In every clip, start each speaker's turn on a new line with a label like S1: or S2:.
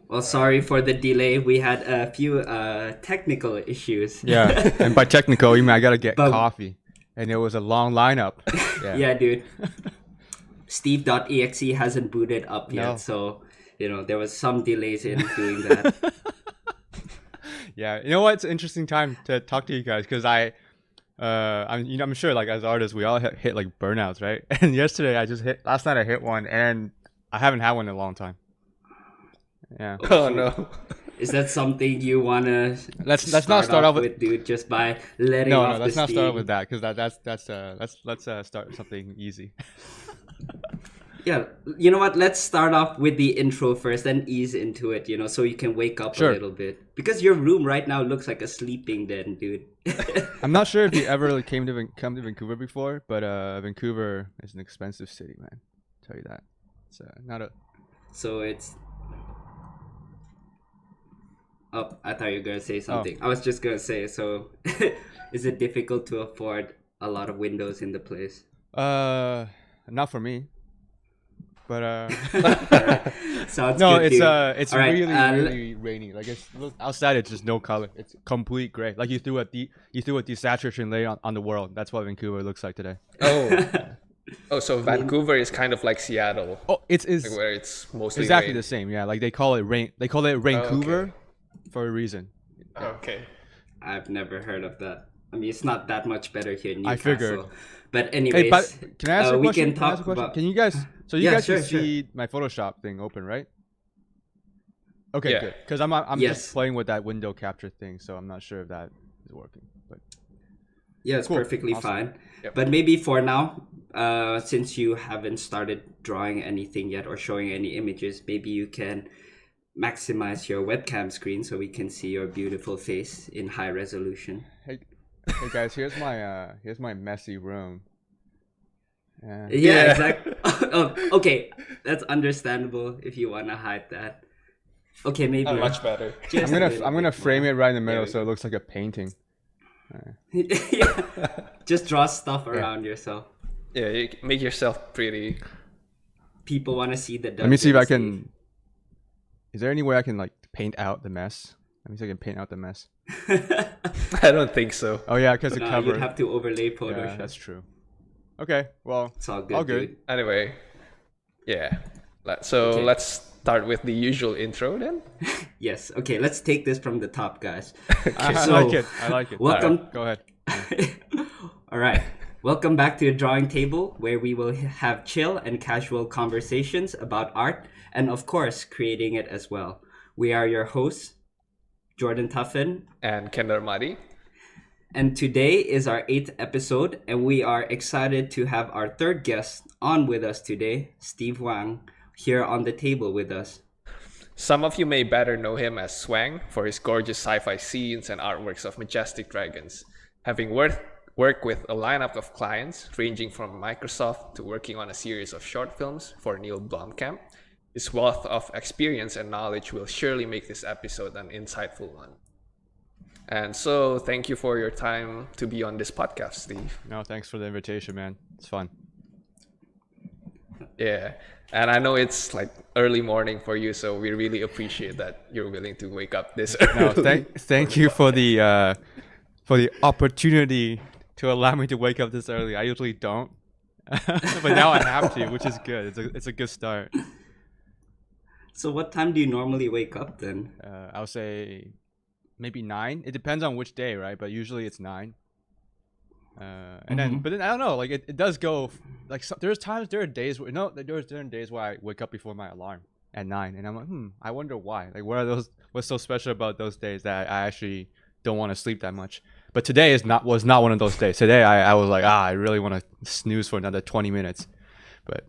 S1: Well, sorry for the delay. We had a few technical issues.
S2: Yeah, and by technical, you mean I gotta get
S1: But-
S2: coffee, and it was a long lineup. Yeah,
S1: Yeah, dude. Steve.exe hasn't booted up yet,
S2: No.
S1: so there was some delays in doing that.
S2: yeah. You know what? It's an interesting time to talk to you guys because I'm sure like as artists we all hit like burnouts, right? And last night I hit one, and I haven't had one in a long time. Yeah.
S3: Oh no.
S1: Is that something you wanna
S2: Let's not start off with
S1: dude, just by letting
S2: no,
S1: off
S2: let's
S1: the
S2: not
S1: steam?
S2: start off with that because let's start something easy.
S1: Yeah, you know what? Let's start off with the intro first, then ease into it, so you can wake up
S2: Sure.
S1: a little bit. Because your room right now looks like a sleeping den, dude.
S2: I'm not sure if you ever like come to Vancouver before, but Vancouver is an expensive city, man. I'll tell you that. It's not a.
S1: So it's. Oh, I thought you were gonna say something. I was just gonna say. So, is it difficult to afford a lot of windows in the place?
S2: Not for me. But
S1: Sounds
S2: no,
S1: good,
S2: it's
S1: dude.
S2: it's
S1: All right,
S2: really rainy. Like outside, it's just no color. It's complete gray. Like you threw a desaturation layer on the world. That's what Vancouver looks like today.
S3: Oh, so Vancouver is kind of like Seattle.
S2: Oh, it's
S3: Like where it's mostly
S2: exactly
S3: rain.
S2: the same. Yeah, like they call it rain. They call it Vancouver for a reason.
S3: Okay.
S1: I've never heard of that. I mean, it's not that much better here in Newcastle.
S2: I figured.
S1: But anyways,
S2: Hey, but can I ask you a
S1: we
S2: question?
S1: can
S2: Can I ask
S1: talk
S2: a question?
S1: about.
S2: Can you guys? So you
S1: Yeah,
S2: guys
S1: sure,
S2: can see my Photoshop thing open, right? Okay,
S3: Yeah.
S2: good. Because I'm
S1: Yes.
S2: just playing with that window capture thing, so I'm not sure if that is working. But
S1: Yeah, it's
S2: Cool.
S1: perfectly
S2: Awesome.
S1: fine.
S3: Yep.
S1: But maybe for now, since you haven't started drawing anything yet or showing any images, maybe you can maximize your webcam screen so we can see your beautiful face in high resolution.
S2: hey guys, here's my messy room. Yeah.
S1: Yeah, exactly. Oh, okay, that's understandable if you want to hide that. Okay, maybe
S3: Much better.
S1: just
S2: I'm
S1: a little
S2: gonna
S1: bit
S2: frame it right in the middle
S1: we
S2: so it looks like a painting.
S1: yeah, just draw stuff around yourself.
S3: Yeah, you make yourself pretty.
S1: People want to see the.
S2: Let me see if I
S1: dungeon,
S2: can. Is there any way I can like paint out the mess? Let me see if I can paint out the mess.
S1: Steve.
S3: I don't think so.
S2: Oh yeah, because the
S1: No,
S2: cover.
S1: you'd have to overlay
S2: Yeah,
S1: Photoshop.
S2: that's true. Okay, well,
S1: It's all good.
S2: all good.
S1: Dude.
S3: Anyway, yeah. So
S1: Okay.
S3: let's start with the usual intro then.
S1: Yes. Okay. Let's take this from the top, guys.
S2: I
S1: So,
S2: like it. I like it.
S1: welcome-
S2: Go ahead.
S1: All right. Welcome back to a drawing table where we will have chill and casual conversations about art and, of course, creating it as well. We are your hosts, Jordan Tuffin,
S3: And Kendar Madi.
S1: and today is our 8th episode, and we are excited to have our third guest on with us today, Steve Wang, here on the table with us.
S3: Some of you may better know him as Swang for his gorgeous sci-fi scenes and artworks of majestic dragons, having worked with a lineup of clients ranging from Microsoft to working on a series of short films for Neil Blomkamp. His wealth of experience and knowledge will surely make this episode an insightful one. And so, thank you for your time to be on this podcast, Steve.
S2: No, thanks for the invitation, man. It's fun.
S3: Yeah, and I know it's like early morning for you, so we really appreciate that you're willing to wake up this early.
S2: No, thank you for the opportunity to allow me to wake up this early. I usually don't, but now I have to, which is good. It's a good start.
S1: So, what time do you normally wake up then?
S2: I'll say maybe 9. It depends on which day, right? But usually it's 9. And then, but then I don't know. Like it does go. Like there are days where there's certain days where I wake up before my alarm at 9, and I'm like, I wonder why. Like what are those? What's so special about those days that I actually don't want to sleep that much? But today was not one of those days. Today I was like, I really want to snooze for another 20 minutes. But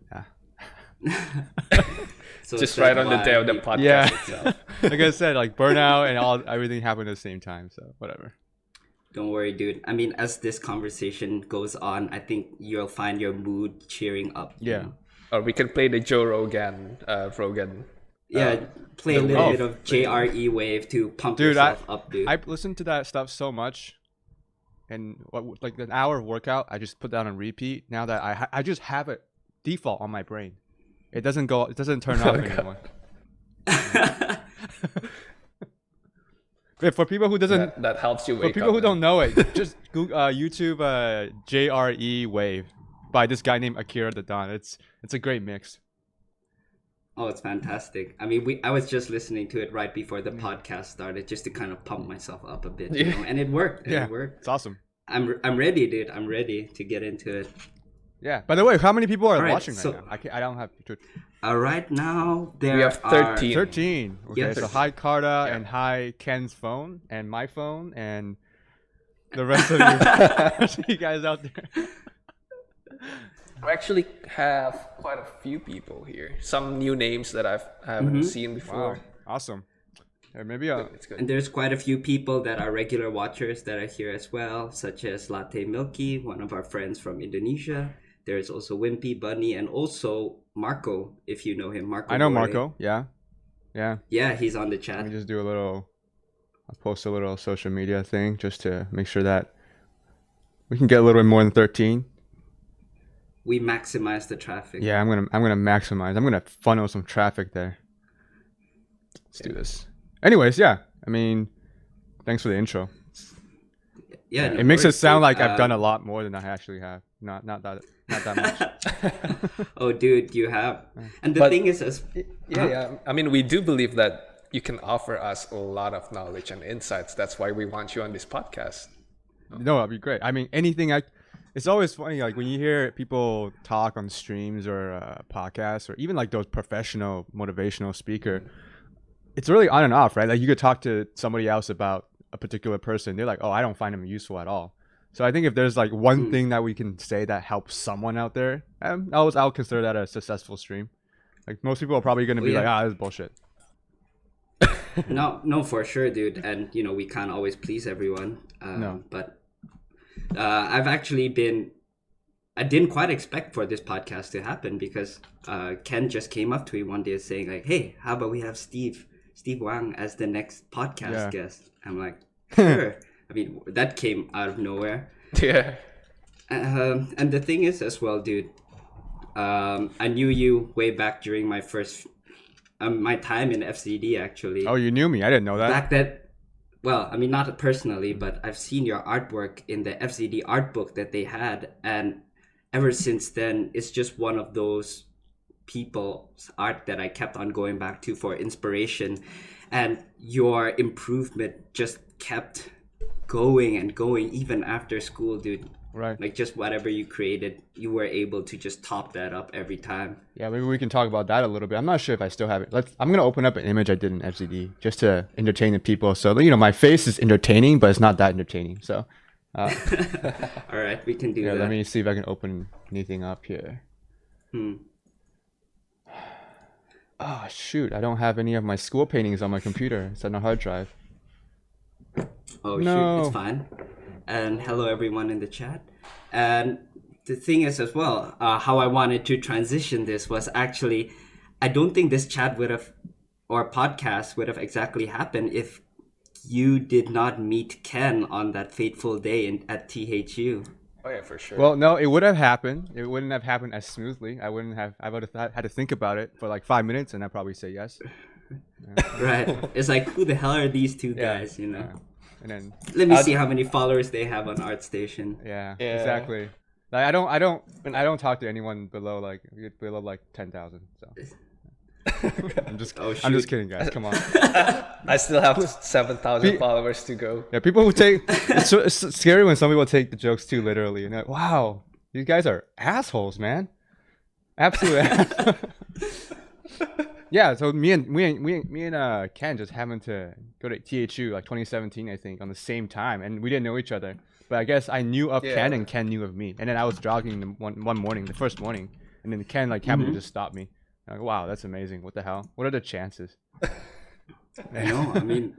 S1: So
S3: Just
S1: is
S3: right
S1: that
S3: on the
S1: why
S3: day of the
S1: you-
S3: podcast
S2: yeah,
S3: itself.
S2: like I said, like burnout and everything happened at the same time. So whatever.
S1: Don't worry, dude. I mean, as this conversation goes on, I think you'll find your mood cheering up. you
S2: Yeah.
S1: know?
S3: Or we can play the Joe Rogan.
S1: Yeah, play a
S3: the
S1: little
S3: wave.
S1: bit of JRE wave to pump
S2: Dude,
S1: yourself up, dude.
S2: I listen to that stuff so much, and like an hour of workout, I just put that on repeat. Now that I just have it default on my brain, it doesn't turn off
S3: God.
S2: anymore. But for people who doesn't,
S3: that helps you
S2: for
S3: wake
S2: people
S3: up.
S2: who don't know it, just Google, YouTube JRE Wave by this guy named Akira the Don. It's a great mix.
S1: Oh, it's fantastic. I mean, I was just listening to it right before the podcast started, just to kind of pump myself up a bit, you know, and it worked.
S2: Yeah,
S1: it worked.
S2: It's awesome.
S1: I'm ready, dude. I'm ready to get into it.
S2: Yeah. By the way, how many people are
S1: All right,
S2: watching
S1: so-
S2: right now? I don't have to.
S1: Right now, there
S3: We have
S1: are
S3: 13.
S2: 13. Okay,
S1: Yes.
S2: so hi Carta and hi Ken's phone and my phone and the rest of you guys out there.
S3: We actually have quite a few people here. Some new names that I haven't seen before.
S2: Wow, awesome. Yeah, maybe
S3: It's good.
S1: And there's quite a few people that are regular watchers that are here as well, such as Latte Milky, one of our friends from Indonesia. There's also Wimpy, Bunny, and also Marco, if you know him. Marco.
S2: I know
S1: Bore.
S2: Marco. Yeah.
S1: Yeah, he's on the
S2: Let
S1: chat.
S2: me just do I'll post a little social media thing just to make sure that we can get a little bit more than 13.
S1: We maximize the traffic.
S2: Yeah, I'm gonna maximize. I'm gonna funnel some traffic there. Let's do this. Anyways, yeah. I mean, thanks for the intro.
S1: Yeah, no
S2: It makes it
S1: worries,
S2: sound
S1: dude.
S2: like I've done a lot more than I actually have. Not that much.
S1: Oh, dude, you have. And the
S3: But-
S1: thing is, as
S3: Yeah. I mean, we do believe that you can offer us a lot of knowledge and insights. That's why we want you on this podcast.
S2: No, that'd be great. I mean, it's always funny, like when you hear people talk on streams or podcasts or even like those professional motivational speaker, it's really on and off, right? Like you could talk to somebody else about a particular person. They're like, oh, I don't find them useful at all. So I think if there's like one thing that we can say that helps someone out there, I'll consider that a successful stream. Like most people are probably going to be
S1: yeah.
S2: like, this is bullshit.
S1: no, for sure, dude. And you know, we can't always please everyone.
S2: No.
S1: But I've actually I didn't quite expect for this podcast to happen because Ken just came up to me one day saying like, "Hey, how about we have Steve Wang as the next podcast guest?" I'm like, "Sure." I mean, that came out of nowhere.
S3: Yeah.
S1: And the thing is as well, dude, I knew you way back during my first my time in FCD actually.
S2: Oh, you knew me? I didn't know that.
S1: Back that, well, I mean, not personally, but I've seen your artwork in the FCD art book that they had, and ever since then, it's just one of those people's art that I kept on going back to for inspiration, and your improvement just kept going and going even after school, dude.
S2: Right.
S1: Like just whatever you created, you were able to just top that up every time.
S2: Yeah, maybe we can talk about that a little bit. I'm not sure if I still have it. I'm gonna open up an image I did in FCD just to entertain the people. So my face is entertaining, but it's not that entertaining. So,
S1: All right, we can do that.
S2: let me see if I can open anything up here. Oh shoot! I don't have any of my school paintings on my computer. It's on a hard drive.
S1: Oh
S2: No.
S1: shoot, it's fine. And hello everyone in the chat. And the thing is as well, how I wanted to transition this was actually, I don't think this chat would have, or podcast would have exactly happened if you did not meet Ken on that fateful day at THU.
S3: Oh yeah, for sure.
S2: Well, no, it would have happened. It wouldn't have happened as smoothly. I would have had to think about it for like 5 minutes, and I'd probably say yes.
S1: Right. It's like, who the hell are these two
S3: Yeah.
S1: guys, you know?
S2: Yeah. And then
S1: Let me see how many followers they have on ArtStation.
S2: yeah,
S3: Yeah.
S2: exactly. Like I don't talk to anyone below 10,000. So I'm just
S1: Oh,
S2: I'm just
S1: shoot.
S2: kidding, guys. Come on.
S3: I still have 7,000 followers to go.
S2: Yeah, people who it's scary when some people take the jokes too literally. And they're like, wow, these guys are assholes, man. Absolute assholes. Yeah, so me and Ken just happened to go to THU like 2017, I think, on the same time, and we didn't know each other. But I guess I knew of Ken and Ken knew of me. And then I was jogging one morning, the first morning, and then Ken happened to just stop me. I'm like, wow, that's amazing. What the hell? What are the chances?
S1: I know, I mean,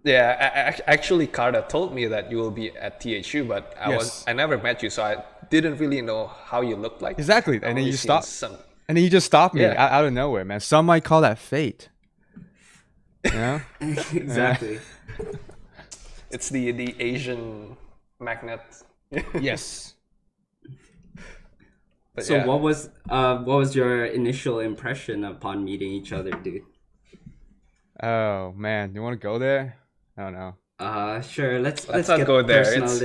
S3: Yeah, actually, Carter told me that you will be at THU, but
S2: Yes.
S3: I never met you, so I didn't really know how you looked like.
S2: Exactly. And then
S3: Only
S2: you
S3: seen
S2: stopped.
S3: some-
S2: And then you just stopped me
S3: Yeah.
S2: out of nowhere, man. Some might call that fate. You know?
S1: exactly.
S3: It's the Asian magnet.
S2: Yes.
S3: But
S1: So
S3: yeah.
S1: what was your initial impression upon meeting each other, dude?
S2: Oh man, you want to go there? I don't know.
S1: Sure. Let's
S3: Let's not
S1: get
S3: go there.
S1: personal.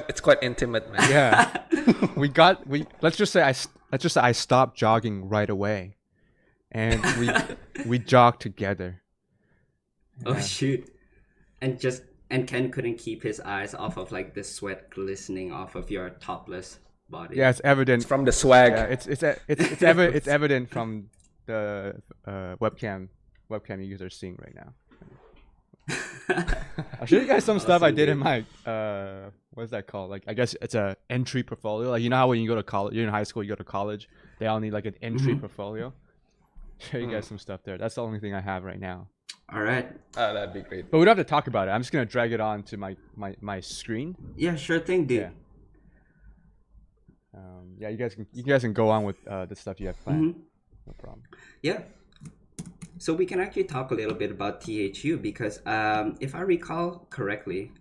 S3: It's quite intimate, man.
S2: Yeah, let's just say I stopped jogging right away, and we jogged together.
S1: Oh
S2: Yeah.
S1: shoot! And Ken couldn't keep his eyes off of like the sweat glistening off of your topless body.
S2: Yeah, it's evident.
S3: It's from the swag.
S2: Yeah, it's evident from the webcam you guys are seeing right now. I'll show you guys some stuff I
S1: Awesome,
S2: did in
S1: dude.
S2: my what's that called? Like I guess it's a entry portfolio. Like you know how when you go to college, you're in high school, you go to college, they all need like an entry portfolio. Show you guys some stuff there. That's the only thing I have right now.
S1: All right.
S3: That'd be great.
S2: But we don't have to talk about it. I'm just gonna drag it on to my screen.
S1: Yeah, sure thing, dude.
S2: Yeah. Yeah, you guys can go on with the stuff you have planned. No problem.
S1: Yeah. So we can actually talk a little bit about THU because if I recall correctly,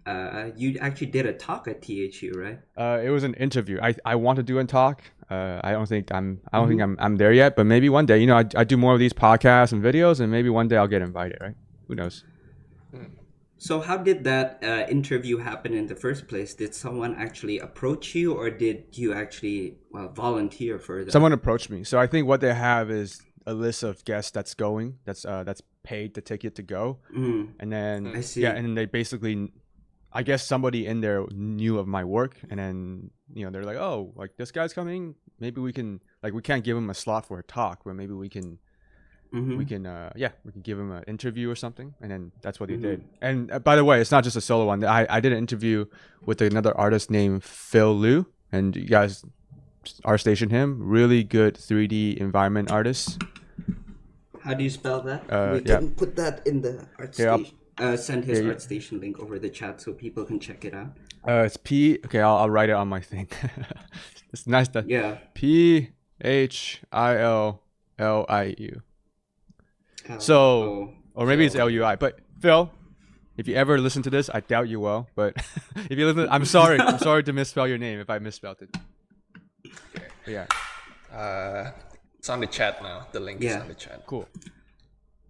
S1: you actually did a talk at THU, right?
S2: It was an interview. I want to do a talk. I don't think I'm there yet, but maybe one day. You know, I do more of these podcasts and videos, and maybe one day I'll get invited. Right? Who knows?
S1: So how did that interview happen in the first place? Did someone actually approach you, or did you actually volunteer for that?
S2: Someone approached me. So I think what they have is a list of guests that's paid the ticket to go, and then
S1: I see.
S2: yeah, and then they basically, I guess somebody in there knew of my work, and then they're like, oh, like this guy's coming, maybe we can, like, we can't give him a slot for a talk, but maybe we can give him an interview or something, and then that's what they did. And by the way, it's not just a solo one. I did an interview with another artist named Phil Liu, and you guys art station him. Really good 3D environment artist.
S1: How do you spell that? We
S2: yeah.
S1: can put that in the art
S2: Yeah,
S1: station. Send his art station link over the chat so people can check it out.
S2: It's P. Okay, I'll write it on my thing. It's nice that.
S1: Yeah.
S2: PHILLIU. So, or maybe it's LUI. But Phil, if you ever listen to this, I doubt you will. But if you listen, I'm sorry. I'm sorry to misspell your name if I misspelled it. But yeah.
S3: It's on the chat now. The link is on the chat.
S2: Cool.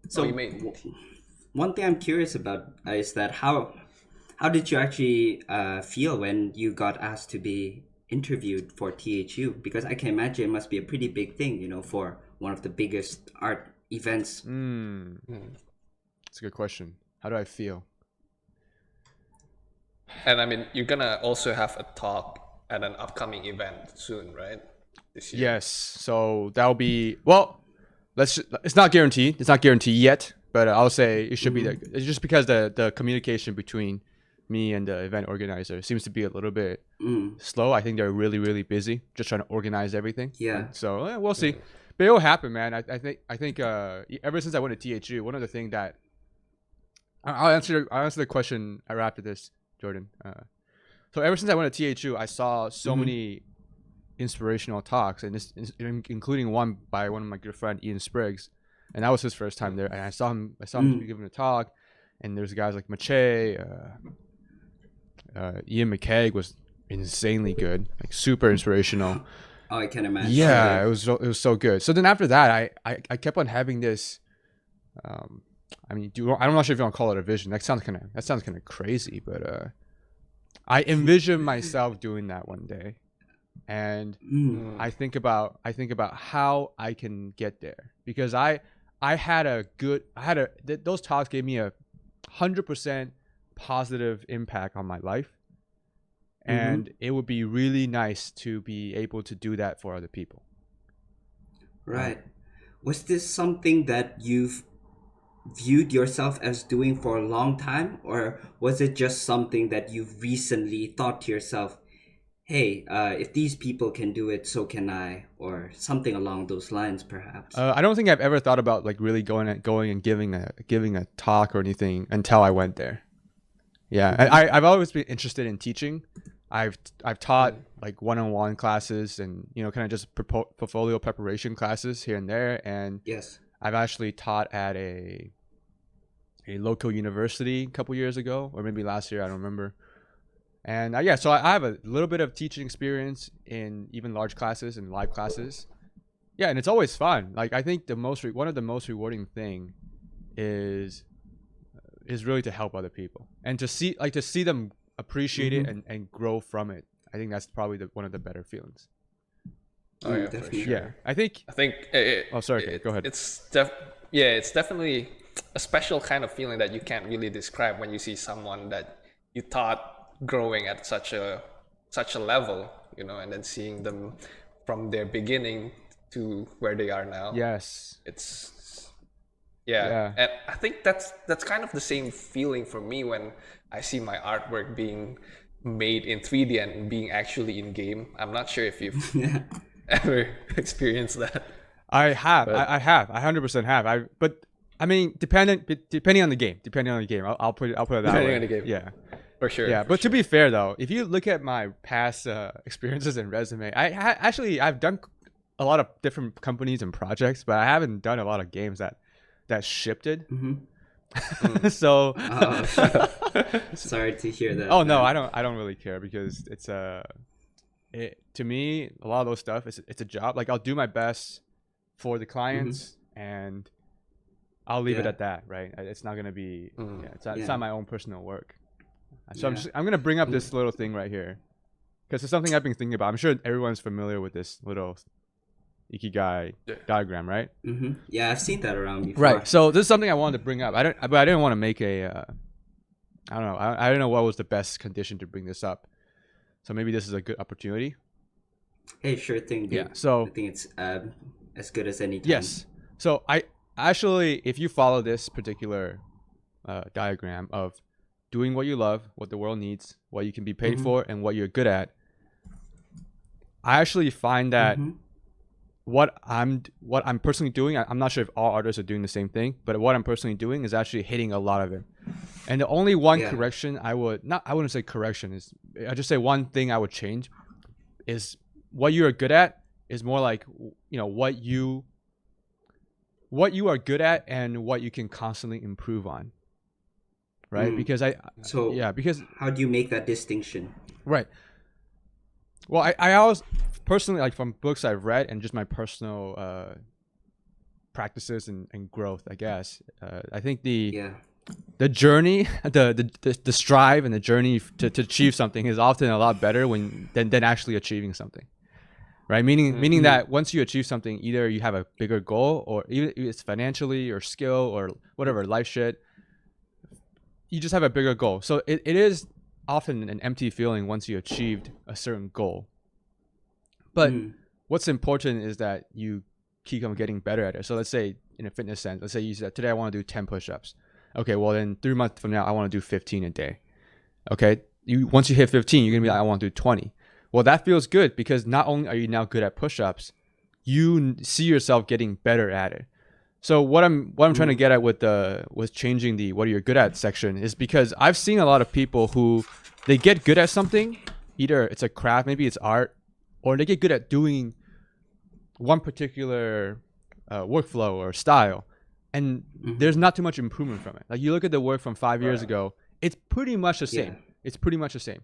S1: So one thing I'm curious about is that how did you actually feel when you got asked to be interviewed for THU? Because I can imagine it must be a pretty big thing, for one of the biggest art events.
S2: That's a good question. How do I feel?
S3: And I mean, you're gonna also have a talk at an upcoming event soon, right? This year.
S2: Yes. So that'll be, well, it's not guaranteed. It's not guaranteed yet, but I'll say it should be there. It's just because the communication between me and the event organizer seems to be a little bit slow. I think they're really, really busy just trying to organize everything.
S1: Yeah.
S2: So we'll see. But it'll happen, man. I think ever since I went to THU, one of the things that I'll answer the question right after this, Jordan. So ever since I went to THU, I saw so many inspirational talks, and this, including one by one of my good friend Ian Spriggs, and that was his first time there. And I saw him be giving a talk, and there's guys like Mache, Ian McKeag was insanely good, like super inspirational.
S1: Oh, I can imagine.
S2: Yeah, it was so good. So then after that, I kept on having this. I'm not sure if you want to call it a vision. That sounds kind of crazy, but I envision myself doing that one day, and I think about how I can get there, because those talks gave me a 100% positive impact on my life. And it would be really nice to be able to do that for other people.
S1: Right. Was this something that you've viewed yourself as doing for a long time, or was it just something that you've recently thought to yourself, hey, if these people can do it, so can I, or something along those lines, perhaps?
S2: I don't think I've ever thought about like really going and giving a talk or anything until I went there. Yeah, I've always been interested in teaching. I've taught like one-on-one classes and kind of just portfolio preparation classes here and there, and
S1: yes,
S2: I've actually taught at a local university a couple years ago, or maybe last year, I don't remember. And so I have a little bit of teaching experience in even large classes and live classes. Yeah, and it's always fun. Like I think one of the most rewarding thing is is really to help other people and to see them appreciate it and grow from it. I think that's probably one of the better feelings.
S3: Oh yeah,
S1: definitely.
S3: for sure.
S2: Yeah, I think.
S3: Oh,
S2: sorry. Go ahead.
S3: It's definitely a special kind of feeling that you can't really describe when you see someone that you thought growing at such a level, and then seeing them from their beginning to where they are now.
S2: Yes.
S3: It's and I think that's kind of the same feeling for me when I see my artwork being made in 3D and being actually in game. I'm not sure if you've ever experienced that.
S2: I have. I have. I 100% have. But I mean, depending on the game. I'll put it that way.
S3: Depending on the game.
S2: Yeah.
S3: For sure.
S2: Yeah, but to be fair though, if you look at my past experiences and resume, I've done a lot of different companies and projects, but I haven't done a lot of games that shipped it. So
S1: sorry to hear that.
S2: Oh no, I don't really care because it's to me a lot of those stuff it's a job. Like I'll do my best for the clients and I'll leave it at that, right? It's not gonna be it's not my own personal work. So I'm gonna bring up this little thing right here because it's something I've been thinking about. I'm sure everyone's familiar with this little Ikigai diagram, right?
S1: Yeah, I've seen that around before.
S2: Right. So this is something I wanted to bring up. I didn't want to make a. I don't know. I don't know what was the best condition to bring this up. So maybe this is a good opportunity.
S1: Hey, sure thing, dude.
S2: Yeah. So
S1: I think it's as good as any time.
S2: Yes. So I actually, if you follow this particular diagram of doing what you love, what the world needs, what you can be paid for, and what you're good at, I actually find that. What I'm personally doing, I'm not sure if all artists are doing the same thing, but what I'm personally doing is actually hitting a lot of it. And the only one correction I wouldn't say correction is, I just say one thing I would change is what you're good at is more like, what you are good at and what you can constantly improve on. Right? Because because
S1: how do you make that distinction?
S2: Right. Well, I always personally, like from books I've read and just my personal practices and growth, I guess. I think the journey, the strive and the journey to achieve something is often a lot better than actually achieving something, right? Meaning that once you achieve something, either you have a bigger goal or even it's financially or skill or whatever life shit, you just have a bigger goal. So it is often an empty feeling once you achieved a certain goal. But what's important is that you keep on getting better at it. So let's say in a fitness sense, let's say you said, today I want to do 10 push-ups. Okay, well then 3 months from now, I want to do 15 a day. Okay, once you hit 15, you're going to be like, I want to do 20. Well, that feels good because not only are you now good at push-ups, you see yourself getting better at it. So what I'm trying to get at with changing the what you're good at section is because I've seen a lot of people who they get good at something, either it's a craft, maybe it's art, or they get good at doing one particular workflow or style, and there's not too much improvement from it. Like you look at the work from 5 years ago, it's pretty much the same. It's pretty much the same,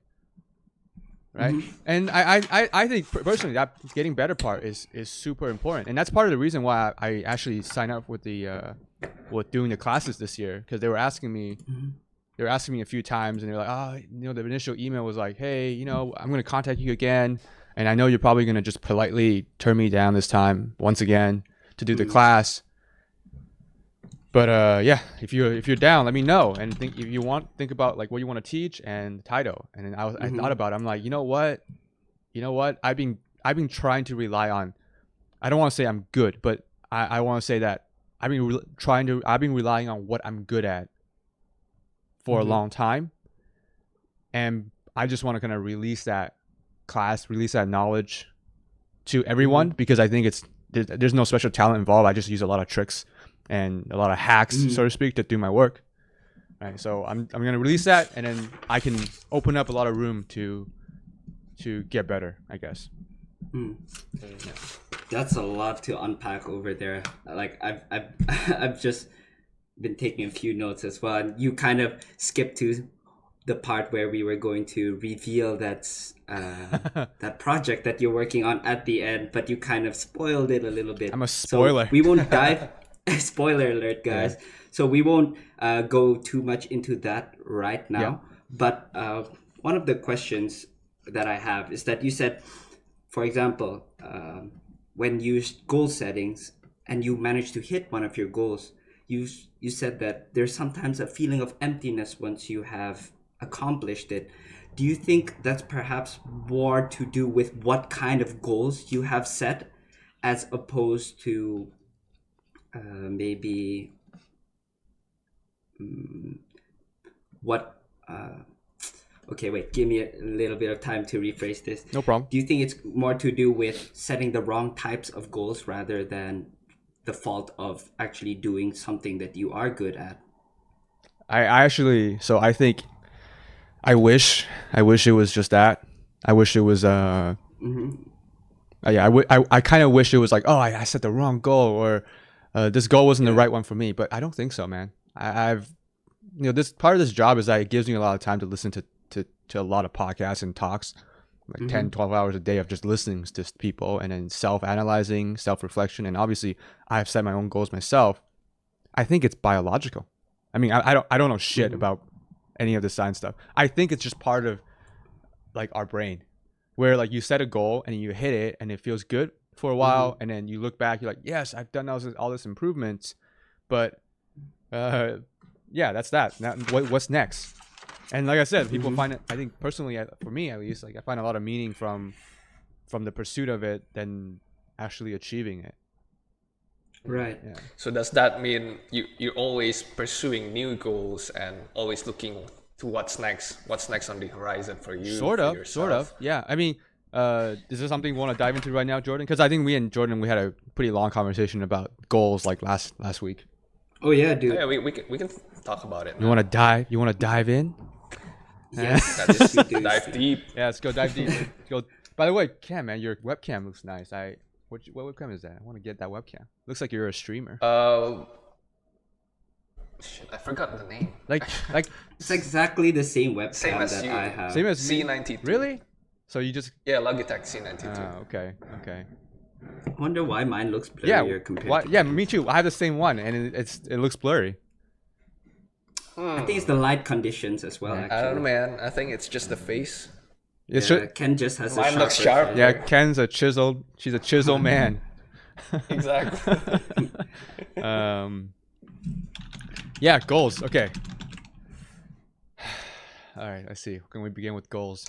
S2: right? And I think personally that getting better part is super important, and that's part of the reason why I actually signed up with with doing the classes this year, because they were asking me. They were asking me a few times, and they're like, the initial email was like, hey, I'm going to contact you again. And I know you're probably going to just politely turn me down this time once again to do the class. But if you're down, let me know. And think about like what you want to teach and the title. And then I thought about it. I'm like, you know what? I've been trying to rely on. I don't want to say I'm good, but I want to say that I've been relying on what I'm good at for a long time, and I just want to kind of release that knowledge to everyone because I think there's no special talent involved. I just use a lot of tricks and a lot of hacks, so to speak, to do my work. Right, so I'm gonna release that, and then I can open up a lot of room to get better, I guess.
S1: That's a lot to unpack over there. Like I've just been taking a few notes as well, and you kind of skipped to the part where we were going to reveal that project that you're working on at the end, but you kind of spoiled it a little bit.
S2: I'm a spoiler.
S1: So we won't dive Spoiler alert, guys. So we won't go too much into that right now.
S2: Yeah.
S1: But one of the questions that I have is that you said, for example, when you goal settings and you manage to hit one of your goals, you said that there's sometimes a feeling of emptiness once you have accomplished it. Do you think that's perhaps more to do with what kind of goals you have set, as opposed to maybe what? Okay, wait. Give me a little bit of time to rephrase this.
S2: No problem.
S1: Do you think it's more to do with setting the wrong types of goals rather than the fault of actually doing something that you are good at?
S2: I think I wish it was just that. I wish it was yeah, I kind of wish it was like, oh, I set the wrong goal, or this goal wasn't the right one for me. But I don't think so, man. I've this part of this job is that it gives me a lot of time to listen to a lot of podcasts and talks, like 10, 12 hours a day of just listening to people, and then self-analyzing, self-reflection. And obviously I've set my own goals myself. I think it's biological. I mean, I don't know shit about any of the science stuff. I think it's just part of like our brain, where like you set a goal and you hit it and it feels good for a while, and then you look back, you're like, yes, I've done all this improvements, but yeah, that's that. Now, what's next? And like I said, people find it, I think personally, for me at least, like I find a lot of meaning from the pursuit of it than actually achieving it.
S1: Right.
S2: Yeah.
S3: So does that mean you're always pursuing new goals and always looking to what's next on the horizon for you?
S2: Sort of. Yeah. I mean, is there something you want to dive into right now, Jordan? Because I think we and Jordan, we had a pretty long conversation about goals like last week.
S1: Oh yeah, dude.
S3: Yeah, we can talk about it.
S2: You want to dive in?
S1: Yes.
S3: Let's dive deep.
S2: Yeah, let's go dive deep. Let's go. By the way, Cam, man, your webcam looks nice. What webcam is that? I want to get that webcam. Looks like you're a streamer.
S3: Shit, I forgot the name.
S2: Like
S1: It's exactly the same webcam
S3: Same as
S1: that
S3: you.
S1: I have.
S2: same as me.
S3: C92.
S2: Really? So you just
S3: Logitech C92.
S2: okay.
S1: I wonder why mine looks blurrier compared to
S2: Yeah, me too. I have the same one, and it looks blurry.
S1: I think it's the light conditions as well,
S3: I don't know,
S1: actually.
S3: man. I think it's just the face.
S1: Ken just has
S3: Mine
S1: a
S3: looks
S1: sharper
S3: sharp.
S1: face.
S2: Yeah, Ken's she's a chiseled man.
S3: Exactly.
S2: Yeah, goals. Okay. All right, I see. Can we begin with goals?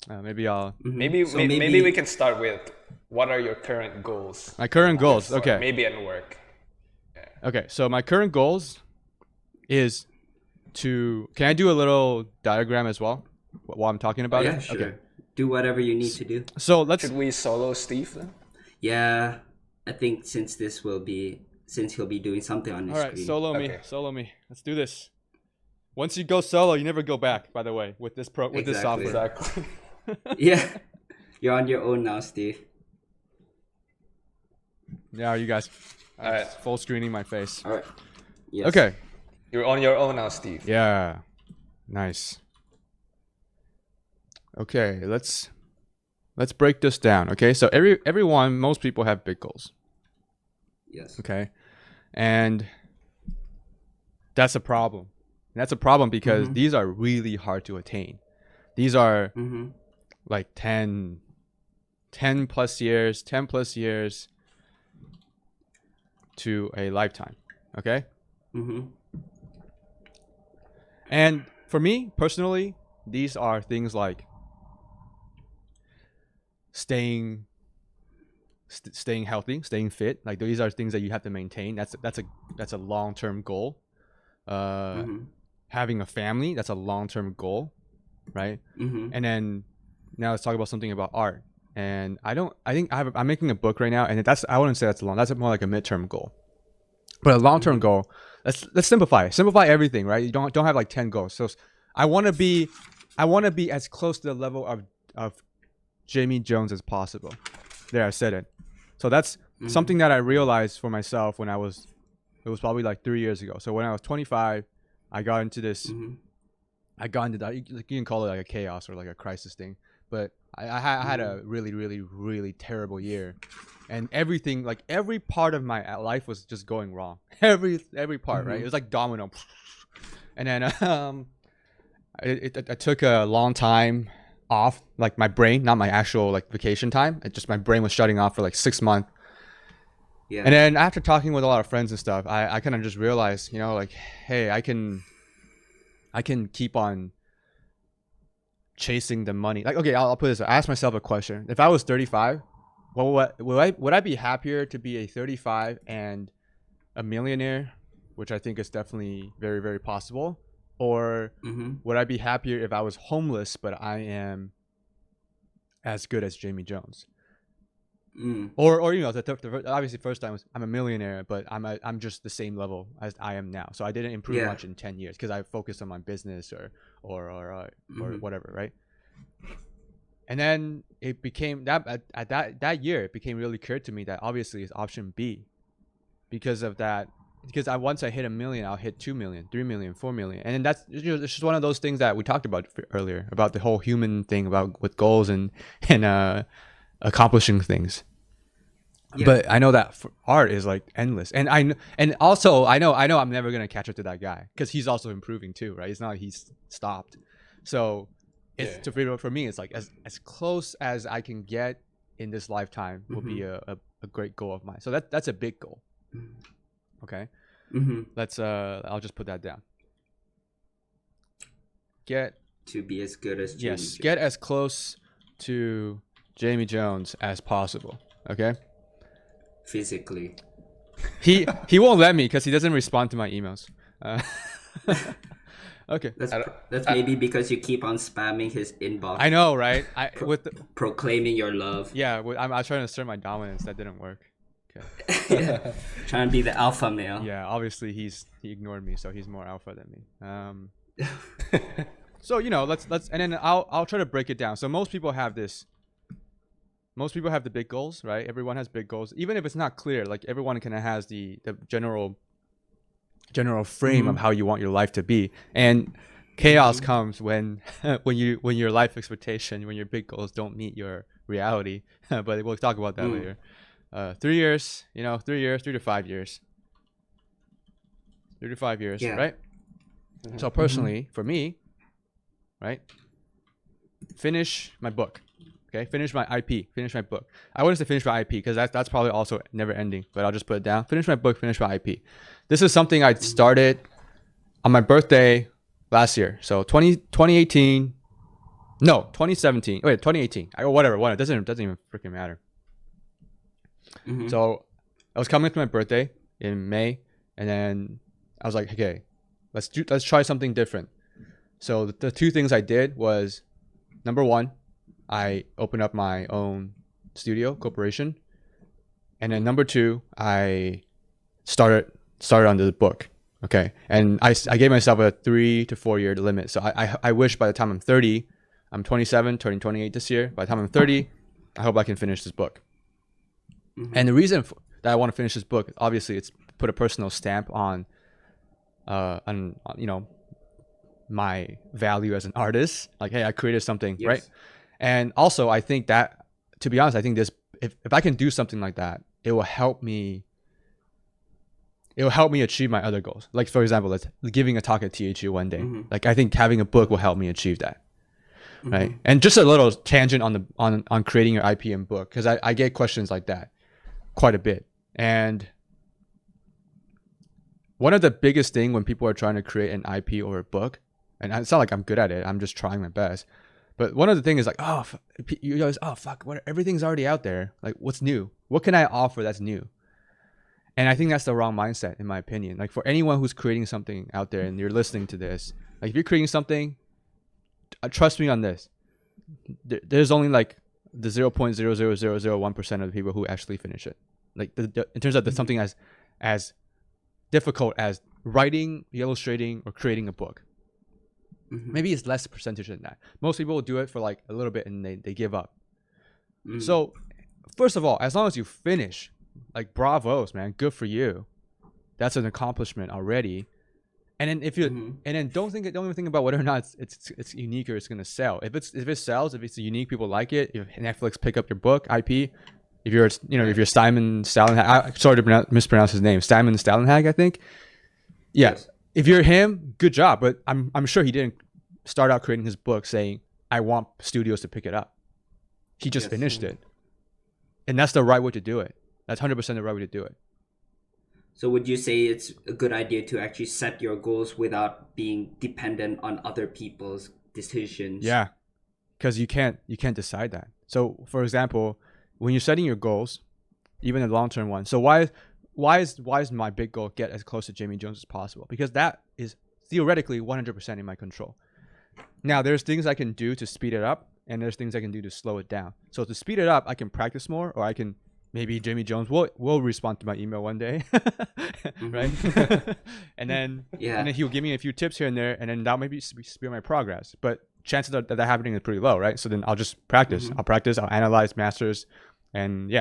S2: Maybe I'll.
S3: Maybe we can start with what are your current goals?
S2: My current goals.
S3: For
S2: Okay.
S3: maybe at work.
S2: Okay. So my current goals is to. Can I do a little diagram as well while I'm talking about
S1: Yeah,
S2: it?
S1: sure.
S2: Okay.
S1: Do whatever you need to do.
S2: So let's.
S3: Should we solo Steve then?
S1: Yeah, I think since he'll be doing something on his
S2: All right,
S1: screen.
S3: Okay.
S2: me. Let's do this. Once you go solo, you never go back. By the way, with this this software.
S3: Exactly.
S1: Yeah, you're on your own now, Steve.
S2: Yeah, you guys.
S3: All right.
S2: Full screening my face.
S1: All right. Yes.
S2: Okay.
S3: You're on your own now, Steve.
S2: Yeah. Nice. Okay, let's break this down. Okay, so most people have big goals.
S1: Yes.
S2: Okay, and that's a problem. That's a problem because these are really hard to attain. These are like 10 plus years to a lifetime. Okay. And for me personally, these are things like staying healthy, staying fit. Like these are things that you have to maintain. That's a long-term goal. Having a family, that's a long-term goal, right? And then now let's talk about something about art. And I'm making a book right now, and I wouldn't say that's long. That's more like a midterm goal. But a long-term goal, let's simplify everything, right? You don't have like 10 goals. So I want to be as close to the level of Jaime Jones as possible. There, I said it. So that's something that I realized for myself when it was probably like 3 years ago. So when I was 25, I got into this. I got into that. You can call it like a chaos or like a crisis thing. But I had a really, really, really terrible year. and everything, like every part of my life was just going wrong. Every part, right? It was like domino. And then I took a long time off, like my brain, not my actual like vacation time. It just, my brain was shutting off for like 6 months. Yeah. And then after talking with a lot of friends and stuff, I kind of just realized, you know, like, hey, I can keep on chasing the money. Like, okay, I'll put this. I asked myself a question. If I was 35, would I be happier to be a 35 and a millionaire, which I think is definitely very, very possible, or would I be happier if I was homeless but I am as good as Jaime Jones? Or you know, obviously first time was I'm a millionaire, but I'm just the same level as I am now. So I didn't improve much in 10 years because I focused on my business or whatever, right? And then it became that year it became really clear to me that obviously it's option B, because of that. Because once I hit $1 million, I'll hit 2 million, 3 million, 4 million, and then that's, you know, it's just one of those things that we talked about earlier about the whole human thing about with goals and accomplishing things. Yeah. But I know that art is like endless, and also I know I'm never gonna catch up to that guy because he's also improving too, right? It's not like he's stopped. So it's for me, it's like as close as I can get in this lifetime will be a great goal of mine. So that's a big goal. Okay, let's I'll just put that down. Get
S1: to be as good as
S2: Jaime Jones. Get as close to Jaime Jones as possible. Okay.
S1: Physically,
S2: he won't let me because he doesn't respond to my emails. Okay,
S1: that's maybe because you keep on spamming his inbox.
S2: I know, right?
S1: Proclaiming your love.
S2: Yeah, I was trying to assert my dominance. That didn't work. Okay.
S1: Yeah, trying to be the alpha male.
S2: Yeah, obviously he ignored me, so he's more alpha than me. So you know, let's and then I'll try to break it down. So most people have this. Most people have the big goals, right? Everyone has big goals, even if it's not clear. Like everyone kind of has the general frame of how you want your life to be, and chaos comes when your life expectation, when your big goals don't meet your reality. But we'll talk about that later. 3 years, you know, 3 years, 3 to 5 years, 3 to 5 years, right? So personally, for me, right, finish my book. Okay, finish my IP, finish my book. I wouldn't say finish my IP because that's probably also never ending, but I'll just put it down. Finish my book, finish my IP. This is something I started on my birthday last year. So 2018, no, 2017. Wait, 2018. Whatever. It doesn't even freaking matter. So I was coming up to my birthday in May, and then I was like, okay, let's try something different. So the two things I did was, number one, I opened up my own studio corporation, and then number two, I started on the book. Okay, and I gave myself a 3 to 4 year limit. So I wish by the time I'm 30, I'm 27, turning 28 this year. By the time I'm 30, I hope I can finish this book. And the reason that I want to finish this book, obviously, it's put a personal stamp on you know, my value as an artist. Like, hey, I created something, right? And also, I think that, to be honest, I think this, if I can do something like that, it will help me achieve my other goals. Like, for example, giving a talk at THU one day. Like, I think having a book will help me achieve that. Right. And just a little tangent on creating your IP and book, because I get questions like that quite a bit. And one of the biggest thing when people are trying to create an IP or a book, and it's not like I'm good at it, I'm just trying my best. But one of the things is like, you guys, fuck, everything's already out there. Like, what's new? What can I offer that's new? And I think that's the wrong mindset, in my opinion. Like, for anyone who's creating something out there and you're listening to this, like, if you're creating something, trust me on this. There's only like the 0.00001% of the people who actually finish it. Like, in terms of something as difficult as writing, illustrating, or creating a book. Maybe it's less percentage than that. Most people will do it for like a little bit and they give up. So first of all, as long as you finish, like, bravos, man, good for you. That's an accomplishment already. And then and then don't even think about whether or not it's unique or it's gonna sell. If it sells, if it's unique, people like it. If Netflix pick up your book IP, if you're if you're Simon Stalenhag, I sorry to mispronounce his name, Simon Stalenhag, I think. Yeah, yes. If you're him, good job. But I'm sure he didn't start out creating his book saying, I want studios to pick it up. He just finished it. And that's the right way to do it. That's 100% the right way to do it.
S1: So would you say it's a good idea to actually set your goals without being dependent on other people's decisions?
S2: Yeah, because you can't decide that. So for example, when you're setting your goals, even the long-term ones, so why is my big goal get as close to Jaime Jones as possible? Because that is theoretically 100% in my control. Now there's things I can do to speed it up, and there's things I can do to slow it down. So to speed it up, I can practice more, or I can maybe Jaime Jones will respond to my email one day, right? and then he'll give me a few tips here and there, and then that'll maybe speed my progress. But chances of that happening is pretty low, right? So then I'll just practice. I'll analyze masters, and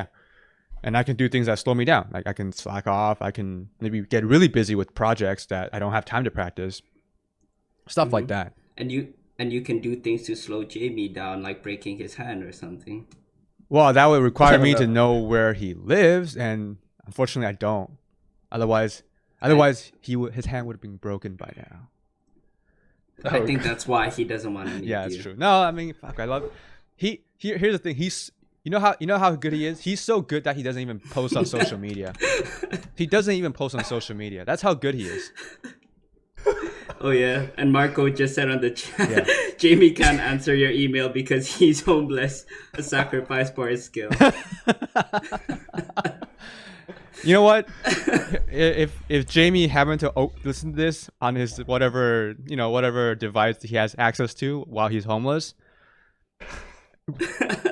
S2: I can do things that slow me down. Like I can slack off. I can maybe get really busy with projects that I don't have time to practice. Stuff like that.
S1: And you can do things to slow Jamie down, like breaking his hand or something.
S2: Well, that would require me to know where he lives, and unfortunately, I don't. Otherwise, his hand would have been broken by now.
S1: I think that's why he doesn't want to meet you.
S2: Yeah, that's true. No, I mean, fuck, I love. Here's the thing. You know how good he is. He's so good that he doesn't even post on social media. He doesn't even post on social media. That's how good he is.
S1: Oh yeah, and Marco just said on the chat, Jamie can't answer your email because he's homeless. A sacrifice for his skill.
S2: You know what? If Jamie happened to listen to this on his whatever device he has access to while he's homeless,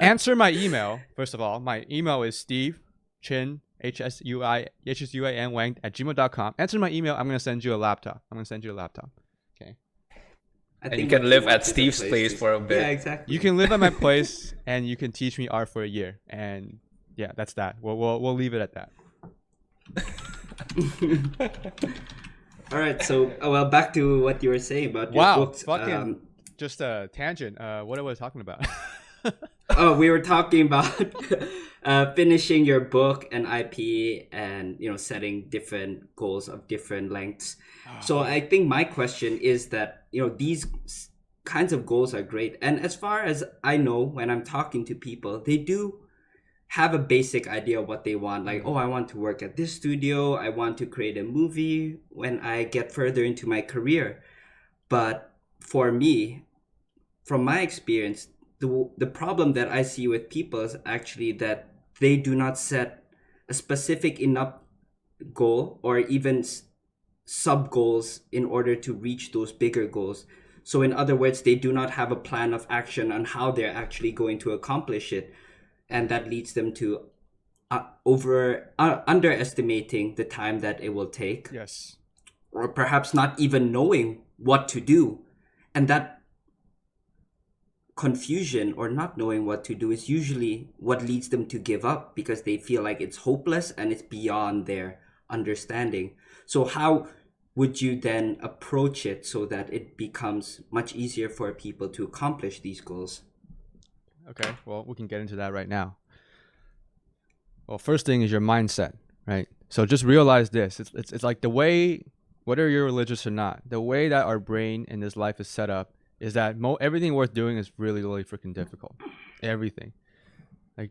S2: answer my email. First of all, my email is Steve Chin HSUAN Wang at gmail.com. Answer my email. I'm going to send you a laptop. Okay.
S3: And you can live at Steve's place for a bit.
S1: Yeah, exactly.
S2: You can live at my place and you can teach me art for a year. And yeah, that's that. We'll leave it at that.
S1: All right. So, back to what you were saying about your books.
S2: Fucking just a tangent. What was I talking about?
S1: We were talking about finishing your book and IP, and setting different goals of different lengths. So I think my question is that these kinds of goals are great, and as far as I know, when I'm talking to people, they do have a basic idea of what they want. Like, I want to work at this studio, I want to create a movie when I get further into my career. But for me, from my experience, the problem that I see with people is actually that they do not set a specific enough goal or even sub goals in order to reach those bigger goals. So in other words, they do not have a plan of action on how they're actually going to accomplish it. And that leads them to underestimating the time that it will take.
S2: Yes.
S1: Or perhaps not even knowing what to do. And that confusion or not knowing what to do is usually what leads them to give up, because they feel like it's hopeless and it's beyond their understanding. So how would you then approach it so that it becomes much easier for people to accomplish these goals?
S2: Okay, well, we can get into that right now. Well, first thing is your mindset, right? So just realize this. It's like the way, whether you're religious or not, the way that our brain in this life is set up is that everything worth doing is really, really freaking difficult. Everything. Like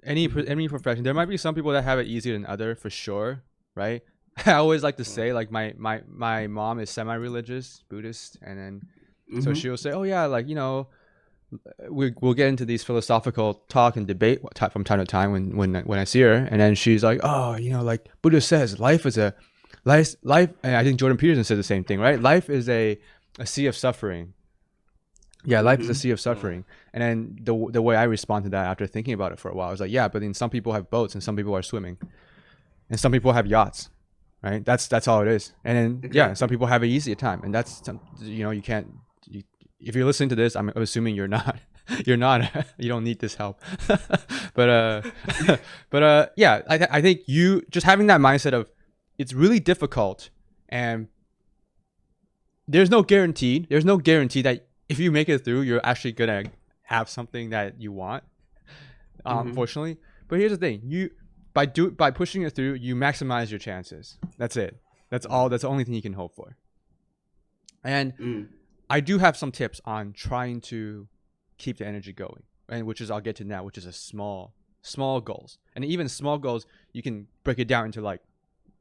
S2: any profession. There might be some people that have it easier than other, for sure, right? I always like to say, like, my mom is semi-religious, Buddhist, and then so she'll say, oh yeah, like, we'll get into these philosophical talk and debate from time to time when I see her, and then she's like, oh, like Buddha says, life, and I think Jordan Peterson said the same thing, right? Life is a sea of suffering. Yeah, life is a sea of suffering. And then the way I respond to that after thinking about it for a while, I was like, yeah, but then some people have boats and some people are swimming, and some people have yachts, right? That's all it is. And then some people have an easier time, and that's you can't. If you're listening to this, I'm assuming you're not. You don't need this help. but I think you just having that mindset of it's really difficult, and there's no guarantee that if you make it through, you're actually gonna have something that you want. Unfortunately, But here's the thing: by pushing it through, you maximize your chances. That's it. That's all. That's the only thing you can hope for. And I do have some tips on trying to keep the energy going, and which is I'll get to now, which is a small goals. And even small goals, you can break it down into like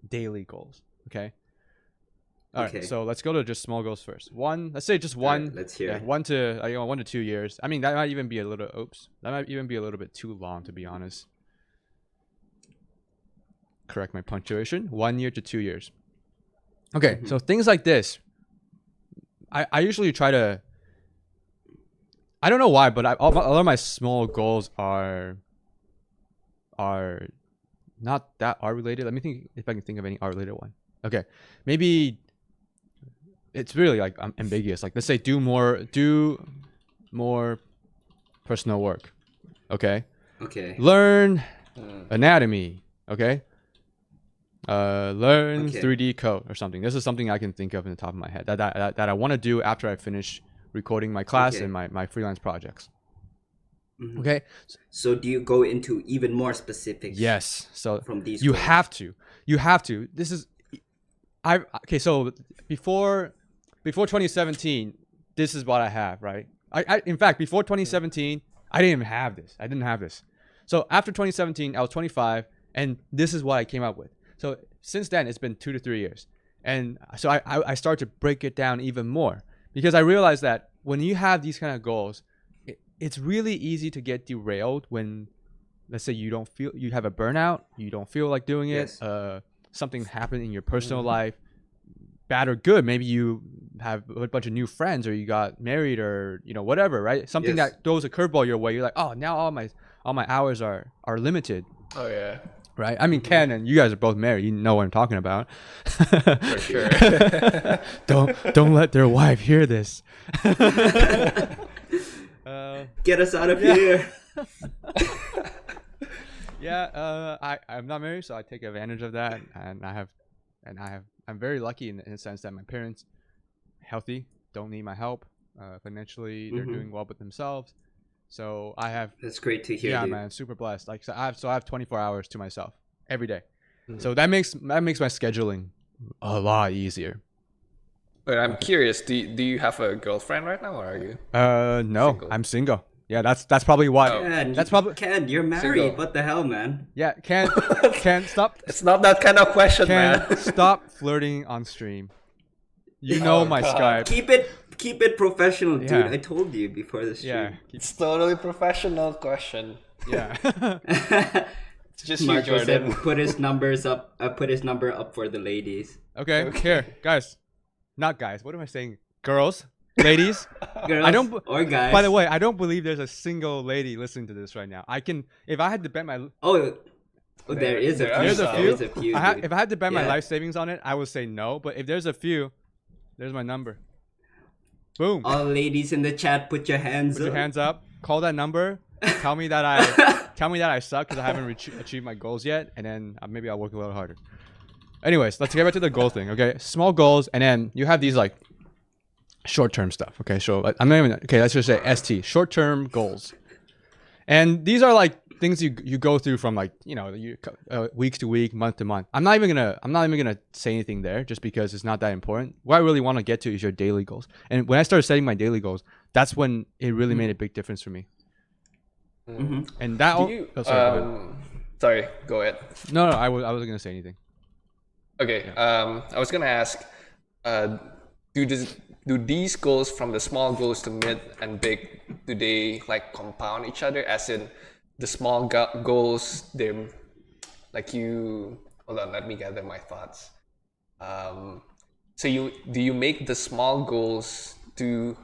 S2: daily goals. Okay. All right. So let's go to just small goals first. Let's say just one.
S1: Right, let's hear it.
S2: 1 to 2 years. I mean, that might even be a little. That might even be a little bit too long, to be honest. Correct my punctuation. 1 year to 2 years. Okay. So things like this, I usually try to. I don't know why, but a lot of my small goals are not that art related. Let me think if I can think of any art related one. Okay, maybe it's really like ambiguous. Like let's say do more personal work. Okay. Learn anatomy. Okay. Learn 3D code or something. This is something I can think of in the top of my head that I want to do after I finish recording my class and my freelance projects. Okay.
S1: So do you go into even more specifics?
S2: Yes. So
S1: from these
S2: you
S1: goals?
S2: have to. This is so before 2017, this is what I have, right? I in fact before 2017, I didn't even have this. I didn't have this. So after 2017, I was 25 and this is what I came up with. So since then it's been 2 to 3 years. And so I started to break it down even more because I realized that when you have these kind of goals, it's really easy to get derailed when, let's say, you have a burnout, you don't feel like doing it, something happened in your personal life, bad or good. Maybe you have a bunch of new friends or you got married or, whatever, right? Something that throws a curveball your way. You're like, oh, now all my hours are limited.
S3: Oh, yeah.
S2: Right? I mean, Ken and you guys are both married. You know what I'm talking about.
S3: For sure.
S2: Don't let their wife hear this.
S1: Get us out of here.
S2: I'm not married, so I take advantage of that, and I'm very lucky in the sense that my parents healthy, don't need my help financially. They're doing well with themselves, so I have.
S1: That's great to hear.
S2: Yeah,
S1: dude.
S2: man, super blessed. Like I have 24 hours to myself every day, so that makes my scheduling a lot easier.
S3: But I'm curious, do you have a girlfriend right now, or are you?
S2: No,
S3: single?
S2: I'm single. Yeah, that's probably why.
S1: Ken,
S2: that's probably
S1: Ken, you're married.
S3: Single.
S1: What the hell, man?
S2: Yeah, Ken, stop.
S3: It's not that kind of question,
S2: Ken,
S3: man.
S2: stop flirting on stream. You know my
S3: God.
S2: Skype.
S1: Keep it professional, dude.
S2: Yeah.
S1: I told you before the stream.
S2: Yeah,
S3: It's totally professional question.
S2: yeah.
S3: It's just you,
S1: Marco said
S3: Jordan.
S1: put his number up for the ladies.
S2: Okay, here, guys. Not guys. What am I saying? Girls, ladies.
S1: Girls or guys.
S2: By the way, I don't believe there's a single lady listening to this right now. If I had to bet my,
S1: there is a few.
S2: there's a
S1: There
S2: few.
S1: is a few. dude.
S2: If I had to bet my
S1: Yeah.
S2: life savings on it, I would say no. But if there's a few, there's my number. Boom.
S1: All ladies in the chat, put your hands
S2: Put
S1: up.
S2: your hands up. Call that number. Tell me that I suck because I haven't achieved my goals yet, and then maybe I'll work a little harder. Anyways, let's get back to the goal thing. Okay, small goals, and then you have these like short-term stuff. Okay, so let's just say ST, short-term goals, and these are like things you go through from like week to week, month to month. I'm not even gonna say anything there just because it's not that important. What I really want to get to is your daily goals, and when I started setting my daily goals, that's when it really made a big difference for me. And that.
S3: Sorry, go ahead.
S2: No, I wasn't gonna say anything.
S3: Okay. I was gonna ask, do these goals from the small goals to mid and big, do they like compound each other? As in, the small goals, they're like you. Hold on, let me gather my thoughts. So do you make the small goals to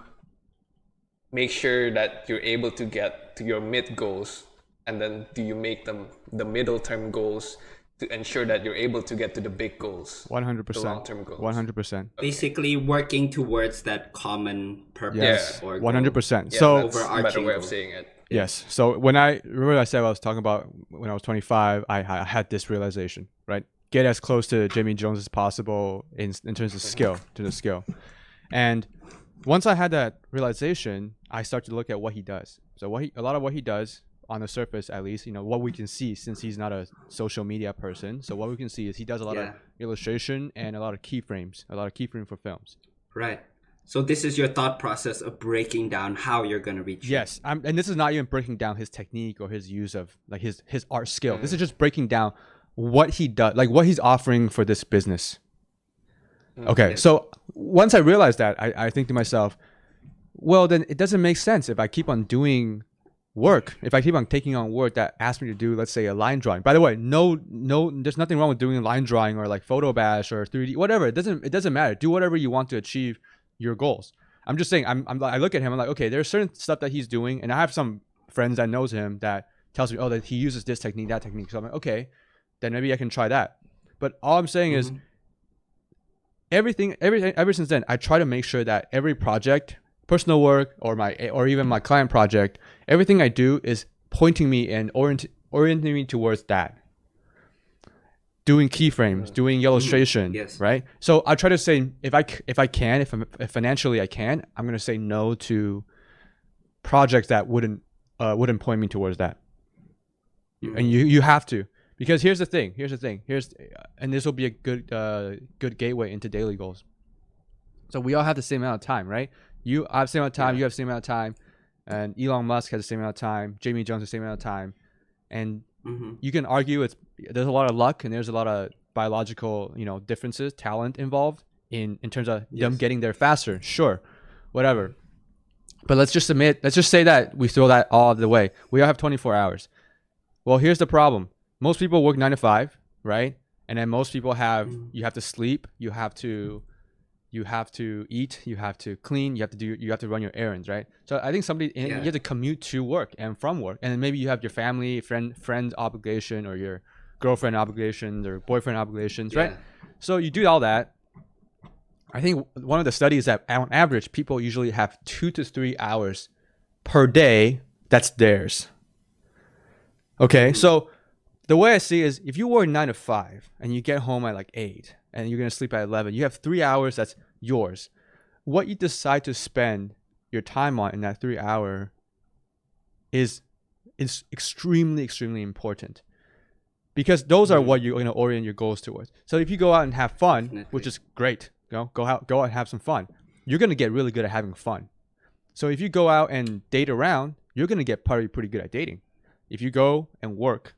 S3: make sure that you're able to get to your mid goals, and then do you make them the middle term goals to ensure that you're able to get to the big goals?
S2: 100%.
S3: The long-term goals.
S2: 100%.
S1: Basically, working towards that common purpose.
S2: Yes.
S1: Or goal.
S2: 100%.
S3: Yeah,
S2: So
S3: that's a better
S1: overarching
S3: way of
S1: goal.
S3: saying it.
S2: yes. So when I remember I said I was talking about when I was 25, I had this realization, right? Get as close to Jaime Jones as possible in terms of skill, And once I had that realization, I started to look at what he does. So a lot of what he does on the surface at least, what we can see, since he's not a social media person. So what we can see is he does a lot of illustration and a lot of keyframes for films.
S1: Right. So this is your thought process of breaking down how you're going to reach.
S2: Yes. And this is not even breaking down his technique or his use of like his art skill. This is just breaking down what he does, like what he's offering for this business. Okay. So once I realized that, I think to myself, well, then it doesn't make sense if I keep on doing work, if I keep on taking on work that asks me to do, let's say, a line drawing. By the way, no, there's nothing wrong with doing a line drawing or like photo bash or 3D, whatever. It doesn't matter. Do whatever you want to achieve your goals. I'm just saying, I look at him, I'm like, okay, there's certain stuff that he's doing, and I have some friends that knows him that tells me, oh, that he uses this technique, that technique. So I'm like, okay, then maybe I can try that. But all I'm saying is, everything ever since then, I try to make sure that every project, personal work or even my client project, everything I do is pointing me and orienting me towards that. Doing keyframes, doing illustration, right? So I try to say, if financially I can, I'm gonna say no to projects that wouldn't point me towards that. And you have to, because here's the thing, and this will be a good gateway into daily goals. So we all have the same amount of time, right? You have the same amount of time, you have the same amount of time, and Elon Musk has the same amount of time, Jaime Jones has the same amount of time, and you can argue there's a lot of luck and there's a lot of biological, differences, talent involved in terms of them getting there faster. Sure, whatever. But let's just say that we throw that all out of the way. We all have 24 hours. Well, here's the problem. Most people work 9 to 5, right? And then most people you have to sleep, you have to eat, you have to clean, you have to run your errands, right? So I think you have to commute to work and from work, and then maybe you have your family, friend obligation, or your girlfriend obligations or boyfriend obligations, right? So you do all that. I think one of the studies that on average people usually have 2 to 3 hours per day that's theirs. Okay, so the way I see it is, if you work 9 to 5 and you get home at like 8 and you're gonna sleep at 11, you have 3 hours that's yours. What you decide to spend your time on in that 3 hour is extremely, extremely important, because those are what you're going to orient your goals towards. So if you go out and have fun, which is great, go out and have some fun, you're going to get really good at having fun. So if you go out and date around, you're going to get probably pretty good at dating. If you go and work,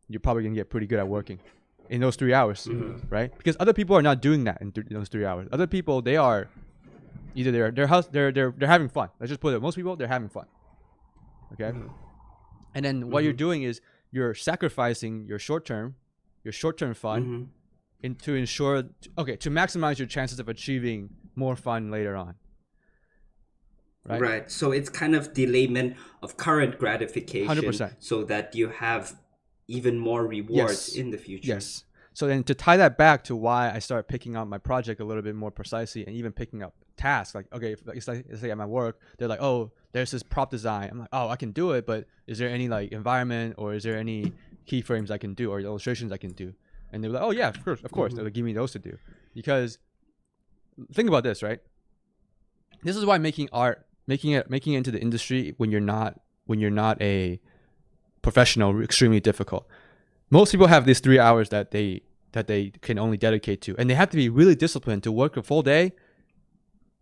S2: you're probably going to get pretty good at working in those 3 hours, right? Because other people are not doing that in those 3 hours. Other people, they are either they're having fun. Let's just put it. Most people, they're having fun. Okay, and then what you're doing is you're sacrificing your short-term fun to maximize your chances of achieving more fun later on.
S1: Right. So it's kind of delayment of current gratification,
S2: 100%.
S1: So that you have even more rewards in the future.
S2: Yes. So then to tie that back to why I started picking out my project a little bit more precisely, and even picking up tasks, like, okay, it's like at my work, they're like, oh, there's this prop design. I'm like, oh, I can do it, but is there any like environment, or is there any keyframes I can do, or illustrations I can do? And they're like, oh yeah, of course. They'll give me those to do. Because think about this, right? This is why making it into the industry when you're not a professional, extremely difficult. Most people have these 3 hours that they can only dedicate to, and they have to be really disciplined to work a full day.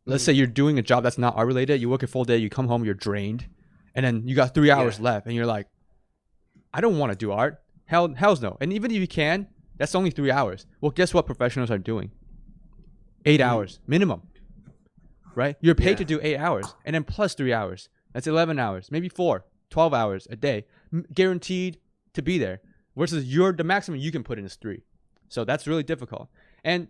S2: Let's say you're doing a job that's not art related. You work a full day, you come home, you're drained, and then you got 3 hours left, and you're like, I don't want to do art. Hell's no. And even if you can, that's only 3 hours. Well, guess what professionals are doing? 8 hours minimum, right? You're paid to do 8 hours, and then plus 3 hours. That's 11 hours, maybe 12 hours a day, guaranteed to be there. Versus the maximum you can put in is 3. So that's really difficult. And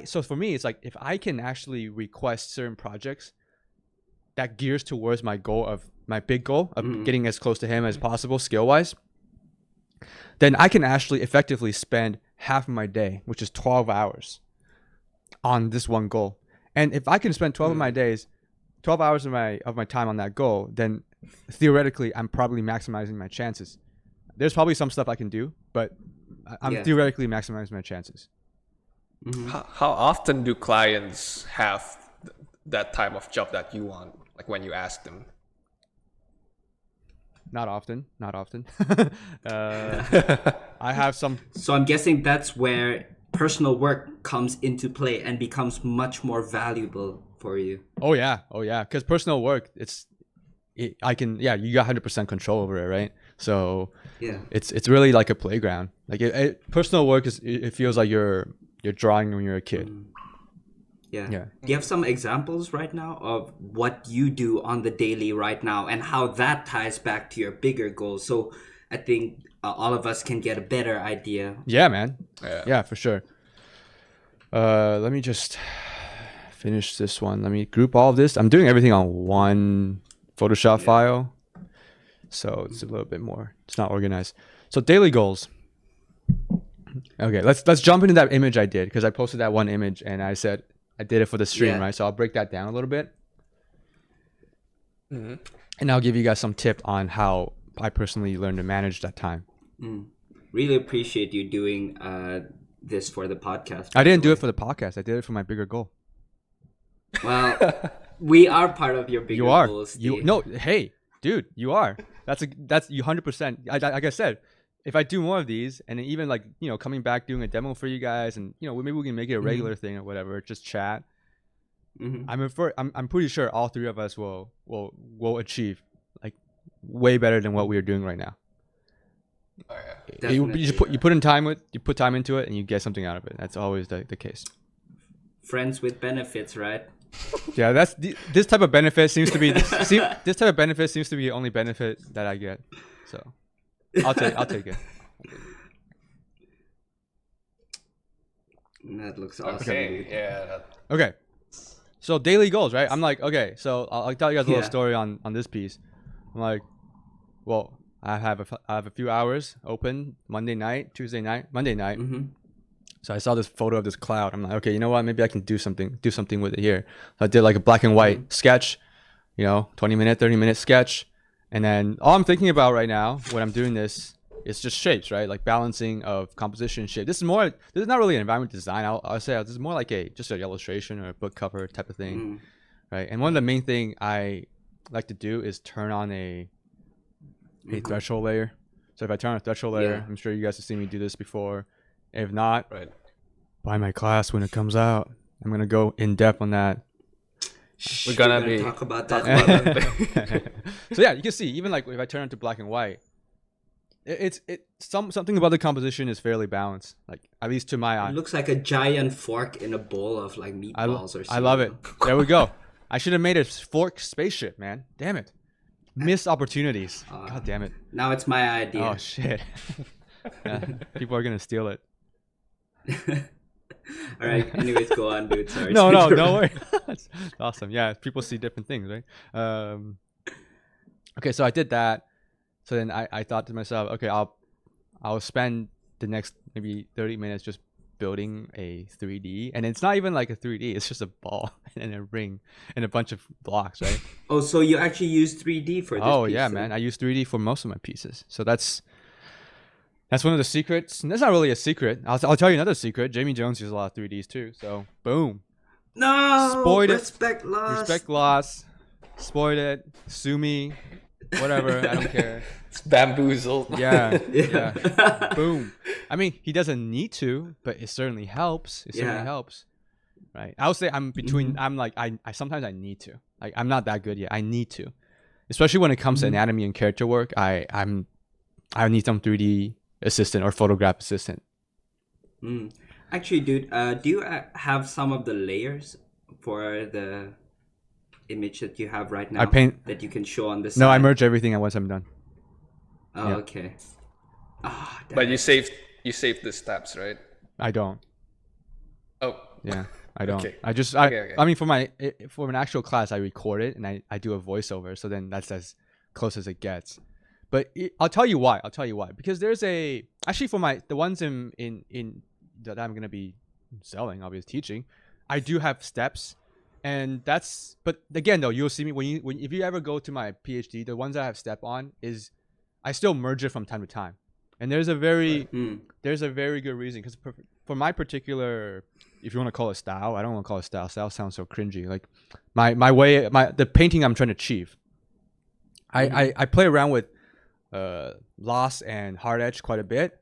S2: so for me, it's like, if I can actually request certain projects that gears towards my big goal of getting as close to him as possible skill wise, then I can actually effectively spend half of my day, which is 12 hours, on this one goal. And if I can spend 12 hours of my time on that goal, then theoretically I'm probably maximizing my chances. There's probably some stuff I can do, but I'm theoretically maximizing my chances.
S3: How often do clients have that type of job that you want, like when you ask them?
S2: Not often. I have some.
S1: So I'm guessing that's where personal work comes into play and becomes much more valuable for you.
S2: Oh yeah. Because personal work, you got 100% control over it, right? So
S1: Yeah.
S2: it's really like a playground. Like personal work it feels like you're drawing when you're a kid.
S1: Yeah.
S2: Yeah.
S1: Do you have some examples right now of what you do on the daily right now and how that ties back to your bigger goals? So I think all of us can get a better idea.
S2: Yeah, man.
S3: Yeah.
S2: Yeah, for sure. Let me just finish this one. Let me group all of this. I'm doing everything on one Photoshop file, so it's a little bit more. It's not organized. So daily goals. Okay, let's jump into that image I did, because I posted that one image and I said I did it for the stream, right? So I'll break that down a little bit, and I'll give you guys some tip on how I personally learned to manage that time.
S1: Really appreciate you doing this for the podcast.
S2: I didn't do it for the podcast. I did it for my bigger goal.
S1: Well, we are part of your bigger
S2: You are.
S1: goals.
S2: Hey, dude, you are. That's you 100%. Like I said, if I do more of these, and even like coming back doing a demo for you guys, and maybe we can make it a regular thing or whatever, just chat. I'm pretty sure all three of us will achieve like way better than what we are doing right now.
S3: Oh, yeah.
S2: You put time into it, and you get something out of it. That's always the case.
S1: Friends with benefits, right?
S2: Yeah, this type of benefit seems to be this type of benefit seems to be the only benefit that I get. So I'll take it.
S1: That looks awesome.
S3: Okay. Yeah.
S2: Okay. So daily goals, right? I'm like, okay, so I'll tell you guys a little story on this piece. I'm like, well, I have a few hours open Monday night, Tuesday night, Monday night. So I saw this photo of this cloud. I'm like, okay, you know what? Maybe I can do something with it here. So I did like a black and white sketch, 20-minute, 30-minute sketch. And then all I'm thinking about right now when I'm doing this is just shapes, right? Like balancing of composition shape. This is not really an environment design. I'll say this is more like just an illustration or a book cover type of thing, right? And one of the main thing I like to do is turn on a threshold layer. So if I turn on a threshold layer, I'm sure you guys have seen me do this before. If not, buy my class when it comes out. I'm gonna go in depth on that.
S3: We're gonna
S1: talk about that.
S2: So yeah, you can see even like if I turn it to black and white, something about the composition is fairly balanced. Like at least to my eye.
S1: It looks like a giant fork in a bowl of like meatballs or something.
S2: I love it. There we go. I should have made a fork spaceship, man. Damn it. Missed opportunities. God damn it.
S1: Now it's my idea.
S2: Oh shit. Yeah, people are gonna steal it.
S1: All right. Anyways, go on, dude. Sorry.
S2: No, don't worry. That's awesome. Yeah, people see different things, right? Okay, so I did that. So then I thought to myself, okay, I'll spend the next maybe 30 minutes just building a 3D, and it's not even like a 3D. It's just a ball and a ring and a bunch of blocks, right?
S1: Oh, so you actually use 3D for this?
S2: Oh
S1: piece,
S2: yeah, man. I use 3D for most of my pieces. So that's one of the secrets. And that's not really a secret. I'll tell you another secret. Jaime Jones uses a lot of 3Ds too. So boom.
S1: No.
S2: Spoiled
S1: Respect
S2: it.
S1: lost.
S2: Respect lost. Spoiled it. Sue me. Whatever. I don't care.
S3: It's bamboozled.
S2: Yeah. Boom. I mean, he doesn't need to, but it certainly helps. Certainly helps. Right. I would say I'm between. I'm like I sometimes I need to. Like I'm not that good yet. I need to, especially when it comes to anatomy and character work. I need some 3D assistant or photograph assistant.
S1: Actually, dude, do you have some of the layers for the image that you have right now?
S2: I paint
S1: that you can show on the side.
S2: No, I merge everything once I'm done.
S1: Oh,
S2: yeah.
S1: Okay.
S3: But you saved the steps, right?
S2: I don't.
S3: Oh.
S2: Yeah, I don't.
S3: Okay.
S2: I mean, for an actual class, I record it and I do a voiceover. So then that's as close as it gets. But I'll tell you why. Because there's actually for the ones in that I'm gonna be selling, obviously teaching, I do have steps, and but again though, you'll see me if you ever go to my PhD, the ones that I have step on is I still merge it from time to time, and there's a very good reason, because for my particular, if you want to call it style, I don't want to call it style. Style sounds so cringy. Like my way, the painting I'm trying to achieve, I play around with loss and hard edge quite a bit,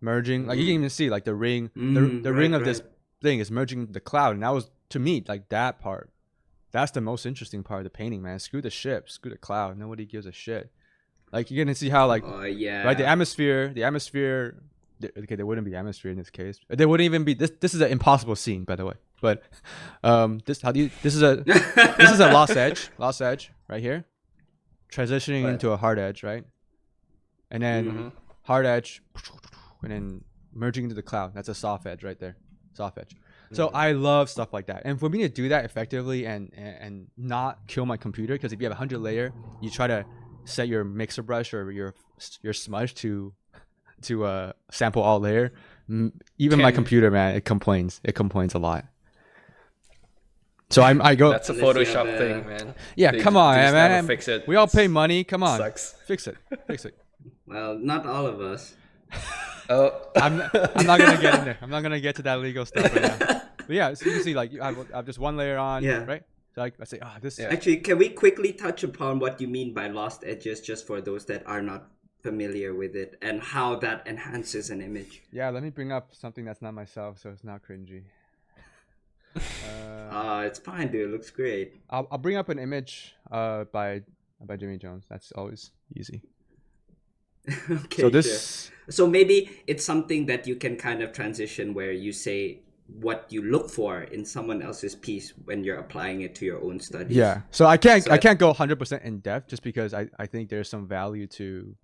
S2: merging. Like you can even see like the ring, the ring of this thing is merging into the cloud, and that was to me like that part. That's the most interesting part of the painting, man. Screw the ship, screw the cloud. Nobody gives a shit. Like you're gonna see how like right the atmosphere. Okay, there wouldn't be atmosphere in this case. There wouldn't even be this. This is an impossible scene, by the way. But this is a lost edge right here, transitioning into a hard edge, right? And then hard edge, and then merging into the cloud. That's a soft edge right there, soft edge. So I love stuff like that. And for me to do that effectively and not kill my computer, because if you have 100 layer, you try to set your mixer brush or your smudge to sample all layer. Even my computer, man, it complains a lot. So I go.
S3: That's a Photoshop thing, man.
S2: Yeah, come on, man.
S3: Fix it.
S2: We all pay money. Come on,
S3: Sucks.
S2: Fix it.
S1: Well, not all of us.
S3: Oh,
S2: I'm not gonna get in there. I'm not gonna get to that legal stuff right now. But yeah, so you can see like I have just one layer on, right? So like, I say, this.
S3: Yeah.
S1: Actually, can we quickly touch upon what you mean by lost edges, just for those that are not familiar with it, and how that enhances an image?
S2: Yeah, let me bring up something that's not myself, so it's not cringy.
S1: It's fine, dude. It looks great.
S2: I'll bring up an image by Jaime Jones. That's always easy.
S1: Okay.
S2: So this.
S1: Sure. So maybe it's something that you can kind of transition where you say what you look for in someone else's piece when you're applying it to your own studies.
S2: Yeah. So I can't go 100% in depth just because I think there's some value to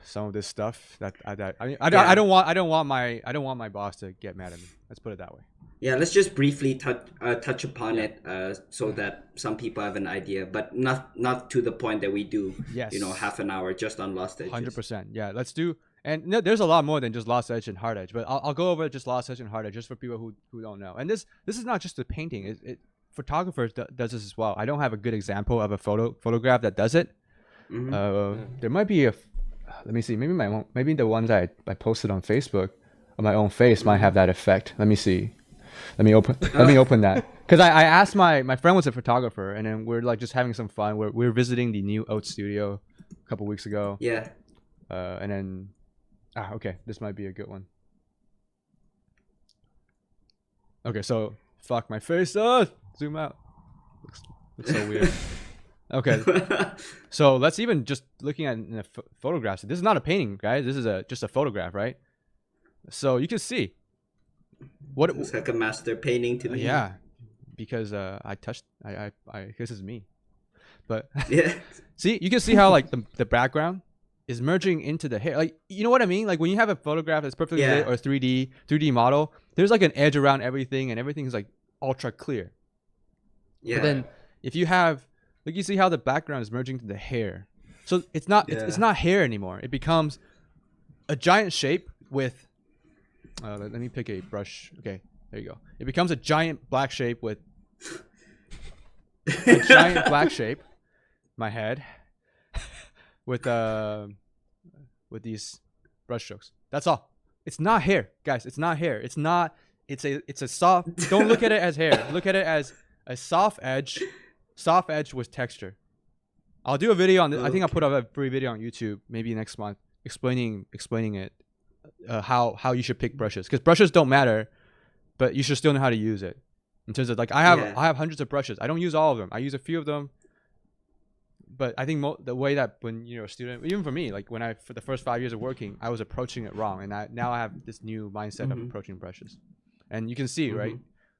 S2: some of this stuff that I don't want my boss to get mad at me. Let's put it that way.
S1: Yeah, let's just briefly touch upon it so that some people have an idea, but not to the point that we do.
S2: Yes.
S1: Half an hour just on lost edges.
S2: 100%. Yeah, let's do. And no, there's a lot more than just lost edge and hard edge, but I'll go over just lost edge and hard edge just for people who don't know. And this is not just a painting. Photographers does this as well. I don't have a good example of a photograph that does it. There might be let me see. Maybe the ones I posted on Facebook on my own face might have that effect. Let me see. Let me open that, because I asked my friend was a photographer, and then we're like just having some fun. We're visiting the new Oat studio a couple weeks ago.
S1: Yeah.
S2: And then okay, this might be a good one. Okay, so fuck my face. Zoom out. Looks so weird. Okay, so let's even just looking at in a photograph. This is not a painting, guys. This is just a photograph, right? So you can see what
S1: it's like a master painting to me.
S2: Yeah, because I this is me, but
S1: yeah.
S2: See, you can see how like the background is merging into the hair. Like, you know what I mean? Like when you have a photograph that's perfectly lit or 3D model, there's like an edge around everything, and everything is like ultra clear.
S1: Yeah.
S2: But then if you have, like, you see how the background is merging to the hair, so it's not it's not hair anymore. It becomes a giant shape with. Let me pick a brush. Okay, there you go. It becomes a giant black shape with a giant black shape. My head with these brush strokes. That's all. It's not hair, guys. It's not hair. It's not. It's a soft. Don't look at it as hair. Look at it as a soft edge with texture. I'll do a video on this. I think I'll put up a free video on YouTube maybe next month explaining it. How you should pick brushes, because brushes don't matter, but you should still know how to use it. In terms of like I have hundreds of brushes. I don't use all of them. I use a few of them, but I think the way that when you're a student, even for me, like when for the first 5 years of working, I was approaching it wrong, and now I have this new mindset of approaching brushes. And you can see, right?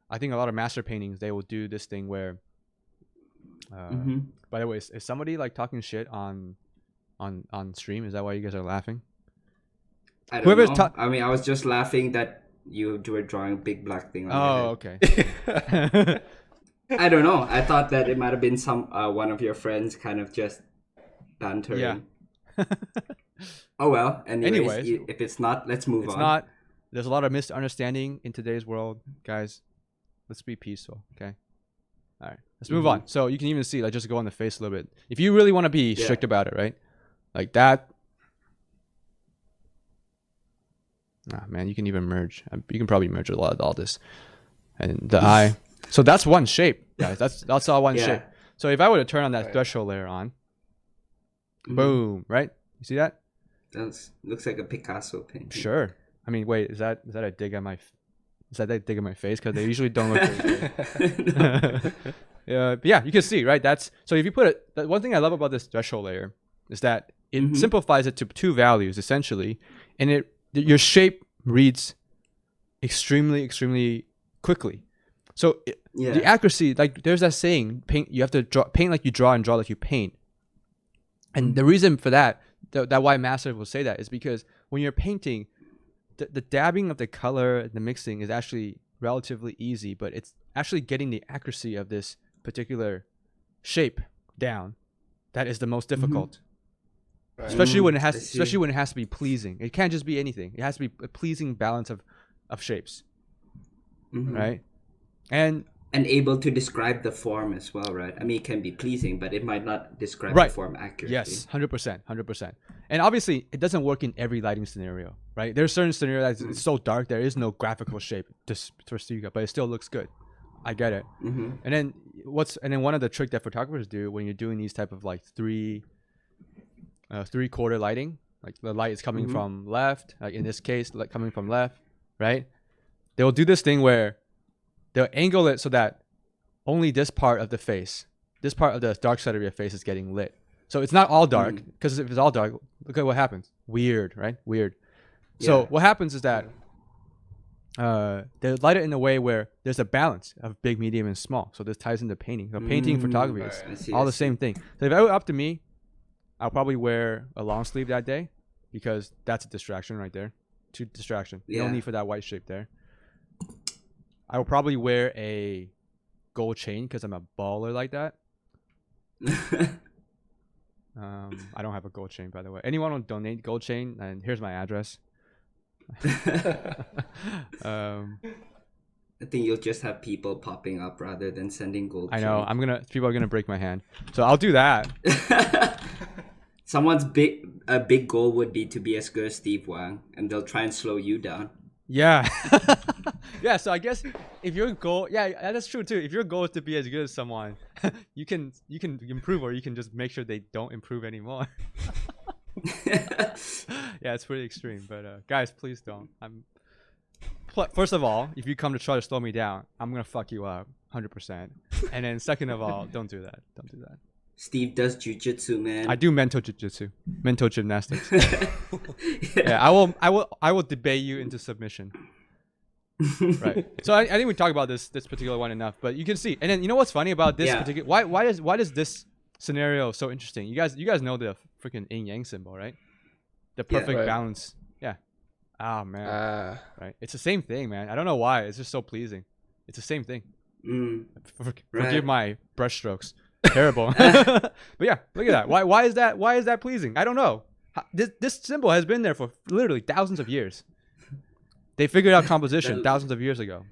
S2: I think a lot of master paintings, they will do this thing where. By the way, is somebody like talking shit on stream? Is that why you guys are laughing?
S1: I don't know. I mean, I was just laughing that you were drawing a big black thing on your
S2: head. Okay.
S1: I don't know. I thought that it might have been one of your friends kind of just bantering.
S2: Yeah.
S1: Oh well. Anyways, if it's not, let's move on.
S2: It's not. There's a lot of misunderstanding in today's world, guys. Let's be peaceful, okay? All right. Let's move on. So you can even see, like, just go on the face a little bit. If you really want to be strict about it, right? Like that. Man, you can even merge. You can probably merge a lot of all this, and the eye. So that's one shape, guys. That's all one shape. So if I were to turn on that threshold layer on, Boom, right? You see that?
S1: That looks like a Picasso painting.
S2: Sure. I mean, wait, is that a dig at my face? Because they usually don't look very good. Yeah, but yeah, you can see, right? So if you put it, one thing I love about this threshold layer is that it simplifies it to two values essentially, and your shape reads extremely quickly. So the accuracy, like there's that saying, you have to paint like you draw and draw like you paint. And the reason for that why masters will say that is because when you're painting, the dabbing of the color, the mixing is actually relatively easy, but it's actually getting the accuracy of this particular shape down that is the most difficult. Right. Especially when it has to be pleasing. It can't just be anything. It has to be a pleasing balance of shapes. Right? And
S1: able to describe the form as well, right? I mean, it can be pleasing, but it might not describe the form accurately.
S2: Yes, 100%. And obviously, it doesn't work in every lighting scenario, right? There's certain scenarios that it's so dark, there is no graphical shape for Studio, but it still looks good. I get it. And then one of the trick that photographers do when you're doing these type of like three-quarter lighting, like the light is coming from left, like in this case, like coming from left, right? They'll do this thing where they'll angle it so that only this part of the face, this part of the dark side of your face is getting lit. So it's not all dark, because if it's all dark, look at what happens. Weird, right? Weird. Yeah. So what happens is that they light it in a way where there's a balance of big, medium, and small. So this ties into painting. So painting, photography, is all the same thing. So if it were up to me, I'll probably wear a long sleeve that day, because that's a distraction right there. Distraction. No need for that white shape there. I will probably wear a gold chain because I'm a baller like that. I don't have a gold chain, by the way. Anyone want to donate gold chain? And here's my address.
S1: I think you'll just have people popping up rather than sending gold.
S2: I know. People are gonna break my hand, so I'll do that.
S1: Someone's big goal would be to be as good as Steve Wang, and they'll try and slow you down.
S2: Yeah. Yeah, so I guess if your goal, that's true too. If your goal is to be as good as someone, you can improve, or you can just make sure they don't improve anymore. Yeah, it's pretty extreme, but guys, please don't. First of all, if you come to try to slow me down, I'm gonna fuck you up 100%. And then second of all, don't do that. Don't do that.
S1: Steve does jujitsu, man.
S2: I do mental jujitsu, mental gymnastics. Yeah, I will debate you into submission. Right. So I think we talked about this particular one enough, but you can see. And then you know what's funny about this particular? Why is this scenario so interesting? You guys know the freaking yin yang symbol, right? The perfect balance. Yeah. Oh man. Right. It's the same thing, man. I don't know why. It's just so pleasing. It's the same thing. Forgive my brush strokes. Terrible. But yeah, look at that. Why is that pleasing? I don't know. This symbol has been there for literally thousands of years. They figured out composition thousands of years ago.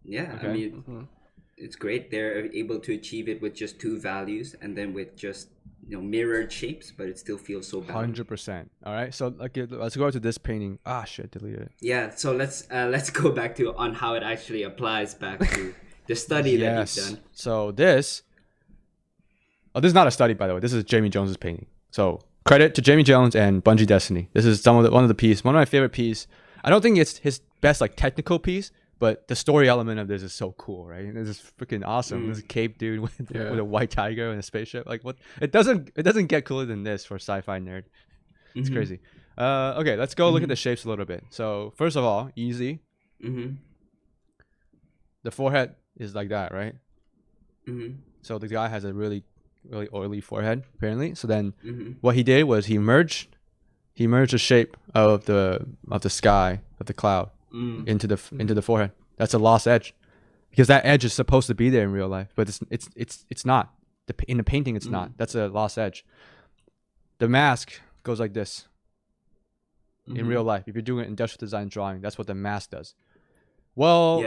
S1: Yeah, okay. I mean, it's great. They're able to achieve it with just two values, and then with just mirrored shapes, but it still feels so balanced.
S2: 100%. All right, so let's go to this painting. Ah, shit, deleted it.
S1: Yeah, so let's go back to on how it actually applies back to the study that you've done.
S2: So this is not a study, by the way. This is Jaime Jones's painting. So credit to Jaime Jones and Bungie Destiny. This is one of the pieces, one of my favorite pieces. I don't think it's his best technical piece, but the story element of this is so cool, right? This is freaking awesome. This cape dude with a white tiger and a spaceship. Like what? It doesn't get cooler than this for a sci-fi nerd. It's crazy. Okay, let's go look at the shapes a little bit. So first of all, easy. The forehead is like that, right? So the guy has a really oily forehead, apparently. So then what he did was he merged the shape of the sky, of the cloud, into the forehead. That's a lost edge, because that edge is supposed to be there in real life, but it's not. In the painting, it's not. That's a lost edge. The mask goes like this. In real life, if you're doing an industrial design drawing, that's what the mask does. Well,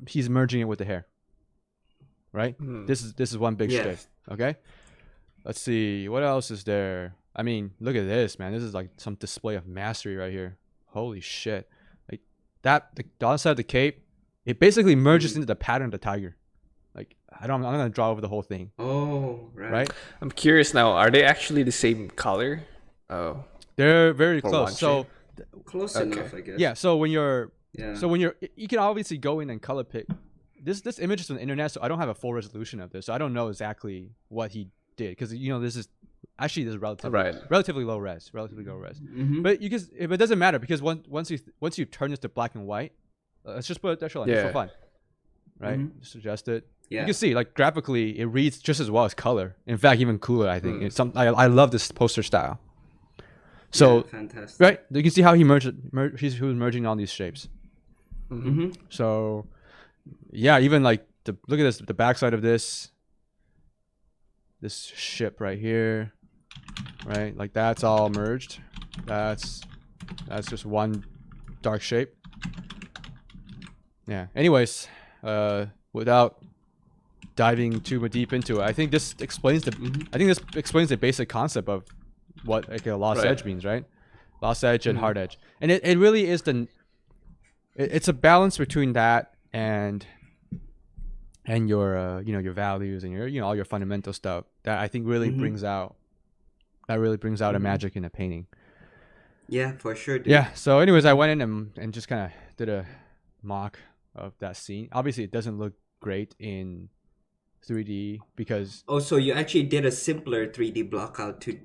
S2: he's merging it with the hair. Right? This is one big strip. Okay. Let's see what else is there. I mean, look at this, man. This is like some display of mastery right here. Holy shit! Like that, the other side of the cape, it basically merges into the pattern of the tiger. Like I'm not gonna draw over the whole thing.
S1: Oh,
S2: Right?
S3: I'm curious now. Are they actually the same color? Oh,
S2: They're very
S3: For
S2: close.
S3: one
S2: So
S1: close
S3: Okay.
S1: enough, I guess.
S2: yeah, so when you're
S1: Yeah.
S2: you can obviously go in and color pick. This image is on the internet, so I don't have a full resolution of this. So I don't know exactly what he did because this is relatively low res,
S1: Mm-hmm.
S2: But it doesn't matter because once you turn this to black and white, let's just put that line just for
S3: Yeah.
S2: fun, right?
S1: Mhm.
S2: Just adjust it.
S1: Yeah.
S2: You can see like graphically it reads just as well as color. In fact, even cooler. I think
S3: Mm.
S2: I love this poster style. So
S1: Yeah, fantastic.
S2: right, you can see how he he's merging all these shapes.
S1: Mm-hmm.
S2: So yeah, even like look at this, the backside of this ship right here, right? Like that's all merged. That's just one dark shape. Yeah. Anyways, without diving too deep into it, I think this explains the basic concept of what like a lost
S3: Right.
S2: edge means, right? Lost edge and hard edge, and it really is it's a balance between that and your your values and your all your fundamental stuff that I think really brings out a magic in a painting.
S1: Yeah, for sure. Dude.
S2: Yeah. So anyways, I went in and just kind of did a mock of that scene. Obviously, it doesn't look great in 3D because
S1: Oh, so you actually did a simpler 3D block out to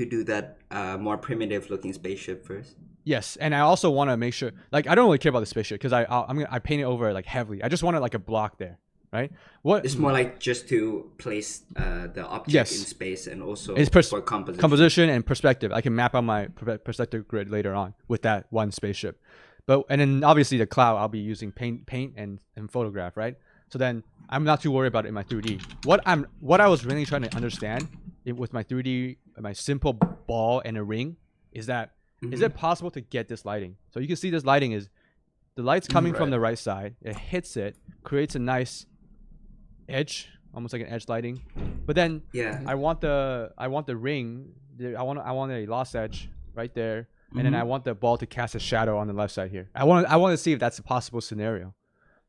S1: do that more primitive looking spaceship first.
S2: yes, and I also want to make sure like I don't really care about the spaceship because I paint it over like heavily. I just wanted like a block there, right? What
S1: It's more like just to place the object
S2: Yes.
S1: in space and also
S2: It's
S1: for composition.
S2: composition and perspective. I can map out my perspective grid later on with that one spaceship. And then obviously the cloud I'll be using paint and photograph, right? So then I'm not too worried about it in my 3D. What I was really trying to understand with my 3D, my simple ball and a ring, is that is it possible to get this lighting? So you can see this lighting is the light's coming from the right side. It hits it, creates a nice edge, almost like an edge lighting. But then
S1: Yeah.
S2: I want the ring. I want a lost edge right there, and then I want the ball to cast a shadow on the left side here. I want to see if that's a possible scenario.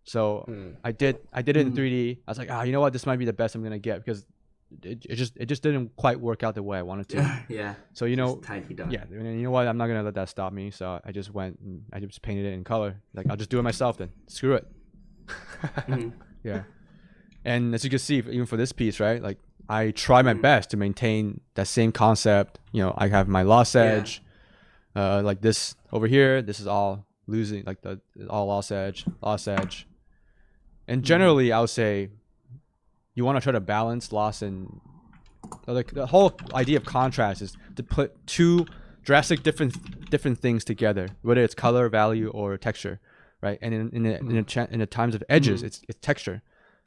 S2: So I did it in 3D. I was like, you know what, this might be the best I'm gonna get because it just didn't quite work out the way I wanted to.
S1: Yeah.
S2: So you know,
S1: Just tidy down.
S2: yeah, and you know what, I'm not gonna let that stop me. So I just went and I just painted it in color. Like I'll just do it myself then. Screw it. Yeah. And as you can see, even for this piece, right? Like I try my best to maintain that same concept. You know, I have my lost edge, like this over here. This is all losing, like all lost edge. And generally, I would say you want to try to balance loss and like the whole idea of contrast is to put two drastic different things together, whether it's color, value, or texture, right? And in the times of edges, it's texture.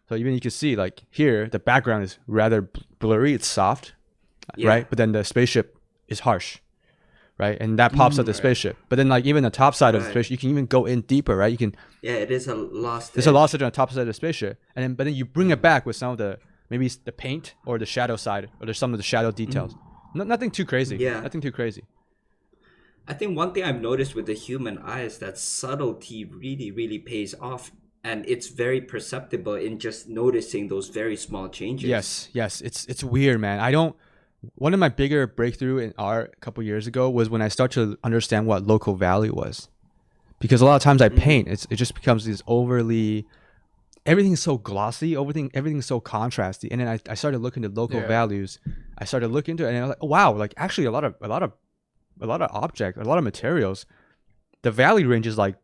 S2: So even you can see like here, the background is rather blurry. It's soft, right? But then the spaceship is harsh, right? And that pops up the spaceship. But then like even the top side of the spaceship, you can even go in deeper, right? You can.
S1: Yeah, it is a lost.
S2: There's a lost edge on the top side of the spaceship, and then you bring it back with some of the maybe the paint or the shadow side, or there's some of the shadow details. Nothing too crazy.
S1: Yeah.
S2: Nothing too crazy.
S1: I think one thing I've noticed with the human eye is that subtlety really, really pays off. And it's very perceptible in just noticing those very small changes.
S2: Yes. It's weird, man. One of my bigger breakthrough in art a couple years ago was when I started to understand what local value was. Because a lot of times I paint, it just becomes this overly, everything's so glossy, everything's so contrasty. And then I started looking at local values. I started looking into it, and I was like, oh, wow, like actually a lot of objects, a lot of materials, the value range is like,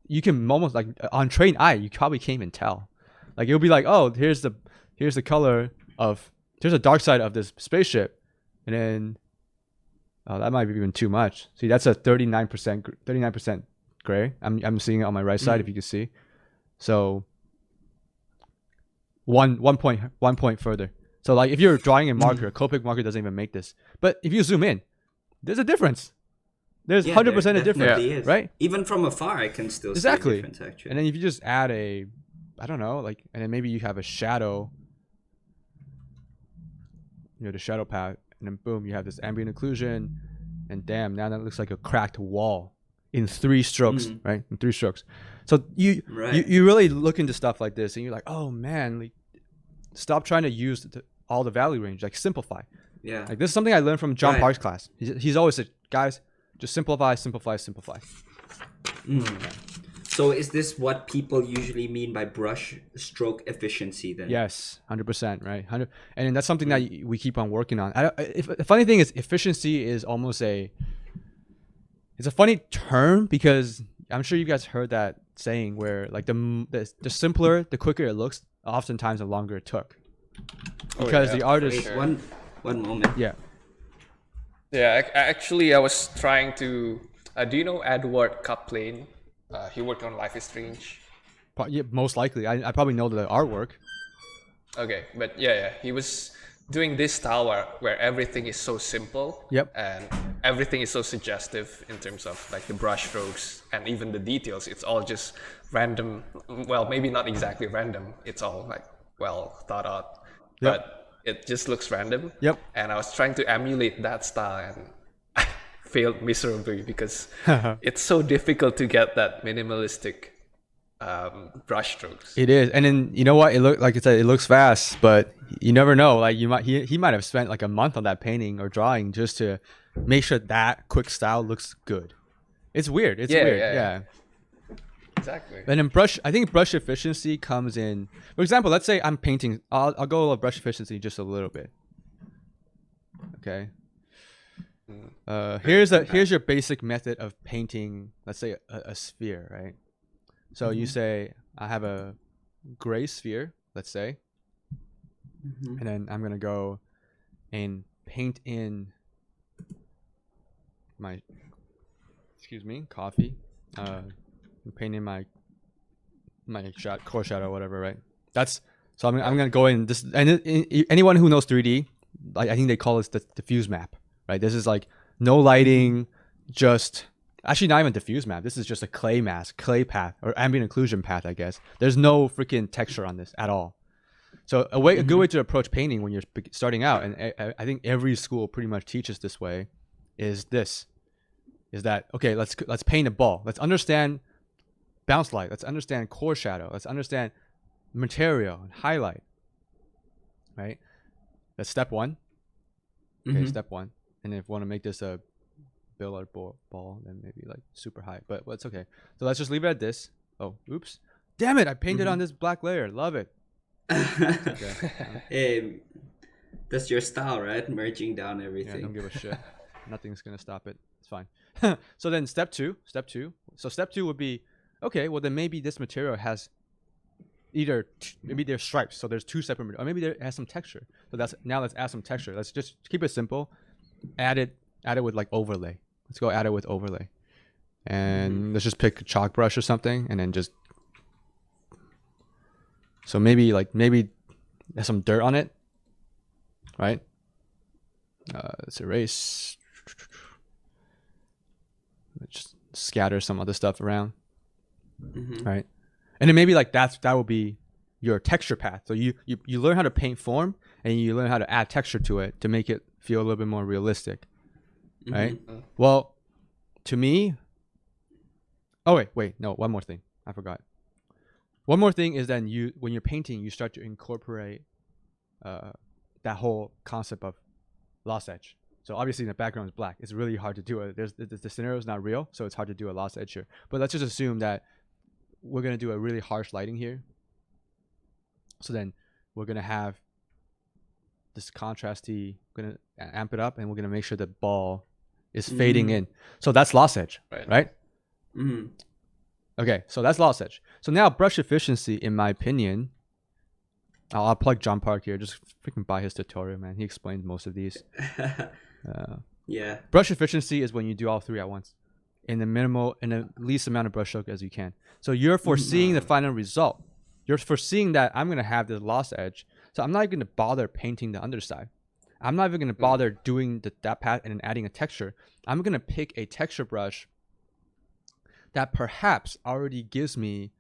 S2: you can almost like on trained eye, you probably can't even tell. Like it'll be like, oh, here's the color of, here's the dark side of this spaceship, and then that might be even too much. See, that's a 39% gray. I'm seeing it on my right side if you can see. So one point further. So like if you're drawing a marker, a Copic marker doesn't even make this. But if you zoom in, there's a difference. There's 100% a difference,
S1: Is.
S2: right?
S1: Even from afar, I can still see a difference, actually.
S2: And then if you just add I don't know, like, and then maybe you have a shadow, the shadow path, and then boom, you have this ambient occlusion, and damn, now that looks like a cracked wall. in 3 strokes, right? In 3 strokes. So you really look into stuff like this, and you're like, oh man, like, stop trying to use all the value range. Like, simplify.
S1: Yeah.
S2: Like, this is something I learned from John Park's class. He's always said, guys, just simplify, simplify, simplify.
S1: So is this what people usually mean by brush stroke efficiency then?
S2: Yes, 100%, right? And that's something that we keep on working on. The funny thing is, efficiency is almost it's a funny term, because I'm sure you guys heard that saying where, like, the simpler, the quicker it looks, oftentimes the longer it took. Because the artist...
S1: Wait, one moment.
S2: Yeah.
S3: Yeah, actually, I was trying to... do you know Edward Kaplan? He worked on Life is Strange.
S2: Yeah, most likely. I probably know the artwork.
S3: Okay, but yeah, he was doing this style where everything is so simple.
S2: Yep.
S3: And everything is so suggestive in terms of, like, the brush strokes and even the details. It's all just random. Well, maybe not exactly random. It's all, like, well thought out.
S2: Yep.
S3: But it just looks random.
S2: Yep.
S3: And I was trying to emulate that style, and I failed miserably because it's so difficult to get that minimalistic brush strokes.
S2: It is. And then, you know what? Like I said, it looks fast, but you never know. Like, he might have spent like a month on that painting or drawing just to make sure that quick style looks good. It's weird. It's weird. Yeah.
S3: Exactly.
S2: And then I think brush efficiency comes in. For example, let's say I'm painting. I'll go brush efficiency just a little bit. Okay. Here's your basic method of painting. Let's say a sphere, right? So you say, I have a gray sphere, let's say, and then I'm gonna go and paint in my coffee. Paint in my core shadow, whatever, right? So I'm gonna go in this, and anyone who knows 3D, like, I think they call this the diffuse map, right? This is like no lighting, just actually not even diffuse map. This is just a clay path, or ambient occlusion path, I guess. There's no freaking texture on this at all. So a good way to approach painting when you're starting out, and I think every school pretty much teaches this way, is that okay? Let's paint a ball. Let's understand bounce light. Let's understand core shadow. Let's understand material and highlight. Right? That's step 1. Okay, step 1. And if you want to make this a billiard ball, then maybe like super high, but it's okay. So let's just leave it at this. Oh, oops. Damn it, I painted on this black layer. Love it. Okay.
S1: Hey, that's your style, right? Merging down everything.
S2: Yeah, don't give a shit. Nothing's going to stop it. It's fine. So then step two. So step 2 would be, okay, well then maybe this material has maybe there's stripes. So there's 2 separate materials. Or maybe it has some texture. So let's add some texture. Let's just keep it simple. Add it with like overlay. Let's go add it with overlay. And let's just pick a chalk brush or something, and then just, so maybe there's some dirt on it, right? Let's erase. Let's just scatter some other stuff around, right? And then maybe like that will be your texture path. So you learn how to paint form, and you learn how to add texture to it to make it feel a little bit more realistic, right? Well, to me, wait, no, one more thing. I forgot. One more thing is then when you're painting, you start to incorporate that whole concept of lost edge. So obviously the background is black. It's really hard to do it. The scenario is not real, so it's hard to do a lost edge here. But let's just assume that we're gonna do a really harsh lighting here. So then we're gonna have this contrasty. We're gonna amp it up, and we're gonna make sure the ball is fading in. So that's lost edge, right? Okay, so that's lost edge. So now brush efficiency, in my opinion, I'll plug John Park here. Just freaking buy his tutorial, man. He explains most of these.
S1: Yeah.
S2: Brush efficiency is when you do all 3 at once in the least amount of brush stroke as you can. So you're foreseeing the final result. You're foreseeing that I'm going to have this lost edge. So I'm not going to bother painting the underside. I'm not even going to bother doing that path and then adding a texture. I'm going to pick a texture brush that perhaps already gives me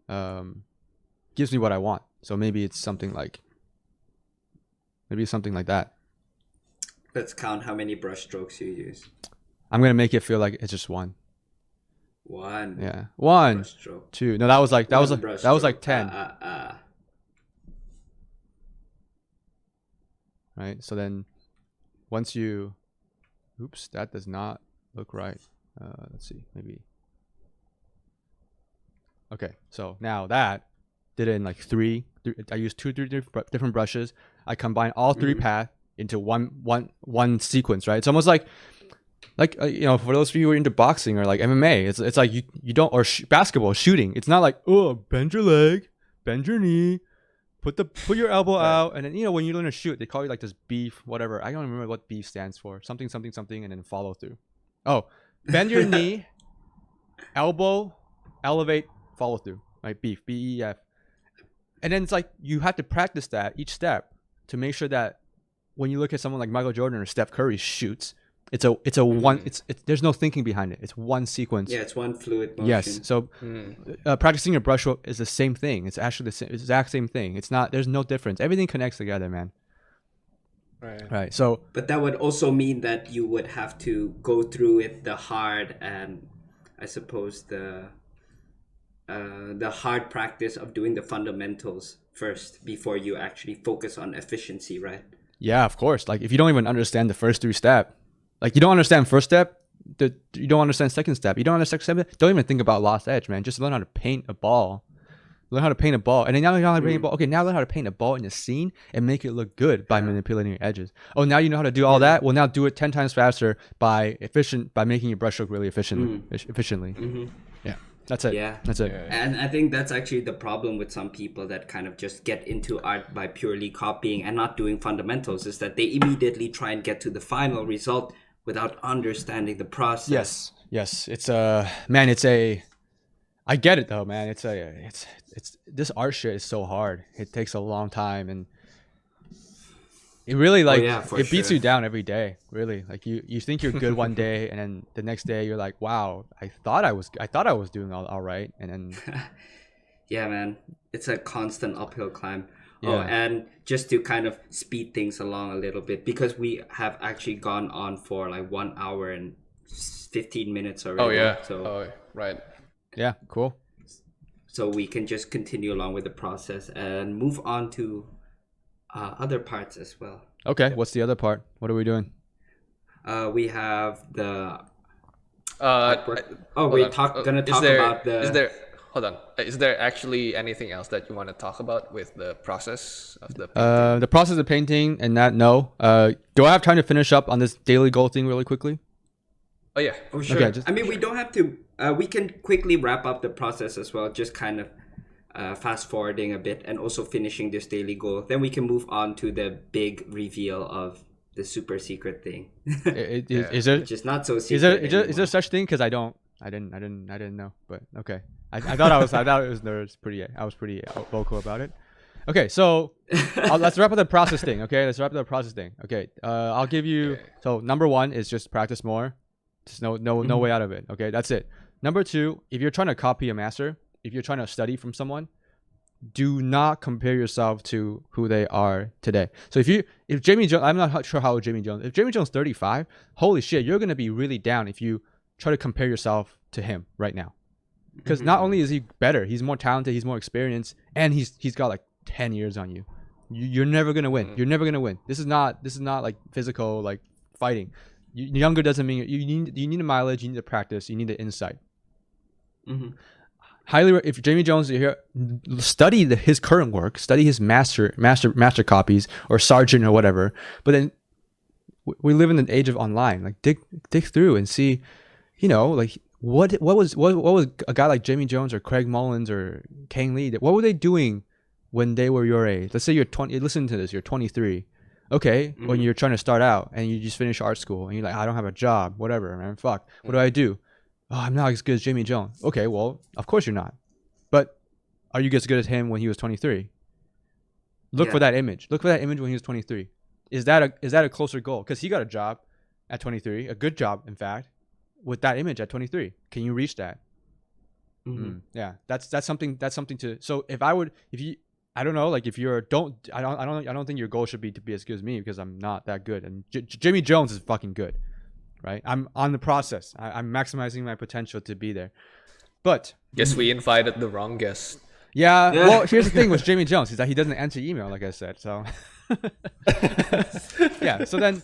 S2: what I want. So maybe it's something like that.
S1: Let's count how many brush strokes you use.
S2: I'm gonna make it feel like it's just one.
S1: One.
S2: Yeah. 1,
S1: brushstroke.
S2: 2. No, that was like 10. Right. So then once you, oops, that does not look right. Let's see, maybe. Okay. So now that did it in like three. I used 3 different brushes. I combine all 3 paths into one sequence, right? It's almost like you know, for those of you who are into boxing or like MMA, it's like you don't, or basketball shooting. It's not like, oh, bend your leg, bend your knee, put your elbow out, and then, you know, when you learn to shoot, they call you like this beef, whatever. I don't remember what beef stands for. Something, and then follow through. Oh, bend your knee, elbow, elevate, follow through. Right, beef, BEF. And then it's like you have to practice that each step to make sure that when you look at someone like Michael Jordan or Steph Curry shoots, it's a one. It's there's no thinking behind it. It's one sequence.
S1: Yeah, it's one fluid motion.
S2: Yes. So practicing your brushstroke is the same thing. It's actually the exact same thing. It's not. There's no difference. Everything connects together, man. Right. So.
S1: But that would also mean that you would have to go through it the hard and, I suppose, the hard practice of doing the fundamentals first before you actually focus on efficiency, right?
S2: Yeah, of course. Like if you don't even understand the first 3 steps, like you don't understand first step, you don't understand second step, you don't understand second step, don't even think about lost edge, man. Just learn how to paint a ball. Learn how to paint a ball. And then now you know how to paint a ball. Okay, now learn how to paint a ball in a scene and make it look good by manipulating your edges. Oh, now you know how to do all that? Well, now do it 10 times faster by making your brushstroke really efficiently. Yeah. That's it.
S1: Yeah.
S2: That's it.
S1: And I think that's actually the problem with some people that kind of just get into art by purely copying and not doing fundamentals, is that they immediately try and get to the final result without understanding the process.
S2: Yes. It's man, I get it though, man. It's this art shit is so hard. It takes a long time, and it really it beats you down every day. Really, like you think you're good one day, and then the next day you're like, wow, I thought I was doing all right, and then
S1: yeah, man, it's a constant uphill climb.
S2: Yeah.
S1: Oh, and just to kind of speed things along a little bit, because we have actually gone on for like 1 hour and 15 minutes already.
S3: Oh yeah.
S1: So
S3: right.
S2: Yeah, cool.
S1: So we can just continue along with the process and move on to other parts as well.
S2: Okay, what's the other part? What are we doing?
S1: We have the
S3: artwork.
S1: We're gonna talk about the.
S3: Hold on. Is there actually anything else that you want to talk about with the process of the painting?
S2: The process of painting and that, no. Do I have time to finish up on this daily goal thing really quickly?
S3: Oh yeah.
S1: Oh sure.
S2: Okay,
S1: I mean, we don't have to. We can quickly wrap up the process as well. Just kind of fast forwarding a bit and also finishing this daily goal. Then we can move on to the big reveal of the super secret thing.
S2: Is there?
S1: Which is not so secret.
S2: Is there such thing? Because I didn't know. But okay. I thought it was nerds. I was pretty vocal about it. Okay, so let's wrap up the process thing. Okay, Okay, I'll give you. So number 1 is just practice more. There's no way out of it. Okay, that's it. Number 2, if you're trying to copy a master, if you're trying to study from someone, do not compare yourself to who they are today. So if Jamie Jones, I'm not sure how old Jamie Jones. If Jamie Jones 35, holy shit, you're gonna be really down if you try to compare yourself to him right now. Because not only is he better, he's more talented, he's more experienced, and he's got like 10 years on you. You're never gonna win. You're never gonna win. This is not like physical like fighting. Younger doesn't mean you need the mileage, you need the practice, you need the insight. If Jamie Jones is here, study his current work, study his master copies or sergeant or whatever. But then we live in an age of online. Like dig through and see, like what was a guy like Jamie Jones or Craig Mullins or Kang Lee, what were they doing when they were your age? Let's say you're 20. Listen to this. You're 23. Okay, when you're trying to start out and you just finish art school and you're like, I don't have a job, whatever, man, fuck. What do I do? Oh, I'm not as good as Jamie Jones. Okay, well, of course you're not. But are you as good as him when he was 23? Look for that image. Look for that image when he was 23. Is that a closer goal? Because he got a job at 23, a good job, in fact, with that image at 23. Can you reach that? Yeah, that's something to. So I don't know, like if you're I don't think your goal should be to be as good as me because I'm not that good. And Jamie Jones is fucking good, right? I'm on the process. I'm maximizing my potential to be there. But
S3: Guess we invited the wrong guest.
S2: yeah, well, here's the thing with Jaime Jones is that he doesn't answer email, like I said. So yeah, so then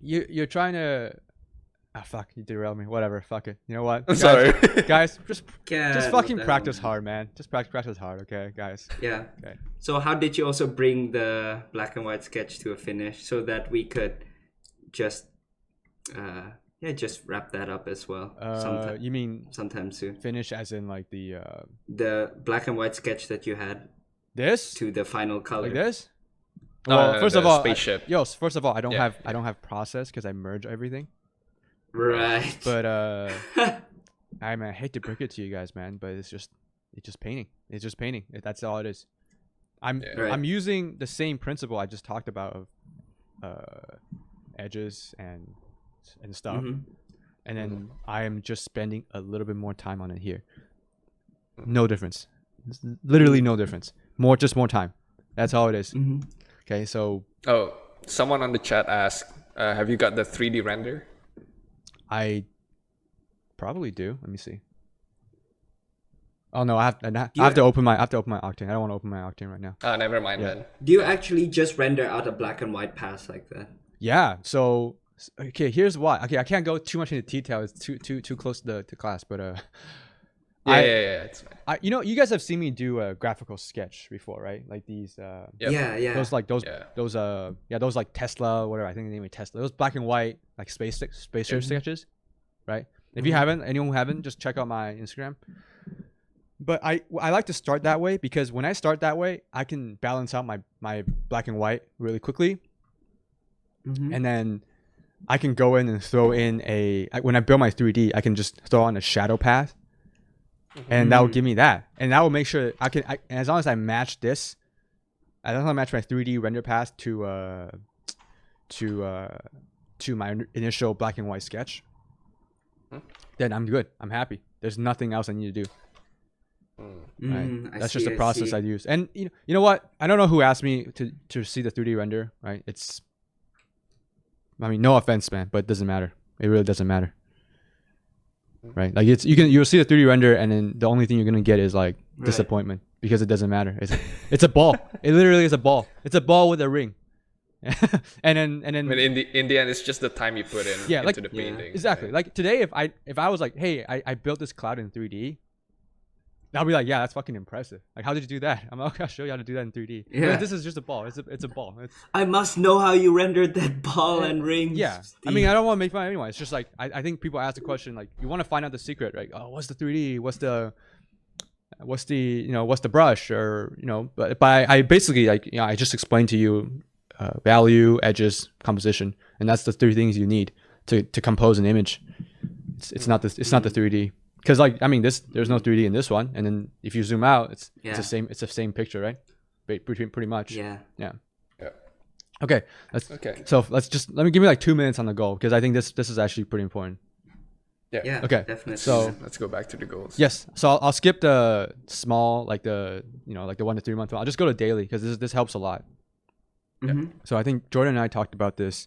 S2: you're trying to fuck, you derailed me. Whatever, fuck it. You know what?
S3: I'm sorry.
S2: Guys, just fucking
S1: damn.
S2: practice hard, man. Just practice hard, okay, guys.
S1: Yeah.
S2: Okay.
S1: So how did you also bring the black and white sketch to a finish so that we could just just wrap that up as well?
S2: You mean
S1: sometime soon?
S2: finish as in like the
S1: black and white sketch that you had
S2: this
S1: to the final color.
S2: like this?
S3: No,
S2: Well,
S3: no,
S2: first
S3: the
S2: of all,
S3: spaceship.
S2: first of all, I don't
S3: Yeah,
S2: have process because I merge everything.
S1: Right.
S2: But I hate to break it to you guys, man, but it's just painting. It's just painting. That's all it is. I'm using the same principle I just talked about of edges and stuff, and then I am just spending a little bit more time on it here. No difference. Literally no difference. More time. That's all it is. Okay, so
S3: Oh, someone on the chat asked, have you got the 3D render?
S2: I probably do. Let me see. Oh no, I have to open my Octane. I don't want to open my Octane right now.
S3: Never mind then.
S1: Do you actually just render out a black and white pass like that?
S2: Yeah. So okay, here's why. Okay, I can't go too much into detail. It's too close to class. But
S3: Yeah, it's fine.
S2: you guys have seen me do a graphical sketch before, right? Like these.
S3: Yep.
S1: Yeah.
S2: Those those like Tesla, whatever. I think the name is Tesla. Those black and white like spaceship sketches, right? If you haven't, anyone who haven't, just check out my Instagram. But I like to start that way because when I start that way, I can balance out my black and white really quickly, and then I can go in and throw in when I build my 3D, I can just throw on a shadow path, and that will give me that, and that will make sure as long as I match this, as long as I match my 3D render path to my initial black and white sketch, then I'm good. I'm happy. There's nothing else I need to do. Right? That's just the process I use. And you know what? I don't know who asked me to see the 3D render, right? No offense, man, but it doesn't matter. It really doesn't matter. Right? Like you'll see the 3D render and then the only thing you're going to get is like disappointment because it doesn't matter. It's a ball. It literally is a ball. It's a ball with a ring. and then
S3: But in the end, it's just the time you put into the painting.
S2: Exactly. Like today, if I was like, hey, I built this cloud in 3D, I'll be like, yeah, that's fucking impressive. Like, how did you do that? I'm like, okay, I'll show you how to do that in 3D.
S1: Yeah.
S2: Like, this is just a ball. It's a ball.
S1: I must know how you rendered that ball and ring.
S2: Yeah.
S1: Steve.
S2: I mean, I don't want to make fun of anyone. It's just like, I think people ask the question, like, you want to find out the secret, right? Oh, what's the 3D? What's the brush? Or, but I basically, like, I just explained to you value, edges, composition. And that's the three things you need to compose an image. It's not the 3D. Because there's no 3D in this one, and then if you zoom out, it's the same. It's the same picture, right? Pretty much.
S1: Yeah.
S2: Okay. So let me give me like 2 minutes on the goal because I think this is actually pretty important.
S3: Yeah.
S2: Okay.
S1: Definitely.
S2: So
S3: let's go back to the goals.
S2: Yes. So I'll skip the small, like the 1 to 3 month one. I'll just go to daily because this helps a lot. So I think Jordan and I talked about this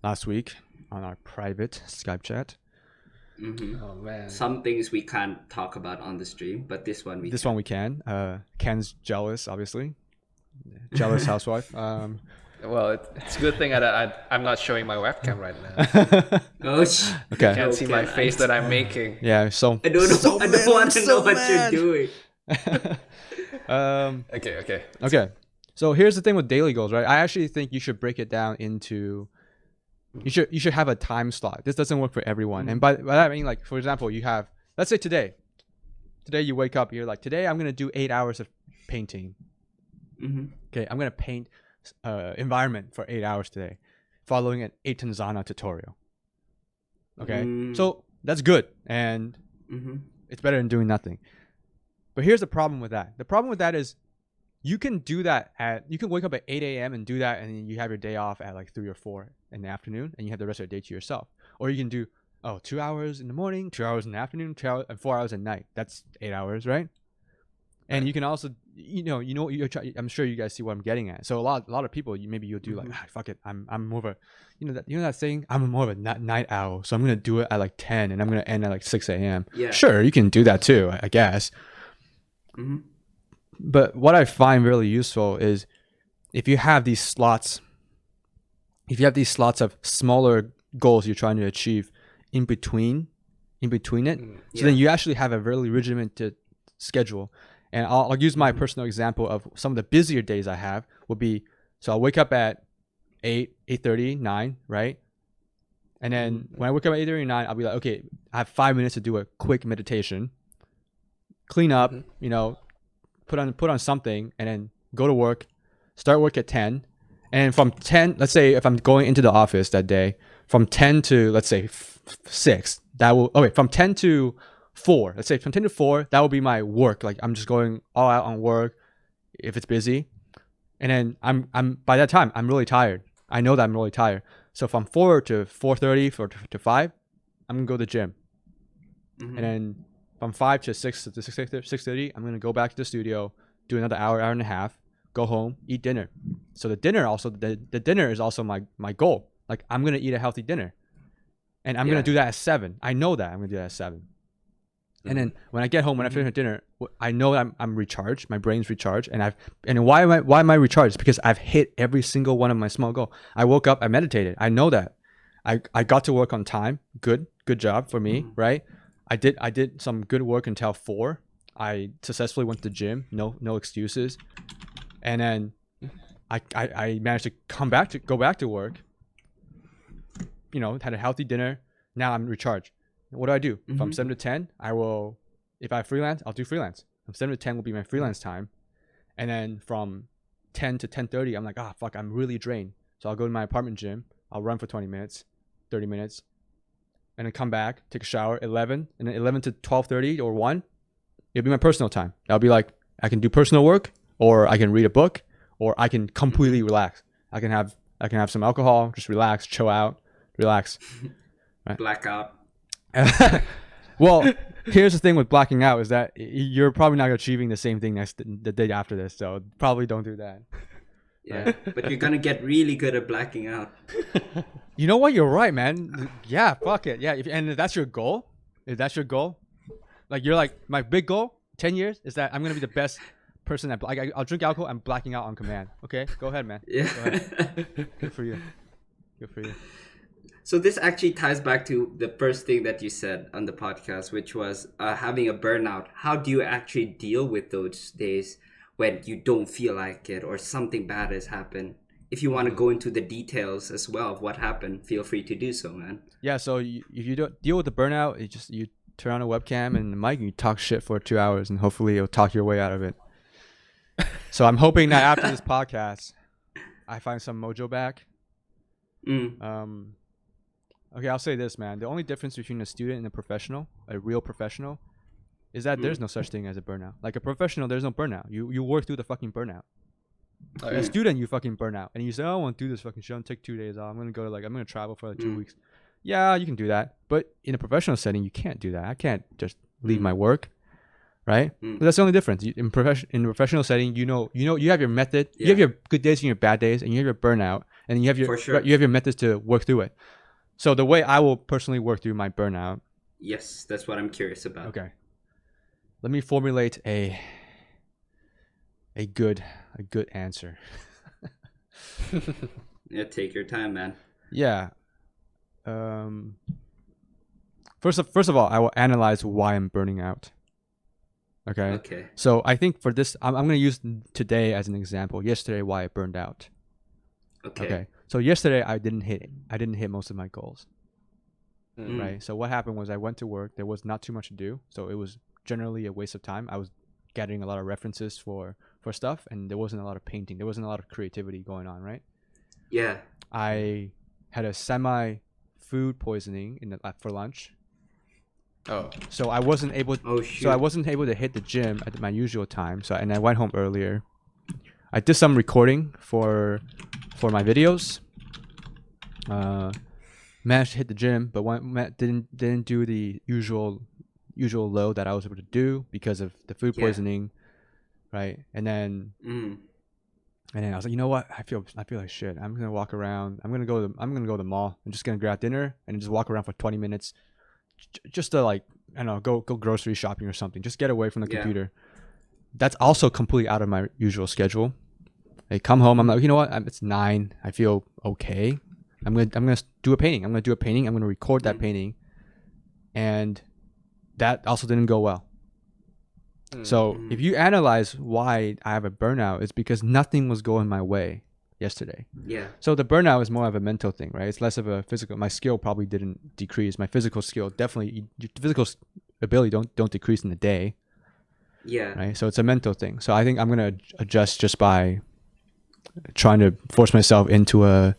S2: last week on our private Skype chat.
S3: Oh man.
S1: Some things we can't talk about on the stream, but this one we
S2: can. Ken's jealous, obviously. Jealous housewife.
S3: Well, it's a good thing that I'm not showing my webcam right now.
S2: Okay.
S3: You can't see my face that I'm making.
S2: Yeah. So
S1: I don't want to know what you're doing.
S3: Okay.
S2: So here's the thing with daily goals, right? I actually think you should break it down into. You should have a time slot. This doesn't work for everyone. And by that I mean, like, for example, you have, let's say today you wake up, you're like, today I'm going to do 8 hours of painting. Okay, I'm going to paint environment for 8 hours today, following an 8 Tanzana tutorial. Okay, so that's good. And it's better than doing nothing. But here's the problem with that. The problem with that is you can do that you can wake up at 8 a.m. and do that, and then you have your day off at like 3 or 4 in the afternoon, and you have the rest of the day to yourself. Or you can do 2 hours in the morning, 2 hours in the afternoon, 4 hours at night. That's 8 hours, right? And you can also, I'm sure you guys see what I'm getting at. So a lot of people, maybe you'll do like, fuck it, I'm more of a, that saying, I'm more of a night owl, so I'm gonna do it at like 10 and I'm gonna end at like 6 a.m.
S1: Yeah.
S2: Sure, you can do that too, I guess. But what I find really useful is if you have these slots of smaller goals you're trying to achieve in between it, so then you actually have a really regimented schedule. And I'll use my personal example of some of the busier days I have would be, so I'll wake up at 8:30, 9, right? And then when I wake up at 8:30, 9, I'll be like, okay, I have 5 minutes to do a quick meditation, clean up, put on something, and then go to work, start work at 10. And from 10, let's say if I'm going into the office that day, from 10 to, let's say 6, from 10 to 4, let's say from 10 to 4, that will be my work. Like I'm just going all out on work if it's busy. And then I'm by that time, I'm really tired. I know that I'm really tired. So from 4 to 4:30 to 5, I'm going to go to the gym. And then from 5 to 6:30, I'm going to go back to the studio, do another hour and a half, go home, eat dinner. So the dinner also, the dinner is also my goal. Like I'm going to eat a healthy dinner. And I'm going to do that at 7. I know that I'm going to do that at 7. And then when I get home, when I finish dinner, I know I'm recharged. My brain's recharged, and why am I recharged? Because I've hit every single one of my small goals. I woke up, I meditated. I know that. I got to work on time. Good job for me, right? I did some good work until 4. I successfully went to the gym. No excuses. And then I managed to go back to work. Had a healthy dinner. Now I'm recharged. What do I do? From 7 to 10, if I freelance, I'll do freelance. From 7 to 10 will be my freelance time. And then from 10 to 10:30, I'm like, fuck, I'm really drained. So I'll go to my apartment gym. I'll run for 20 minutes, 30 minutes, and then come back, take a shower, 11, and then 11 to 12:30 or 1, it'll be my personal time. I'll be like, I can do personal work, or I can read a book, or I can completely relax. I can have some alcohol, just relax, chill out, relax.
S1: Right? Blackout.
S2: Well, here's the thing with blacking out is that you're probably not achieving the same thing the day after this, so probably don't do that.
S1: Yeah, right? But you're gonna get really good at blacking out.
S2: You know what? You're right, man. Yeah, fuck it. Yeah, and if that's your goal, like you're like, my big goal, 10 years, is that I'm gonna be the best person at I'll drink alcohol and blacking out on command. Okay, go ahead, man.
S1: Yeah.
S2: Go ahead. Good for you.
S1: So this actually ties back to the first thing that you said on the podcast, which was having a burnout. How do you actually deal with those days when you don't feel like it or something bad has happened? If you want to go into the details as well of what happened, feel free to do so, man.
S2: Yeah, so if you don't deal with the burnout, you turn on a webcam and the mic and you talk shit for 2 hours and hopefully you'll talk your way out of it. So I'm hoping that after this podcast, I find some mojo back. Okay, I'll say this, man. The only difference between a student and a professional, a real professional, is that there's no such thing as a burnout. Like a professional, there's no burnout. You work through the fucking burnout. A student, you fucking burn out. And you say, I want to do this fucking show and take 2 days off. I'm going to travel for like 2 weeks. Yeah, you can do that. But in a professional setting, you can't do that. I can't just leave my work. Right? But that's the only difference. In a professional setting, you have your method. You have your good days and your bad days, and you have your burnout, and you have your methods to work through it. So the way I will personally work through my burnout.
S1: Yes, that's what I'm curious about.
S2: Okay. Let me formulate a good answer.
S1: Yeah, take your time, man.
S2: Yeah. First of all, I will analyze why I'm burning out. Okay. So I think for this, I'm going to use today as an example. Yesterday, why I burned out. Okay. So yesterday I didn't hit most of my goals. Right. So what happened was I went to work. There was not too much to do. So it was generally a waste of time. I was gathering a lot of references for stuff, and there wasn't a lot of painting. There wasn't a lot of creativity going on. Right. Yeah. I had a food poisoning for lunch. Oh. So I wasn't able. So I wasn't able to hit the gym at my usual time. And I went home earlier. I did some recording for my videos. Managed to hit the gym, but didn't do the usual load that I was able to do because of the food poisoning. right? And then I was like, you know what? I feel like shit. I'm gonna walk around. I'm gonna go to the mall. I'm just gonna grab dinner and just walk around for 20 minutes, just to like, I don't know, go grocery shopping or something. Just get away from the computer. That's also completely out of my usual schedule. I come home. I'm like, you know what? It's 9. I feel okay. I'm gonna do a painting. I'm gonna record that painting, and that also didn't go well. So if you analyze why I have a burnout, it's because nothing was going my way yesterday.
S1: Yeah.
S2: So the burnout is more of a mental thing, right? It's less of a physical. My skill probably didn't decrease. My physical skill definitely, your physical ability don't decrease in the day.
S1: Yeah.
S2: Right. So it's a mental thing. So I think I'm gonna adjust just by trying to force myself into a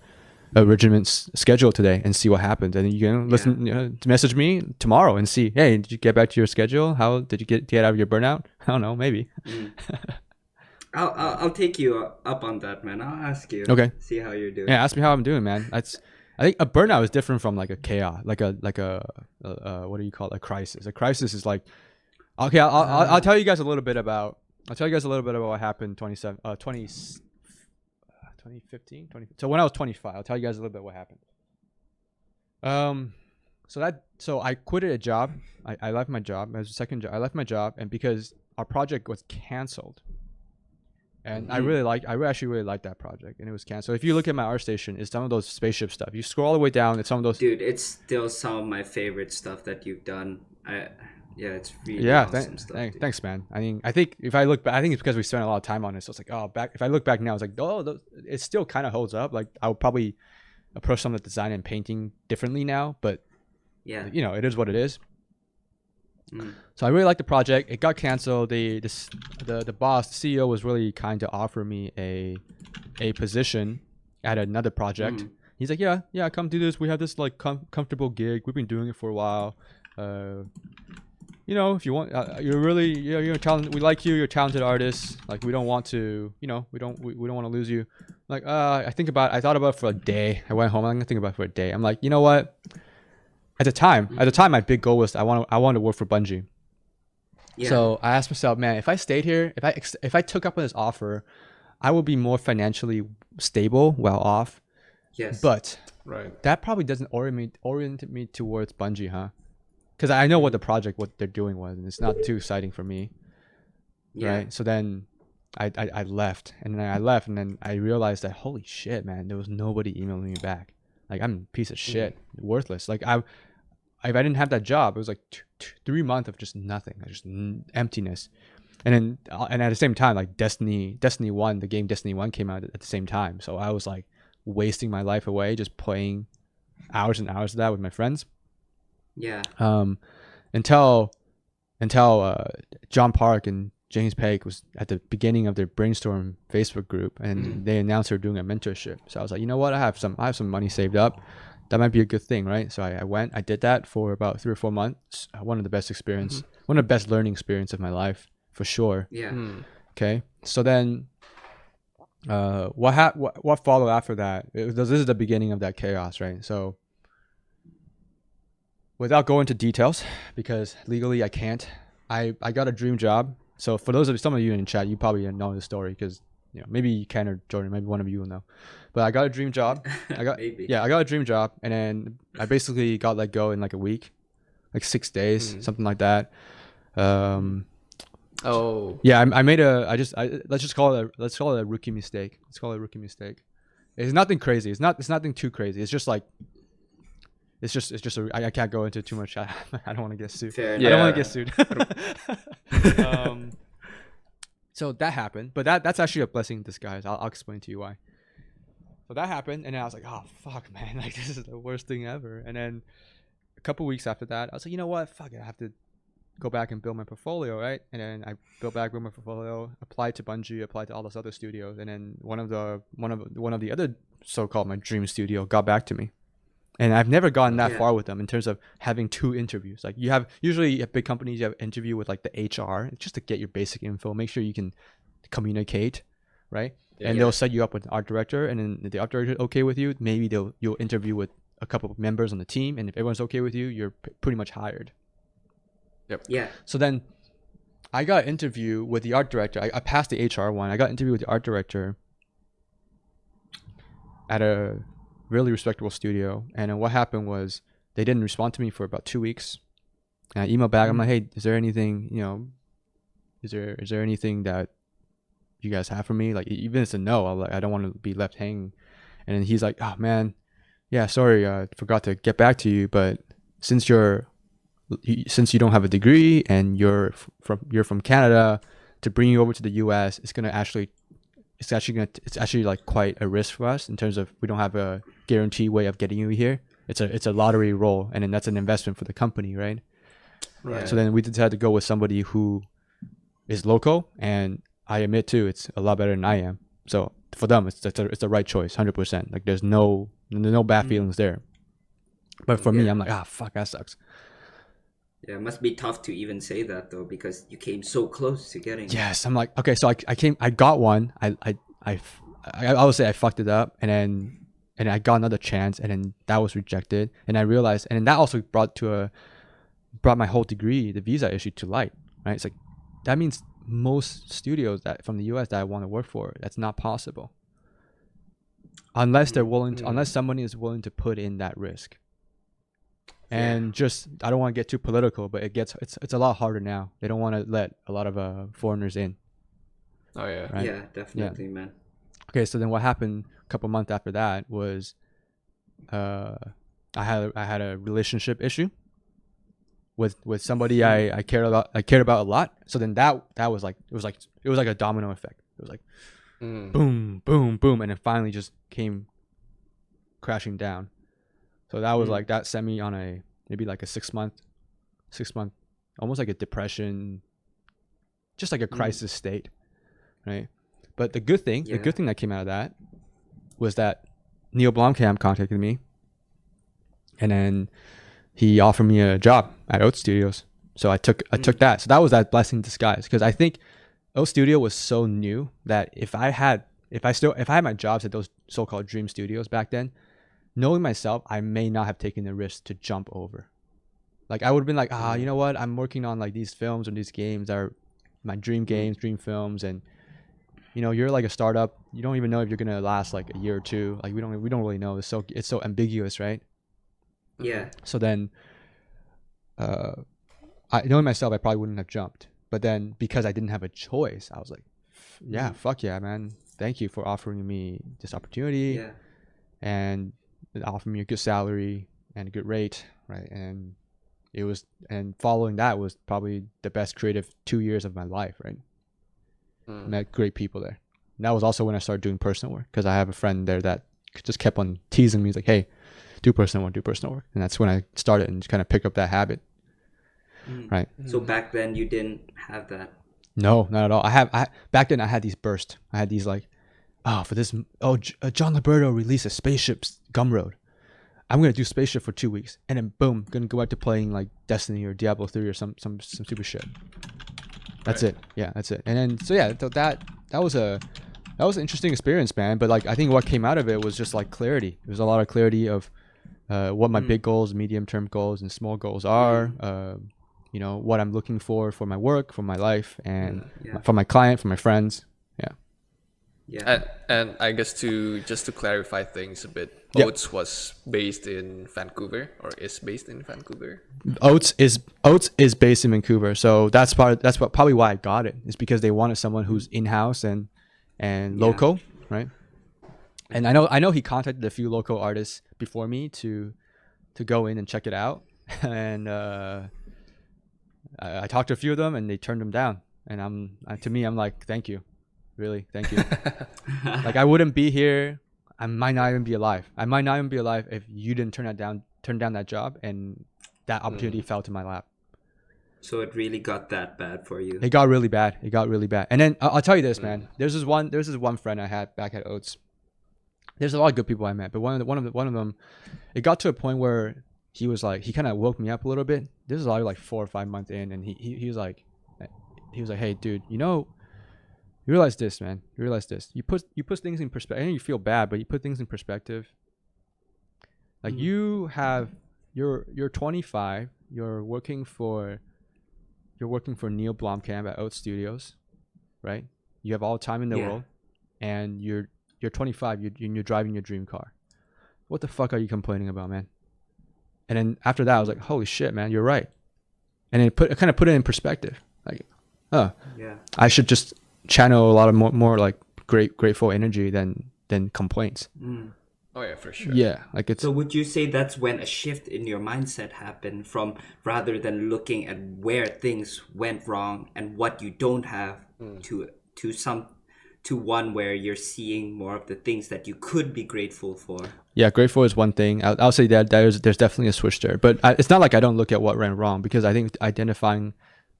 S2: regiment schedule today and see what happens. And you can listen, message me tomorrow and see, hey, did you get back to your schedule? How did you get out of your burnout? I don't know, maybe.
S1: I'll take you up on that, man. I'll ask you.
S2: Okay.
S1: See how you're doing.
S2: Yeah, ask me how I'm doing, man. I think a burnout is different from like a chaos, like a what do you call it? A crisis. A crisis is like, okay, I'll tell you guys a little bit about what happened 2015. So when I was 25, I'll tell you guys a little bit what happened. So I quitted a job. I left my job. It was a second job. I left my job, and because our project was canceled, and I actually really liked that project, and it was canceled. If you look at my ArtStation, it's some of those spaceship stuff. You scroll all the way down, it's some of those.
S1: Dude, it's still some of my favorite stuff that you've done. It's really awesome stuff.
S2: Thanks, man. I mean, I think if I look back, I think it's because we spent a lot of time on it. So it's like, if I look back now, it's like, it still kind of holds up. Like I would probably approach some of the design and painting differently now, but it is what it is. So I really liked the project. It got canceled. The boss, the CEO, was really kind to offer me a position at another project. He's like, yeah, come do this. We have this like comfortable gig. We've been doing it for a while. If you want, you're talented. We like you. You're a talented artist. Like we don't want to, we don't want to lose you. Like, I thought about it for a day. I went home. I'm gonna think about it for a day. I'm like, you know what? At the time, my big goal was I wanted to work for Bungie. Yeah. So I asked myself, man, if I stayed here, if I took up on this offer, I would be more financially stable, well off.
S1: Yes.
S2: But that probably doesn't orient me towards Bungie, huh? Because I know what they're doing was, and it's not too exciting for me. Yeah. Right. So then I left, and then I realized that holy shit, man, there was nobody emailing me back. Like I'm a piece of shit, worthless. Like if I didn't have that job, it was like 3 months of just nothing, just emptiness. And at the same time, like Destiny 1, the game Destiny 1 came out at the same time. So I was like wasting my life away just playing hours and hours of that with my friends.
S1: Yeah.
S2: Until John Park and James Page was at the beginning of their brainstorm Facebook group, and they announced they're doing a mentorship. So I was like, you know what? I have some money saved up. That might be a good thing, right? So I went. I did that for about 3 or 4 months. One of the best learning experience of my life for sure.
S1: Yeah.
S2: Okay. So then, what followed after that? This is the beginning of that chaos, right? So, without going into details, because legally I can't, I got a dream job. So for some of you in chat, you probably know the story because maybe Ken or Jordan, maybe one of you will know. But I got a dream job. I got a dream job, and then I basically got let go in like a week, like 6 days, something like that. I made let's call it a rookie mistake. Let's call it a rookie mistake. It's nothing crazy. It's nothing too crazy. It's just like. It's just I can't go into too much. I don't want to get sued.
S1: Fair
S2: enough. I don't want to get sued. So that happened, but that's actually a blessing in disguise. I'll explain to you why. So that happened, and then I was like, oh fuck, man, like this is the worst thing ever. And then a couple weeks after that, I was like, you know what, fuck it, I have to go back and build my portfolio, right? And then I built my portfolio, applied to Bungie, applied to all those other studios, and then one of the other so-called my dream studio got back to me. And I've never gotten that far with them in terms of having 2 interviews. Like usually at big companies, you have an interview with like the HR just to get your basic info, make sure you can communicate, right? And they'll set you up with an art director, and then if the art director is okay with you, maybe you'll interview with a couple of members on the team, and if everyone's okay with you, you're pretty much hired.
S3: Yep.
S1: Yeah.
S2: So then I got an interview with the art director. I passed the HR one. I got an interview with the art director at a really respectable studio. And then what happened was they didn't respond to me for about 2 weeks. And I emailed back. I'm like, hey, is there anything, is there anything that you guys have for me? Like, even if it's a no, I don't want to be left hanging. And then he's like, oh man, yeah, sorry, I forgot to get back to you. But since you don't have a degree and you're from Canada, to bring you over to the US, it's actually like quite a risk for us in terms of we don't have a guarantee way of getting you here. It's a lottery roll, and then that's an investment for the company, right?
S3: Right.
S2: So then we decided to go with somebody who is local, and I admit too, it's a lot better than I am. So for them, it's the right choice, 100%. Like there's no bad feelings there. But for me, I'm like, fuck, that sucks.
S1: Yeah, it must be tough to even say that though, because you came so close to getting.
S2: Yes, I'm like, okay, so I got one. I would say I fucked it up, and I got another chance, and then that was rejected, and I realized, and then that also brought my whole degree, the visa issue, to light, right? It's like that means most studios that from the US that I want to work for, that's not possible unless they're willing to, unless somebody is willing to put in that risk. And just, I don't want to get too political, but it's a lot harder now. They don't want to let a lot of foreigners in.
S3: Oh yeah.
S2: Right?
S1: Yeah, definitely, man.
S2: Okay, so then what happened a couple months after that was, I had a relationship issue with somebody I cared about a lot. So then that was like, it was like a domino effect. It was like boom, boom, boom, and it finally just came crashing down. So that was like, that sent me on maybe like a 6 month, almost like a depression, just like a crisis state, right? But the good thing that came out of that was that Neil Blomkamp contacted me, and then he offered me a job at Oat Studios. So I took that. So that was that blessing in disguise, because I think Oat Studio was so new that if I had my jobs at those so-called dream studios back then, knowing myself, I may not have taken the risk to jump over. Like I would have been like, you know what? I'm working on like these films or these games that are my dream games, dream films, and you're like a startup. You don't even know if you're gonna last like a year or two. Like we don't really know. It's so ambiguous, right?
S1: Yeah.
S2: So then, knowing myself, I probably wouldn't have jumped. But then because I didn't have a choice, I was like, fuck yeah, man. Thank you for offering me this opportunity.
S1: Yeah.
S2: And it offered me a good salary and a good rate, right? And following that was probably the best creative 2 years of my life, right? Met great people there. And that was also when I started doing personal work, because I have a friend there that just kept on teasing me. He's like, hey, do personal work. And that's when I started and just kind of pick up that habit, right?
S1: So back then you didn't have that?
S2: No, not at all. Back then I had these bursts. I had these like, John Liberto released a Spaceship's Gumroad. I'm going to do Spaceship for 2 weeks, and then boom, going to go back to playing like Destiny or Diablo 3 or some stupid shit. That's it. Yeah, that's it. And then that was an interesting experience, man. But like I think what came out of it was just like clarity. There was a lot of clarity of what my big goals, medium term goals, and small goals are. What I'm looking for my work, for my life, and for my client, for my friends.
S1: Yeah.
S3: And I guess to clarify things a bit, Oats was based in Vancouver, or is based in Vancouver.
S2: Oats is based in Vancouver, so that's probably why I got it. Is because they wanted someone who's in house and local, right? And I know he contacted a few local artists before me to go in and check it out, and I talked to a few of them and they turned them down. And I'm like, thank you. Really, thank you. Like I wouldn't be here. I might not even be alive. If you didn't turn down that job and that opportunity fell to my lap.
S1: So it really got that bad for you?
S2: It got really bad. And then I'll tell you this, man. There's this one friend I had back at Oats. There's a lot of good people I met, but one of them, it got to a point where he was like, he kind of woke me up a little bit. This is like 4 or 5 months in, and he was like, hey, dude, you realize this, man. You realize this. You put things in perspective. I know you feel bad, but you put things in perspective. Like you're 25. You're working for you're working for Neil Blomkamp at Oat Studios, right? You have all the time in the world, and you're 25. You're driving your dream car. What the fuck are you complaining about, man? And then after that, I was like, holy shit, man, you're right. And it kind of put it in perspective. Like, I should just channel a lot of more like grateful energy than complaints.
S3: Oh yeah, for sure.
S2: Yeah, like it's.
S1: So would you say that's when a shift in your mindset happened, from rather than looking at where things went wrong and what you don't have to one where you're seeing more of the things that you could be grateful for?
S2: Yeah, grateful is one thing. I'll say that there's definitely a switch there, but it's not like I don't look at what went wrong, because I think identifying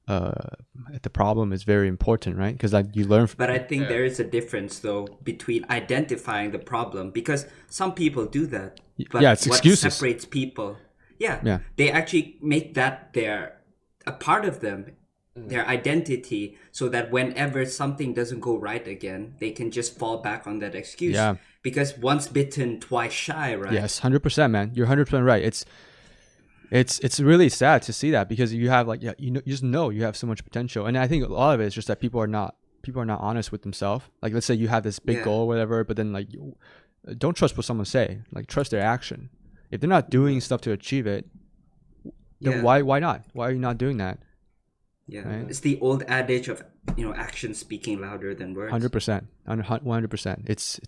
S2: the problem is very important, right? Because you learn.
S1: But I think there is a difference though between identifying the problem, because some people do that. But
S2: it's
S1: what
S2: excuses.
S1: separates people, they actually make that a part of them, their identity, so that whenever something doesn't go right again, they can just fall back on that excuse.
S2: Yeah.
S1: Because once bitten, twice shy, right?
S2: Yes, 100%, man. You're 100% right. It's really sad to see that, because you have you just know you have so much potential, and I think a lot of it is just that people are not honest with themselves. Like, let's say you have this big goal or whatever, but then don't trust what someone say. Like, trust their action. If they're not doing stuff to achieve it, then why not? Why are you not doing that?
S1: Yeah,
S2: right?
S1: It's the old adage of action speaking louder than words.
S2: 100%, 100%. It's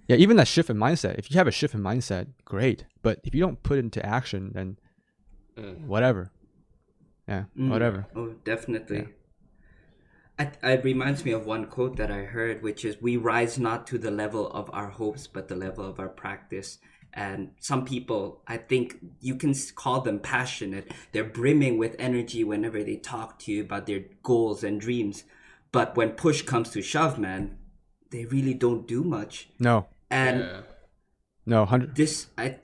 S2: even that shift in mindset. If you have a shift in mindset, great. But if you don't put it into action, then whatever. Yeah, whatever.
S1: Oh, definitely. It reminds me of one quote that I heard, which is, "We rise not to the level of our hopes, but the level of our practice." And some people, I think you can call them passionate. They're brimming with energy whenever they talk to you about their goals and dreams. But when push comes to shove, man, they really don't do much.
S2: No.
S1: And
S2: no, 100.
S1: This, I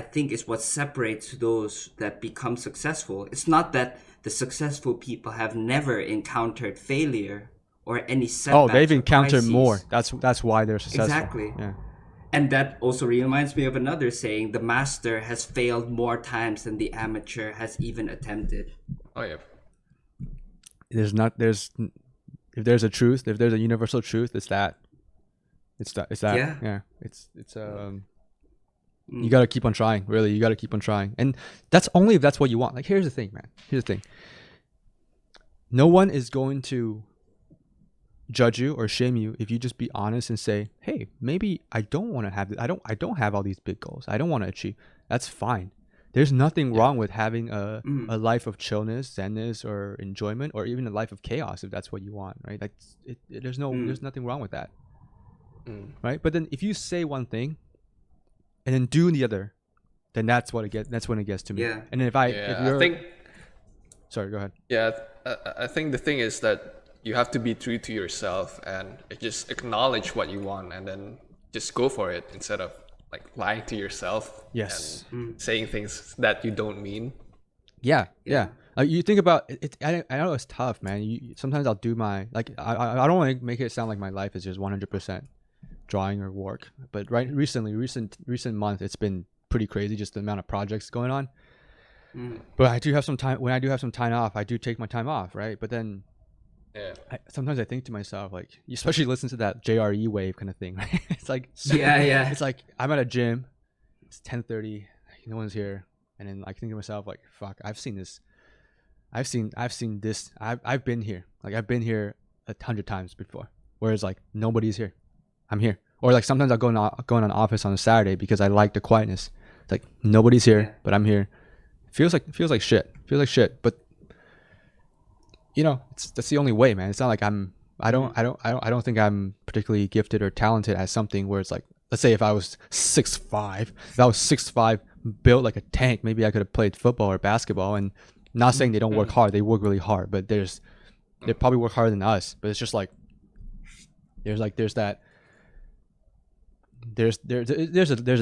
S1: think, is what separates those that become successful. It's not that the successful people have never encountered failure or any setbacks.
S2: Oh, they've encountered
S1: crises.
S2: more. That's why they're successful.
S1: Exactly.
S2: Yeah.
S1: And that also reminds me of another saying: the master has failed more times than the amateur has even attempted.
S3: Oh yeah.
S2: If there's a truth, if there's a universal truth, it's that.
S1: Yeah.
S2: It's you got to keep on trying. Really, you got to keep on trying. And that's only if that's what you want. Like, here's the thing, man. Here's the thing. No one is going to judge you or shame you if you just be honest and say, hey, maybe I don't want to have this. I don't have all these big goals. I don't want to achieve. That's fine. There's nothing wrong with having a life of chillness, zenness, or enjoyment, or even a life of chaos if that's what you want, right? Like, there's nothing wrong with that, right? But then if you say one thing and then do the other, then that's when it gets to me.
S1: Yeah.
S2: And then sorry, go ahead.
S3: Yeah, I think the thing is that you have to be true to yourself and just acknowledge what you want, and then just go for it instead of lying to yourself.
S2: Yes.
S3: And saying things that you don't mean.
S2: Yeah. You think about it. I know it's tough, man. Sometimes I'll do my I don't want to make it sound like my life is just 100% drawing or work, but recent month, it's been pretty crazy, just the amount of projects going on. But I do have some time. When I do have some time off, I do take my time off, right? But then sometimes I think to myself, you especially listen to that JRE wave kind of thing, right? It's like, it's like I'm at a gym, it's 10:30, no one's here, and then I think to myself, fuck, I've seen this, I've seen this, I've been here, I've been here 100 times before, whereas nobody's here, I'm here. Or sometimes I'll go in an office on a Saturday because I like the quietness. It's nobody's here, but I'm here. Feels like shit, but that's the only way, man. It's not like I don't think I'm particularly gifted or talented at something where it's let's say if I was 6'5", built like a tank, maybe I could have played football or basketball. And not saying they don't work hard, they work really hard, but they probably work harder than us. But it's just there's a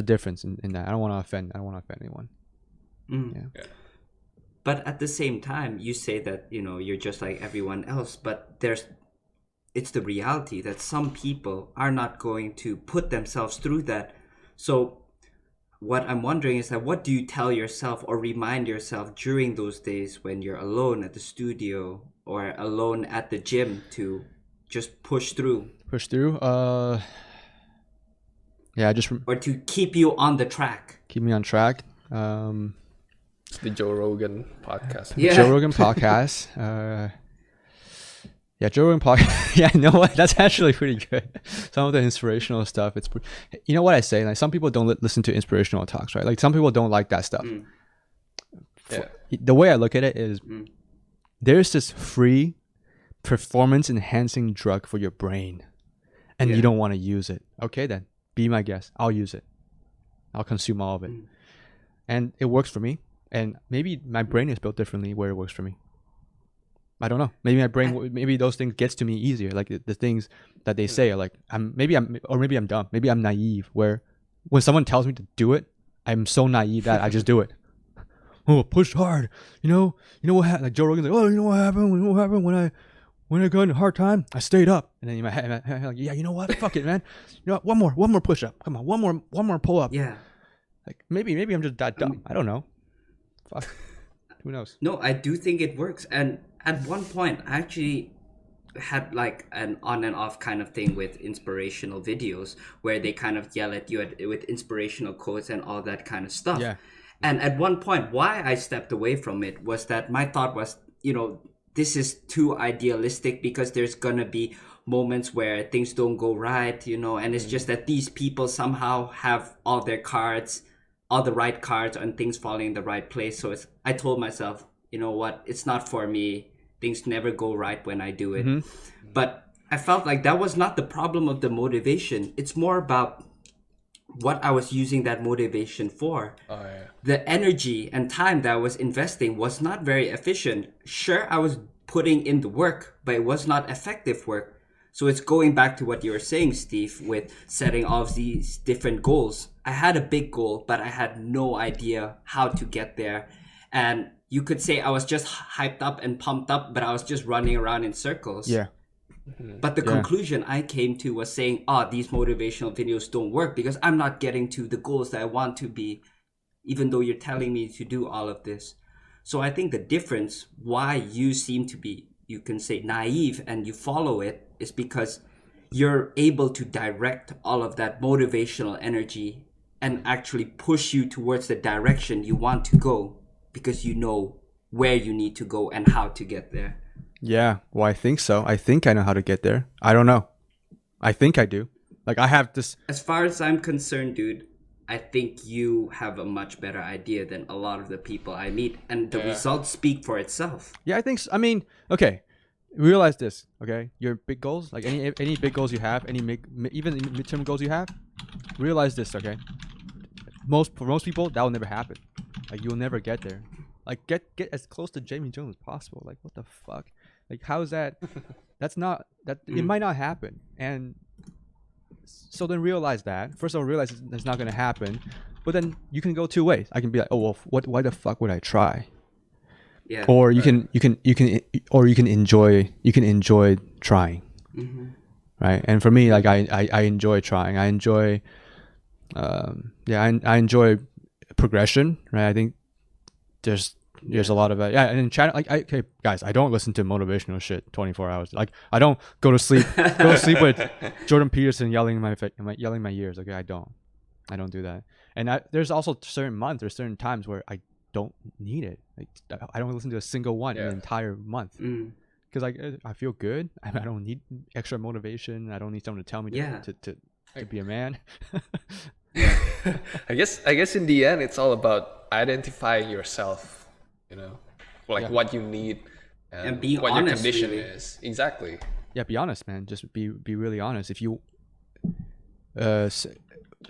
S2: difference in that. I don't want to offend anyone. Yeah.
S1: But at the same time, you say that, you're just like everyone else, but it's the reality that some people are not going to put themselves through that. So what I'm wondering is that what do you tell yourself or remind yourself during those days when you're alone at the studio or alone at the gym to just push through?
S2: Push through. Yeah,
S1: or to keep you on the track.
S2: Keep me on track.
S3: The Joe Rogan podcast.
S1: Yeah.
S2: Joe Rogan podcast. Yeah, Joe Rogan podcast. Yeah, you know what? That's actually pretty good. Some of the inspirational stuff. You know what I say? Like some people don't listen to inspirational talks, right? Like some people don't like that stuff.
S3: Yeah.
S2: The way I look at it is, there's this free performance enhancing drug for your brain, and you don't want to use it. Okay, then be my guest. I'll use it. I'll consume all of it, and it works for me. And maybe my brain is built differently where it works for me. I don't know. Maybe my brain, maybe those things gets to me easier. Like the things that they say are like, maybe I'm dumb. Maybe I'm naive. Where when someone tells me to do it, I'm so naive that I just do it. Oh, push hard. You know what happened? Like Joe Rogan's like, oh, you know what happened? When I got in a hard time, I stayed up. And then in my head, like, yeah, you know what? Fuck it, man. You know what? One more push up. Come on, one more pull up.
S1: Yeah.
S2: Like maybe I'm just that dumb. I don't know. Fuck. Who knows?
S1: No, I do think it works. And at one point, I actually had like an on and off kind of thing with inspirational videos where they kind of yell at you with inspirational quotes and all that kind of stuff.
S2: Yeah.
S1: And at one point, why I stepped away from it was that my thought was, this is too idealistic because there's going to be moments where things don't go right, and it's just that these people somehow have all the right cards and things falling in the right place. So I told myself, you know what, it's not for me. Things never go right when I do it. But I felt like that was not the problem of the motivation. It's more about what I was using that motivation for.
S3: Oh, yeah.
S1: The energy and time that I was investing was not very efficient. Sure, I was putting in the work, but it was not effective work. So it's going back to what you were saying, Steve, with setting all of these different goals. I had a big goal, but I had no idea how to get there. And you could say I was just hyped up and pumped up, but I was just running around in circles.
S2: Yeah.
S1: But the conclusion I came to was saying, these motivational videos don't work because I'm not getting to the goals that I want to be, even though you're telling me to do all of this. So I think the difference, why you seem to be, you can say, naive and you follow it, is because you're able to direct all of that motivational energy and actually push you towards the direction you want to go because you know where you need to go and how to get there.
S2: Yeah, well, I think so. I think I know how to get there. I don't know. I think I do. Like I have this.
S1: As far as I'm concerned, dude, I think you have a much better idea than a lot of the people I meet, and the results speak for itself.
S2: Yeah, I think so. I mean, okay. Realize this, okay? Your big goals, like any big goals you have, even midterm goals you have, realize this, okay? For most people, that will never happen. Like you'll never get there. Like get as close to Jaime Jones as possible. Like what the fuck? Like how is that? That's not that. It might not happen. And so then realize that. First of all, realize it's not gonna happen. But then you can go two ways. I can be like, oh well, why the fuck would I try?
S1: Yeah.
S2: Or you can enjoy trying. Right? And for me, like I enjoy trying. I enjoy I enjoy progression, right? I think there's a lot of it. Yeah, and in China, like okay, guys, I don't listen to motivational shit 24 hours. Like I don't go to sleep with Jordan Peterson yelling in my ears. Okay, I don't do that. And there's also certain times where I don't need it. Like I don't listen to a single one in an entire month because I feel good. I don't need extra motivation. I don't need someone to tell me to be a man.
S3: I guess in the end it's all about identifying yourself, what you need
S1: and being
S3: what
S1: honest,
S3: your condition
S1: really.
S3: is. Exactly.
S2: Yeah, be honest, man. Just be really honest. If you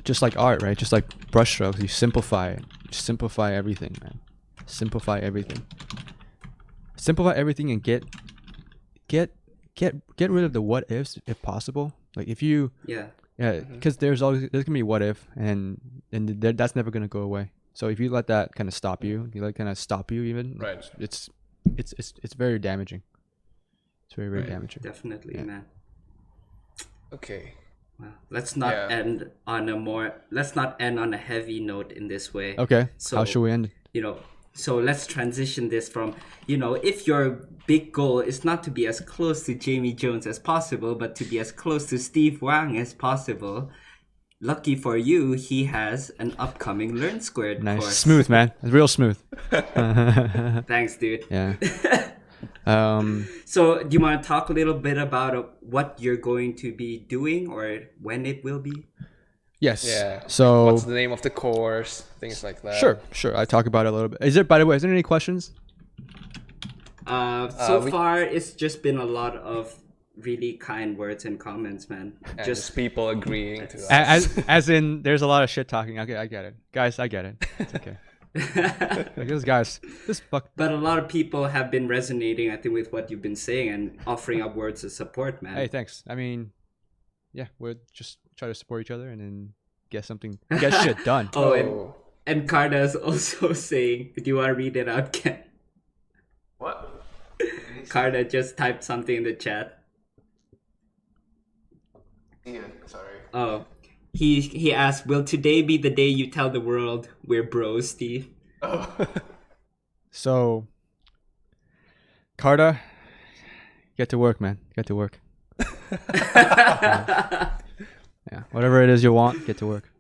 S2: just like art, right? Just like brushstrokes, you simplify it. Just simplify everything, man. Simplify everything and get rid of the what ifs if possible. Like if you because there's gonna be what if and that's never gonna go away. So if you let that kind of stop you, even,
S3: right?
S2: It's very damaging. It's very damaging.
S1: Definitely, man.
S3: Okay.
S1: Well, let's not end on a heavy note in this way.
S2: Okay.
S1: So,
S2: how should we end?
S1: So let's transition this from, if your big goal is not to be as close to Jaime Jones as possible, but to be as close to Steve Wang as possible. Lucky for you, he has an upcoming Learn Squared course.
S2: Smooth, man. Real smooth.
S1: Thanks, dude.
S2: Yeah.
S1: So do you want to talk a little bit about what you're going to be doing or when it will be?
S2: Yes.
S3: Yeah.
S2: So
S3: what's the name of the course? Things like that.
S2: Sure. I talk about it a little bit. By the way, is there any questions?
S1: So far, it's just been a lot of really kind words and comments, man.
S3: And just people agreeing to that.
S2: As in, there's a lot of shit talking. Okay, I get it. Guys, I get it. It's okay. Like this guy's this fuck.
S1: But a lot of people have been resonating, I think, with what you've been saying and offering up words of support, man.
S2: Hey, thanks. I mean, yeah, we'll just try to support each other and then get shit done.
S1: And Karda's also saying, do you want to read it out, Ken?
S3: What?
S1: Karda just typed something in the chat.
S3: Yeah, sorry.
S1: Oh, he asked, will today be the day you tell the world we're bros, Steve?
S3: Oh.
S2: So, Karda, get to work, man. Get to work. Yeah, whatever it is you want, get to work.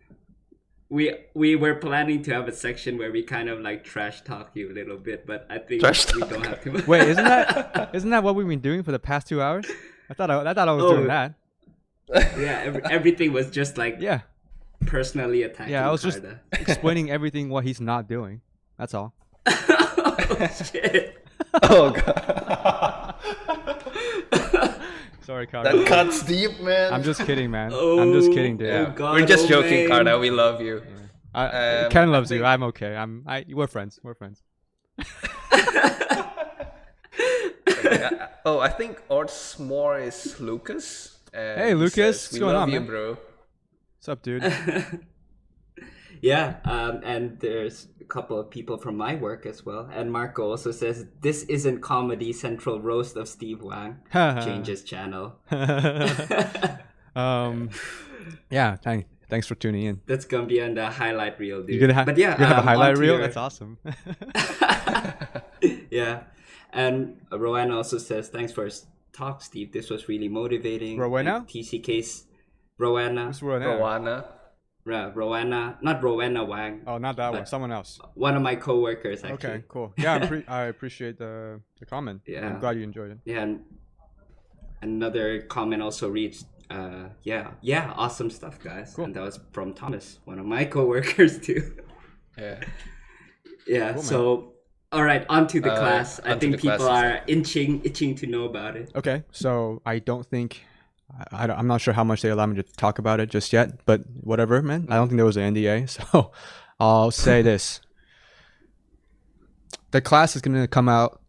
S1: We were planning to have a section where we kind of like trash talk you a little bit, but I think we don't have to.
S2: Wait, isn't that what we've been doing for the past 2 hours? I thought I was doing that.
S1: Yeah, everything was just like personally attacking.
S2: Yeah, I was
S1: Karda.
S2: just explaining everything what he's not doing. That's all.
S1: Oh shit!
S3: Oh god.
S2: Sorry, Karda.
S3: That cuts deep, man.
S2: I'm just kidding, man. I'm just kidding, dude.
S3: Yeah.
S1: God,
S3: We're just joking,
S1: man.
S3: Karda. We love you.
S2: Yeah. Ken loves you. I'm okay. We're friends. We're friends.
S3: I think Ort's more is Lucas.
S2: Hey, Lucas. What's going on, man?
S3: Bro.
S2: What's up, dude?
S1: Yeah, and there's a couple of people from my work as well. And Marco also says, this isn't Comedy Central roast of Steve Wang. Change his channel.
S2: Yeah, thanks for tuning in.
S1: That's going to be on the highlight reel, dude.
S2: You're gonna have a highlight reel? That's awesome.
S1: Yeah. And Rowena also says, thanks for his talk, Steve. This was really motivating.
S2: Rowena?
S1: TCK's Rowena.
S2: Who's Rowena?
S1: Rowena, not Rowena Wang.
S2: Oh, not that one. Someone else.
S1: One of my coworkers, actually.
S2: Okay, cool. Yeah, I appreciate the comment.
S1: Yeah.
S2: I'm glad you enjoyed it.
S1: Yeah, and another comment also reads, awesome stuff, guys. Cool. And that was from Thomas, one of my coworkers too.
S3: Yeah.
S1: Yeah,
S3: Cool,
S1: so, all right, on to the class. I think people are itching to know about it.
S2: Okay, so I don't think... I'm not sure how much they allow me to talk about it just yet, but whatever, man. I don't think there was an NDA, so I'll say this. The class is going to come out,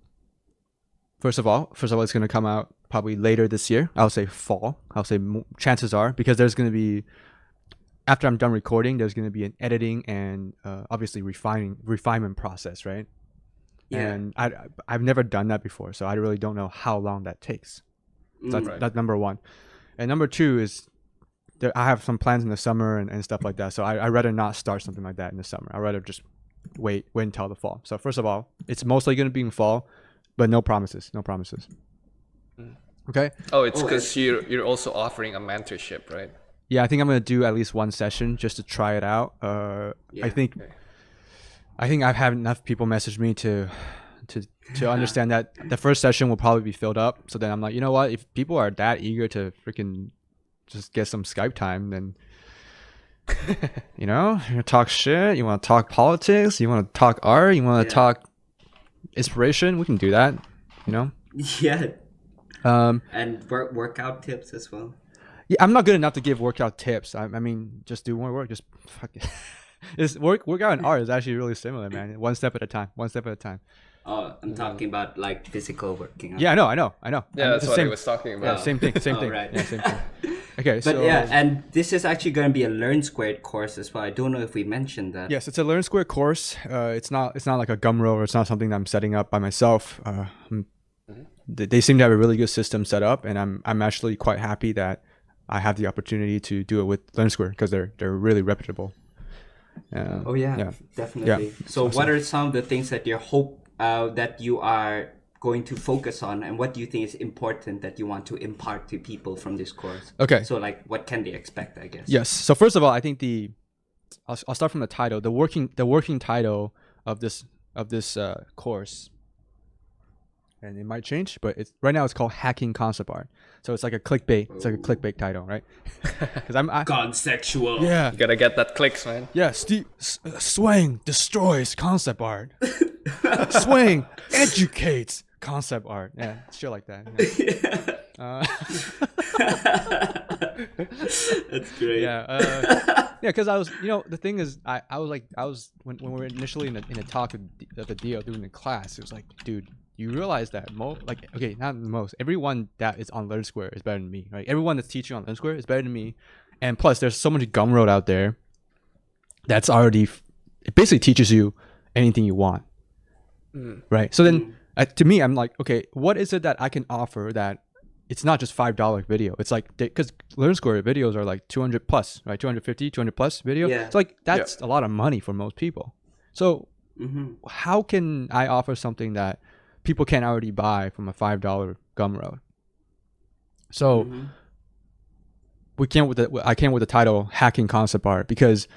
S2: first of all, it's going to come out probably later this year. I'll say fall. I'll say chances are, because there's going to be, after I'm done recording, there's going to be an editing and obviously refinement process, right? Yeah. And I've never done that before, so I really don't know how long that takes. So that's number one. And number two is I have some plans in the summer and stuff like that. So I'd rather not start something like that in the summer. I'd rather just wait until the fall. So first of all, it's mostly going to be in fall, but no promises. Okay?
S3: Oh, it's because you're also offering a mentorship, right?
S2: Yeah, I think I'm going to do at least one session just to try it out. I think I've had enough people message me to understand that the first session will probably be filled up. So then I'm like, you know what? If people are that eager to freaking just get some Skype time, then, you want to talk shit, you want to talk politics, you want to talk art, you want to talk inspiration, we can do that, Yeah.
S1: And workout tips as well.
S2: Yeah, I'm not good enough to give workout tips. I mean, just do more work. Just fuck it. Workout and art is actually really similar, man. One step at a time.
S1: Oh, I'm talking about like physical working out.
S2: Yeah, I know.
S3: Yeah, that's what I was talking about.
S2: Yeah, same thing.
S1: Right.
S2: Yeah, same thing. Okay,
S1: but and this is actually going to be a Learn Squared course as well. I don't know if we mentioned that.
S2: Yes, it's a Learn Squared course. It's not like a Gumroad, or it's not something that I'm setting up by myself. They seem to have a really good system set up, and I'm actually quite happy that I have the opportunity to do it with LearnSquare because they're really reputable.
S1: Definitely. So what are some of the things that you hope that you are going to focus on, and what do you think is important that you want to impart to people from this course?
S2: Okay.
S1: So like, what can they expect, I guess?
S2: Yes. So first of all, I think I'll start from the title. The working title of this course, and it might change, but right now it's called Hacking Concept Art. So it's like a clickbait. It's like a clickbait title, right? Because I'm
S1: gone sexual.
S2: Yeah.
S3: You gotta get that clicks, man.
S2: Yeah. Swang destroys concept art. Swang educates concept art. Yeah, shit like that.
S1: That's great.
S2: Yeah. Because I was, the thing is, I was when we were initially in a talk of the deal during the class, it was like, dude, you realize that everyone that is on LearnSquare is better than me, right? Everyone that's teaching on LearnSquare is better than me, and plus there's so much Gumroad out there that's already, it basically teaches you anything you want, right? So then to me, I'm like, okay, what is it that I can offer that it's not just $5 video? It's like, because LearnSquare videos are like 200 plus, right? 250, 200 plus video.
S1: Yeah.
S2: It's like, that's a lot of money for most people. So how can I offer something that people can already buy from a $5 Gumroad? So I came with the title Hacking Concept Art, because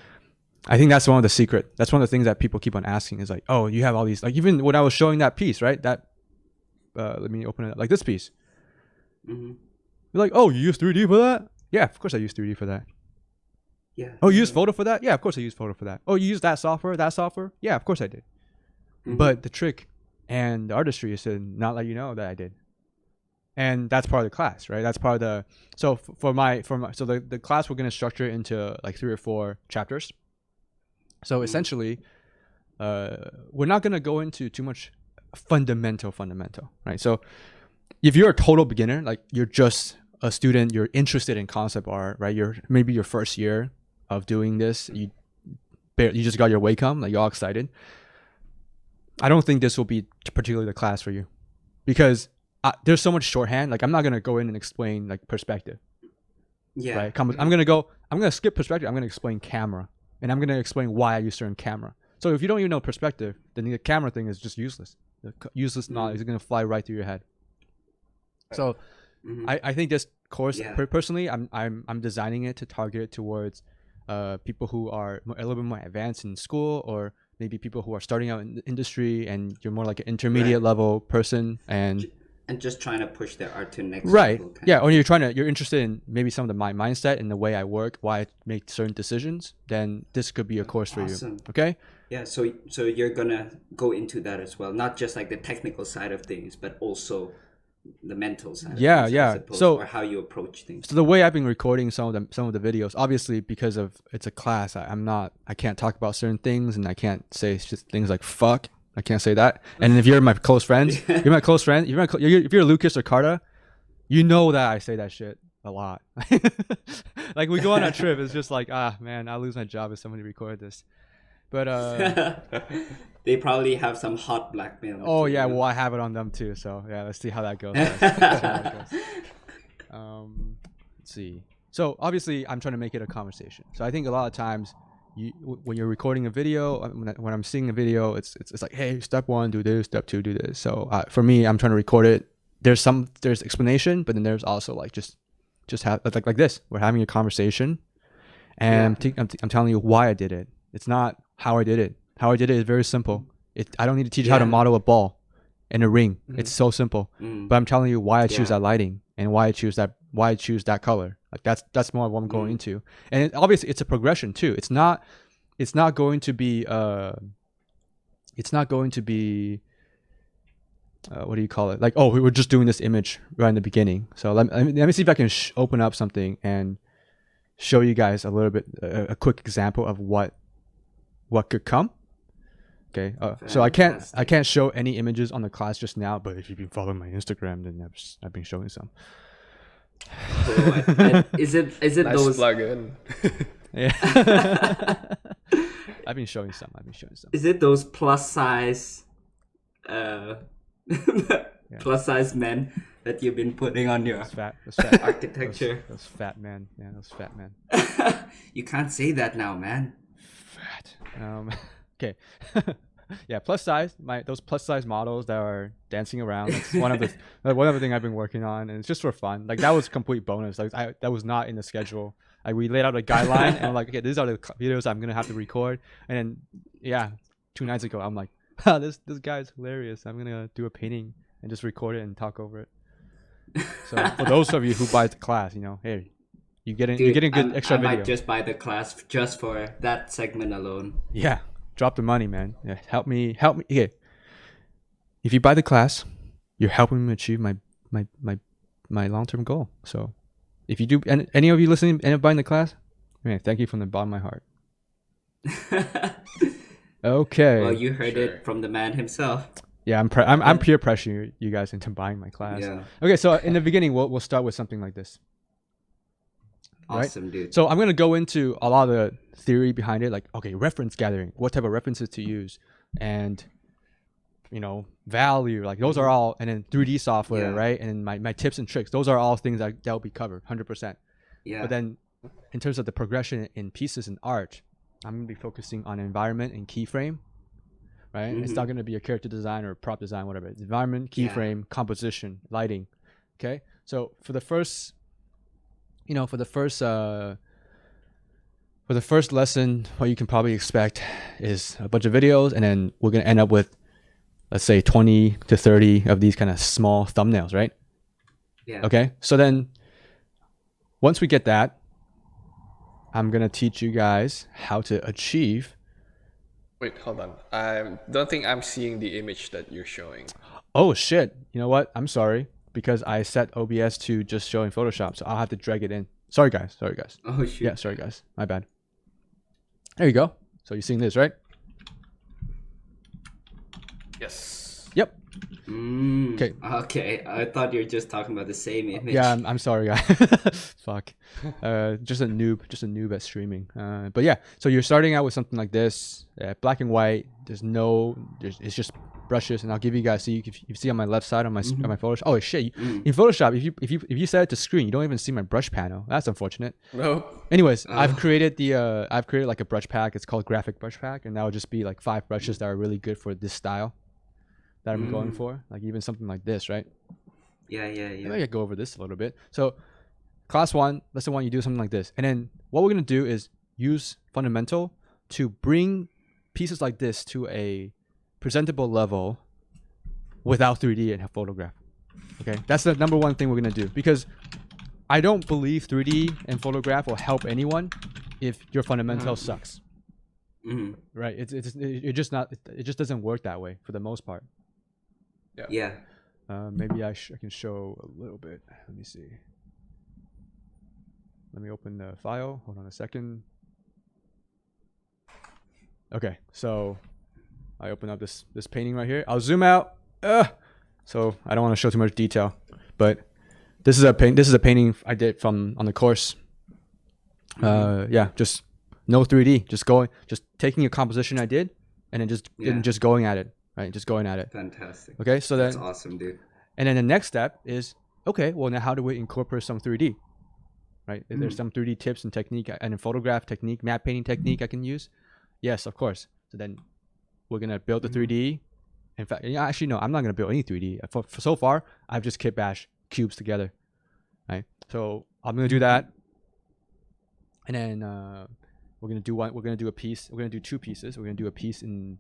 S2: I think that's one of the secret. That's one of the things that people keep on asking is like, oh, you have all these, like, even when I was showing that piece, right? That, let me open it up, like this piece. You're like, oh, you use 3D for that? Yeah, of course I use 3D for that.
S1: Yeah.
S2: Oh, you use photo for that? Yeah, of course I use photo for that. Oh, you use that software? Yeah, of course I did. But the trick and the artistry is to not let you know that I did. And that's part of the class, right? That's part of the, so so the class, we're going to structure into like 3 or 4 chapters. So essentially, we're not going to go into too much fundamental, right? So if you're a total beginner, like you're just a student, you're interested in concept art, right? You're maybe your first year of doing this, you just got your Wacom, like you're all excited. I don't think this will be particularly the class for you, because there's so much shorthand. Like I'm not gonna go in and explain like perspective.
S1: Yeah.
S2: Right. I'm gonna skip perspective. I'm gonna explain camera, and I'm gonna explain why I use certain camera. So if you don't even know perspective, then the camera thing is just useless. The useless knowledge is gonna fly right through your head. So I think this course, personally, I'm designing it to target towards people who are a little bit more advanced in school, or maybe people who are starting out in the industry and you're more like an intermediate level person, and
S1: just trying to push their art to the next
S2: level. Yeah, or you're interested in maybe some of my mindset and the way I work, why I make certain decisions, then this could be a course for you. Okay?
S1: Yeah, so you're gonna go into that as well, not just like the technical side of things, but also the mental side of things, I suppose, or how you approach things.
S2: So the way I've been recording some of the videos, obviously because of it's a class, I can't talk about certain things, and I can't say just things like fuck. I can't say that. And if you're my close friends, if you're Lucas or Carta, you know that I say that shit a lot. Like we go on a trip, it's just like, man, I'll lose my job if somebody recorded this. But
S1: they probably have some hot blackmail.
S2: Oh yeah, well I have it on them too. So yeah, let's see how that goes. Let's see. So obviously, I'm trying to make it a conversation. So I think a lot of times, when you're recording a video, when I'm seeing a video, it's like, hey, step 1, do this. Step 2, do this. So for me, I'm trying to record it. There's explanation, but then there's also like just have like this. We're having a conversation, and I'm telling you why I did it. It's not how I did it. How I did it is very simple. I don't need to teach you how to model a ball and a ring. It's so simple. But I'm telling you why I choose that lighting and why I choose that color. Like that's more of what I'm going into. And obviously it's a progression too. It's not going to be what do you call it? Like, oh, we were just doing this image right in the beginning. So let me see if I can open up something and show you guys a little bit a quick example of what could come. Okay, so I can't show any images on the class just now, but if you've been following my Instagram, then I've been showing some.
S1: Is it
S3: nice
S1: those
S3: plug-in?
S2: Yeah. I've been showing some.
S1: Is it those plus size plus size men that you've been putting on your
S2: Those fat
S1: architecture.
S2: those fat man. Yeah, those fat man.
S1: You can't say that now, man.
S2: Fat. Okay. Yeah, plus size. Those plus size models that are dancing around. That's one of the thing I've been working on, and it's just for fun. Like that was complete bonus. Like that was not in the schedule. Like we laid out a guideline, and I'm like, okay, these are the videos I'm gonna have to record. And then, yeah, 2 nights ago, I'm like, this guy is hilarious. I'm gonna do a painting and just record it and talk over it. So for those of you who buy the class, hey, you're getting good extra video.
S1: I might just buy the class just for that segment alone.
S2: Yeah. Drop the money, man. Yeah, help me. Okay. If you buy the class, you're helping me achieve my long-term goal. So, if you do, and any of you listening end up buying the class, man, thank you from the bottom of my heart. Okay.
S1: Well, you heard it from the man himself.
S2: Yeah, I'm peer pressuring you guys into buying my class.
S1: Yeah.
S2: Okay, so in the beginning, we'll start with something like this.
S1: Awesome,
S2: right?
S1: dude.
S2: So I'm going to go into a lot of the theory behind it, like, okay, reference gathering, what type of references to use, and, value, like those are all, and then 3D software, right? And my tips and tricks, those are all things that will be covered 100%.
S1: Yeah.
S2: But then in terms of the progression in pieces and art, I'm going to be focusing on environment and keyframe, right? It's not going to be a character design or prop design, whatever. It's environment, keyframe, composition, lighting. Okay. So for the first lesson, what you can probably expect is a bunch of videos, and then we're going to end up with, let's say, 20 to 30 of these kind of small thumbnails, right?
S1: Yeah.
S2: Okay. So then once we get that, I'm going to teach you guys how to achieve.
S3: Wait, hold on. I don't think I'm seeing the image that you're showing.
S2: Oh, shit. You know what? I'm sorry, because I set OBS to just showing Photoshop, so I'll have to drag it in. Sorry, guys.
S1: Oh, shoot.
S2: Yeah, sorry, guys. My bad. There you go. So you're seeing this, right?
S3: Yes.
S2: Yep.
S1: Okay. Okay. I thought you were just talking about the same image.
S2: Yeah, I'm sorry, guys. Fuck. Just a noob at streaming. But yeah, so you're starting out with something like this, black and white. It's just brushes, and I'll give you guys. So you see on my left side on my Photoshop. Oh shit! In Photoshop, if you set it to screen, you don't even see my brush panel. That's unfortunate.
S3: No.
S2: Anyways, I've created like a brush pack. It's called graphic brush pack, and that would just be like 5 brushes that are really good for this style that I'm going for. Like even something like this, right?
S1: Yeah.
S2: Maybe I could go over this a little bit. So class 1, lesson 1, you do something like this, and then what we're gonna do is use fundamental to bring pieces like this to a presentable level without 3D and photograph. Okay, that's the number one thing we're gonna do, because I don't believe 3D and photograph will help anyone if your fundamental sucks. Right? It just doesn't work that way for the most part.
S3: Yeah.
S2: Maybe I can show a little bit. Let me see. Let me open the file. Hold on a second. Okay, so I open up this painting right here. I'll zoom out. So I don't want to show too much detail, but this is a painting I did on the course. Yeah, just no 3D. Just taking a composition I did, and then just going at it. Right, just going at it.
S1: Fantastic.
S2: Okay, so then
S1: that's awesome, dude.
S2: And then the next step is, okay, well now how do we incorporate some 3D? Right, there's some 3D tips and technique and a photograph technique, matte painting technique I can use. Yes, of course. So then we're gonna build the 3D. In fact, actually no, I'm not gonna build any 3D. For so far, I've just kit bashed cubes together. Right, so I'm gonna do that, and then we're gonna do a piece. We're gonna do 2 pieces. We're gonna do a piece in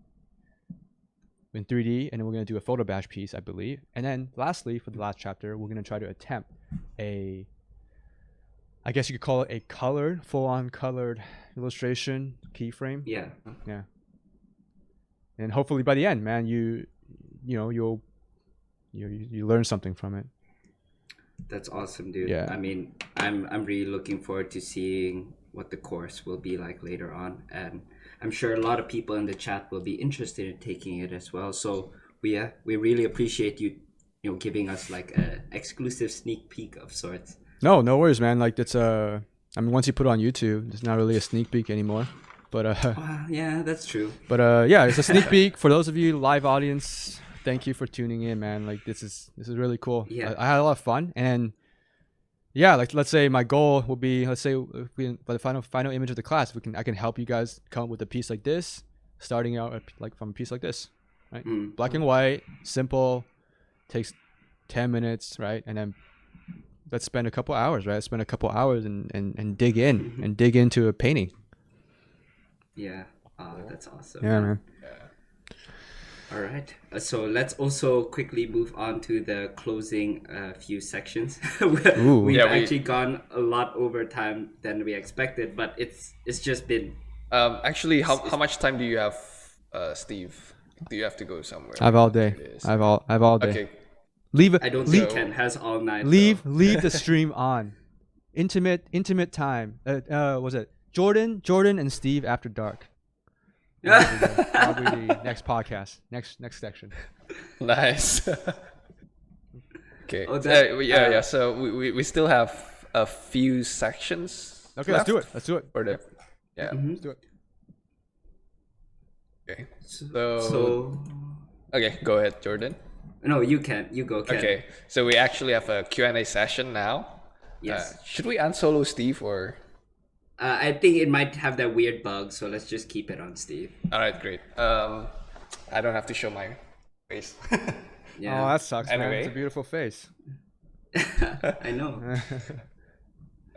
S2: 3D, and then we're going to do a photo bash piece, I believe. And then lastly, for the last chapter, we're going to try to attempt I guess you could call it a full-on colored illustration keyframe.
S1: Yeah.
S2: And hopefully by the end, man, you learn something from it.
S1: That's awesome, dude.
S2: Yeah.
S1: I mean, I'm really looking forward to seeing what the course will be like later on, and I'm sure a lot of people in the chat will be interested in taking it as well. So we really appreciate you giving us like an exclusive sneak peek of sorts.
S2: No worries, man. Like it's I mean, once you put it on YouTube, it's not really a sneak peek anymore. But
S1: yeah, that's true.
S2: But yeah, it's a sneak peek for those of you live audience. thank you for tuning in, man. Like this is really cool.
S1: Yeah.
S2: I had a lot of fun, and yeah, like let's say my goal will be, let's say if we, by the final image of the class, I can help you guys come up with a piece like this, starting out like from a piece like this, right? Black and white, simple, takes 10 minutes, right? And then let's spend a couple hours, right? Spend a couple hours and dig in and dig into a painting.
S1: Yeah. That's awesome.
S2: Yeah, man.
S1: All right. So let's also quickly move on to the closing few sections. We've actually gone a lot over time than we expected, but it's just been.
S3: Actually, how much time do you have, Steve? Do you have to go somewhere?
S2: I have all day. I have all day.
S3: Okay.
S1: I don't think Ken has all night.
S2: Leave the stream on. Intimate time. Was it Jordan and Steve after dark? Probably the next podcast, next section.
S3: Nice. Okay.
S1: Oh,
S3: yeah. So we still have a few sections.
S2: Okay,
S3: left
S2: let's do it.
S3: For the, yeah.
S2: Let's do it.
S3: Okay. So okay, go ahead, Jordan.
S1: No, you can. You go, Ken.
S3: Okay. So we actually have a Q&A session now.
S1: Yes.
S3: Should we unsolo Steve or?
S1: I think it might have that weird bug, so let's just keep it on Steve.
S3: All right, great. I don't have to show my face.
S1: Yeah.
S2: Oh, that sucks, man.
S3: Anyway.
S2: It's a beautiful face.
S1: I know.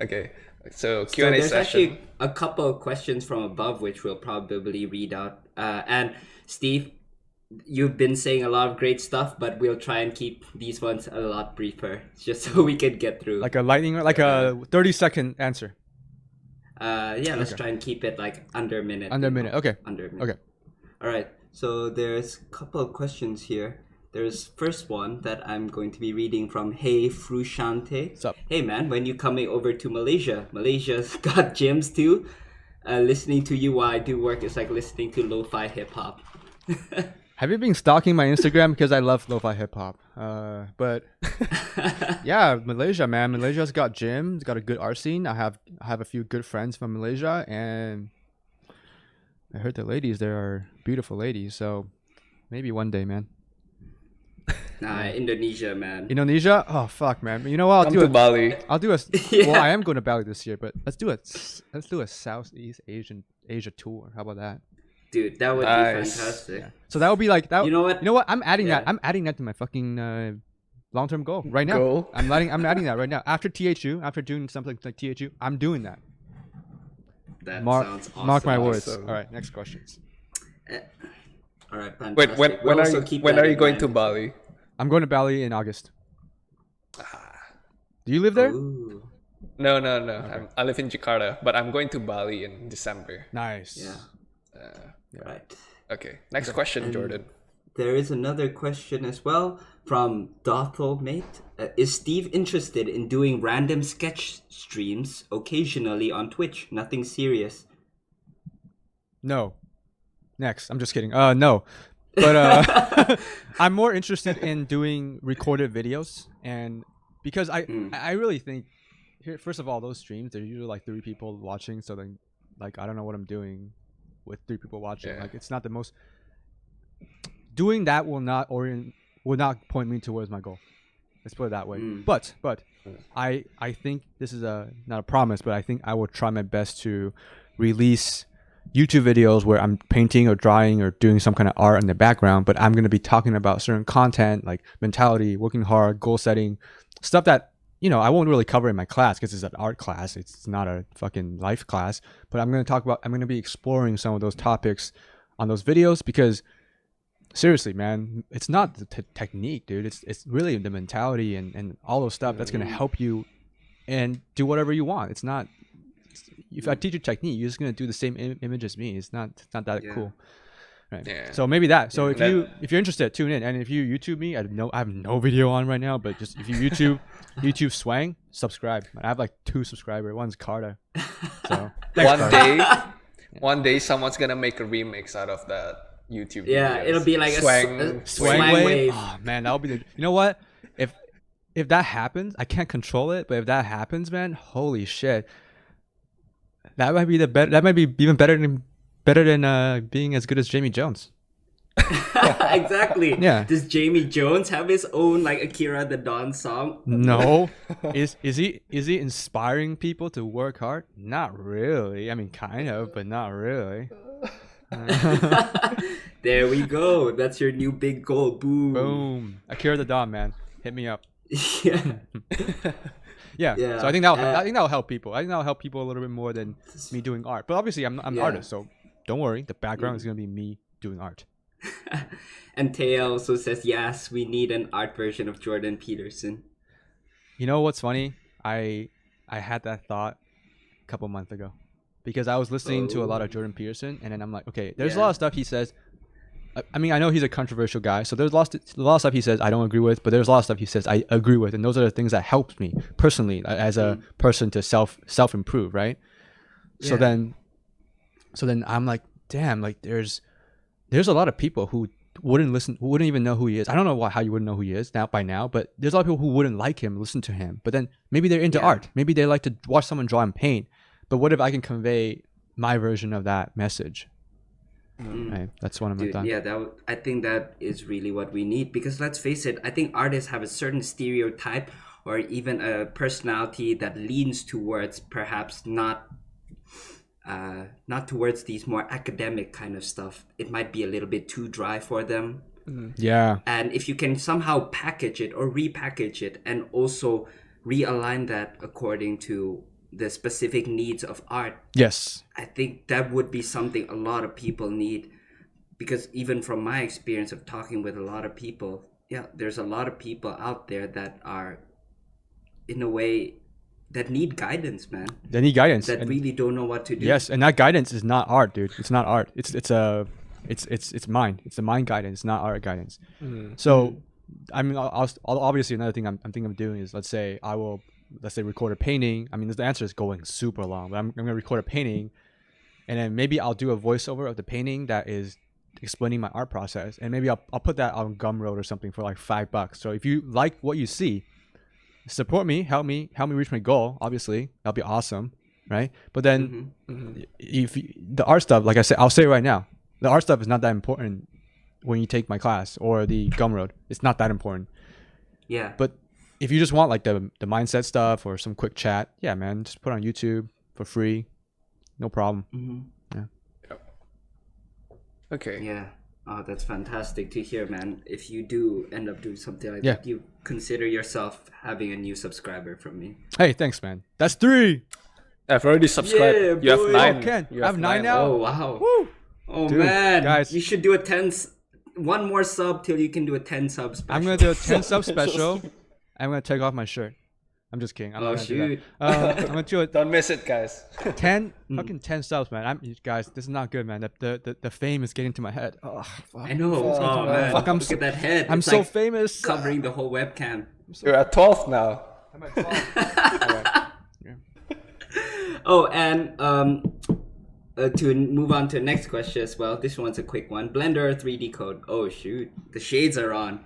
S3: Okay, so
S1: So
S3: Q&A
S1: there's
S3: session.
S1: actually a couple of questions from above, which we'll probably read out. And Steve, you've been saying a lot of great stuff, but we'll try and keep these ones a lot briefer, just so we can get through.
S2: Like a a 30-second answer.
S1: Yeah, let's try and keep it like under a minute.
S2: Under a minute. Okay.
S1: Under a minute.
S2: Okay.
S1: All right. So there's a couple of questions here. There's first one that I'm going to be reading from Hey Frushante.
S2: What's up?
S1: Hey man, when you coming over to Malaysia? Malaysia's got gyms too. Listening to you while I do work is like listening to lo-fi hip hop.
S2: Have you been stalking my Instagram? Because I love lo-fi hip hop. But yeah, Malaysia, man. Malaysia's got gym. It's got a good art scene. I have a few good friends from Malaysia, and I heard the ladies there are beautiful ladies. So maybe one day, man.
S1: Nah, Indonesia, man.
S2: Indonesia? Oh fuck, man. You know what?
S3: Come to Bali.
S2: I'll do a.
S1: Yeah.
S2: Well, I am going to Bali this year, but let's do a Southeast Asia tour. How about that?
S1: Dude, that would
S3: Nice.
S1: be fantastic.
S2: Yeah. So that would be like that.
S1: You know what?
S2: You know what? I'm adding
S1: Yeah.
S2: that. I'm adding that to my fucking long-term goal right now.
S3: Goal?
S2: I'm adding that right now. After THU, after doing something like THU, I'm doing that.
S1: That
S2: Mark
S1: sounds awesome.
S2: my words.
S3: Awesome.
S2: All right, next questions.
S1: All right, fantastic.
S3: Wait, when
S1: We'll
S3: are
S1: also
S3: you
S1: keep
S3: when
S1: that
S3: are you
S1: in
S3: going
S1: mind.
S3: to Bali?
S2: I'm going to Bali in August. Do you live there?
S1: Ooh.
S3: No. I live in Jakarta, but I'm going to Bali in December.
S2: Nice.
S1: Yeah.
S2: Yeah.
S1: Right.
S3: Okay. Next question, Jordan.
S1: There is another question as well from Dothel Mate. Is Steve interested in doing random sketch streams occasionally on Twitch? Nothing serious.
S2: No. Next. I'm just kidding. No. But I'm more interested in doing recorded videos, and because I really think here, first of all, those streams, they're usually like 3 people watching, so then like I don't know what I'm doing with 3 people watching.
S3: Yeah.
S2: Like it's not the most doing that will not point me towards my goal. Let's put it that way. But I think this is not a promise, but I think I will try my best to release YouTube videos where I'm painting or drawing or doing some kind of art in the background, but I'm going to be talking about certain content like mentality, working hard, goal setting, stuff that, you know, I won't really cover in my class because it's an art class. It's not a fucking life class, but I'm going to be exploring some of those topics on those videos because seriously, man, it's not the technique, dude. It's really the mentality and all those stuff that's going to help you and do whatever you want. It's not, if I teach you technique, you're just gonna do the same image as me. It's not that cool, right?
S3: Yeah.
S2: So maybe that. So if you're interested, tune in. And if you YouTube me, I have no video on right now, but just if you YouTube Swang, subscribe. I have like 2 subscribers. One's Carter. So
S3: one day someone's gonna make a remix out of that YouTube.
S1: Yeah,
S3: videos.
S1: it'll be like
S3: Swang.
S2: Swang wave. Oh man, that'll be the. You know what? If that happens, I can't control it, but if that happens, man, holy shit. That might be even better than being as good as Jaime Jones.
S1: Exactly.
S2: Yeah.
S1: Does Jaime Jones have his own like Akira the Don song?
S2: No. Is he inspiring people to work hard? Not really. I mean, kind of, but not really.
S1: There we go. That's your new big goal. Boom.
S2: Boom. Akira the Don, man. Hit me up.
S1: Yeah.
S2: Yeah.
S1: Yeah.
S2: So I think that'll help people. I think that'll help people a little bit more than me doing art. But obviously, I'm an artist, so don't worry. The background is gonna be me doing art.
S1: And Taya also says, yes, we need an art version of Jordan Peterson.
S2: You know what's funny? I had that thought a couple months ago because I was listening to a lot of Jordan Peterson, and then I'm like, okay, there's a lot of stuff he says. I mean, I know he's a controversial guy, so there's a lot of stuff he says I don't agree with, but there's a lot of stuff he says I agree with, and those are the things that helps me personally as a person to self improve, right? So then I'm like, damn, like there's a lot of people who wouldn't even know who he is. I don't know how you wouldn't know who he is by now, but there's a lot of people who wouldn't like him, listen to him. But then maybe they're into art. Maybe they like to watch someone draw and paint. But what if I can convey my version of that message? Right? That's what I'm done.
S1: Yeah, I think that is really what we need, because let's face it, I think artists have a certain stereotype or even a personality that leans towards perhaps not towards these more academic kind of stuff. It might be a little bit too dry for them.
S2: Yeah.
S1: And if you can somehow package it or repackage it and also realign that according to the specific needs of art,
S2: yes,
S1: I think that would be something a lot of people need. Because even from my experience of talking with a lot of people, there's a lot of people out there that are in a way that need guidance, man.
S2: They need guidance.
S1: That really don't know what to do.
S2: Yes, and that guidance is not art, dude. It's not art. It's mind. It's the mind guidance, not art guidance. So, I mean, I'll obviously another thing I'm thinking of doing is let's say record a painting. I mean, the answer is going super long, but I'm gonna record a painting, and then maybe I'll do a voiceover of the painting that is explaining my art process, and maybe I'll put that on Gumroad or something for like $5. So if you like what you see, support me, help me reach my goal. Obviously, that'll be awesome, right? But then, if the art stuff, like I said, I'll say it right now, the art stuff is not that important when you take my class or the Gumroad. It's not that important.
S1: Yeah.
S2: But if you just want like the mindset stuff or some quick chat, yeah, man, just put it on YouTube for free, no problem. Yeah.
S3: Yep. Okay.
S1: Yeah. Oh, that's fantastic to hear, man. If you do end up doing something like that, you consider yourself having a new subscriber from me.
S2: Hey, thanks, man. That's 3.
S3: I've already subscribed.
S1: Yeah,
S3: you have
S1: boy.
S3: 9.
S2: Oh, Ken,
S3: You
S2: I have 9 now?
S1: Oh, wow.
S2: Woo!
S1: Oh,
S2: Dude,
S1: man.
S2: guys.
S1: You should do a 10... One more sub till you can do a 10 sub special.
S2: I'm going to do a 10 sub special. I'm going to take off my shirt. I'm just kidding. I'm not gonna do that. I'm going to do it.
S3: Don't miss it, guys.
S2: 10 fucking 10 subs, man. Guys, this is not good, man. The fame is getting to my head. Oh, fuck.
S1: I know. Oh, man.
S2: Fuck,
S1: Look at that head.
S2: I'm
S1: It's
S2: so
S1: like
S2: famous.
S1: covering the whole webcam.
S3: You're at 12 now.
S2: I'm at 12. All right.
S1: Oh, and to move on to the next question as well. This one's a quick one. Blender or 3D code? Oh, shoot. The shades are on.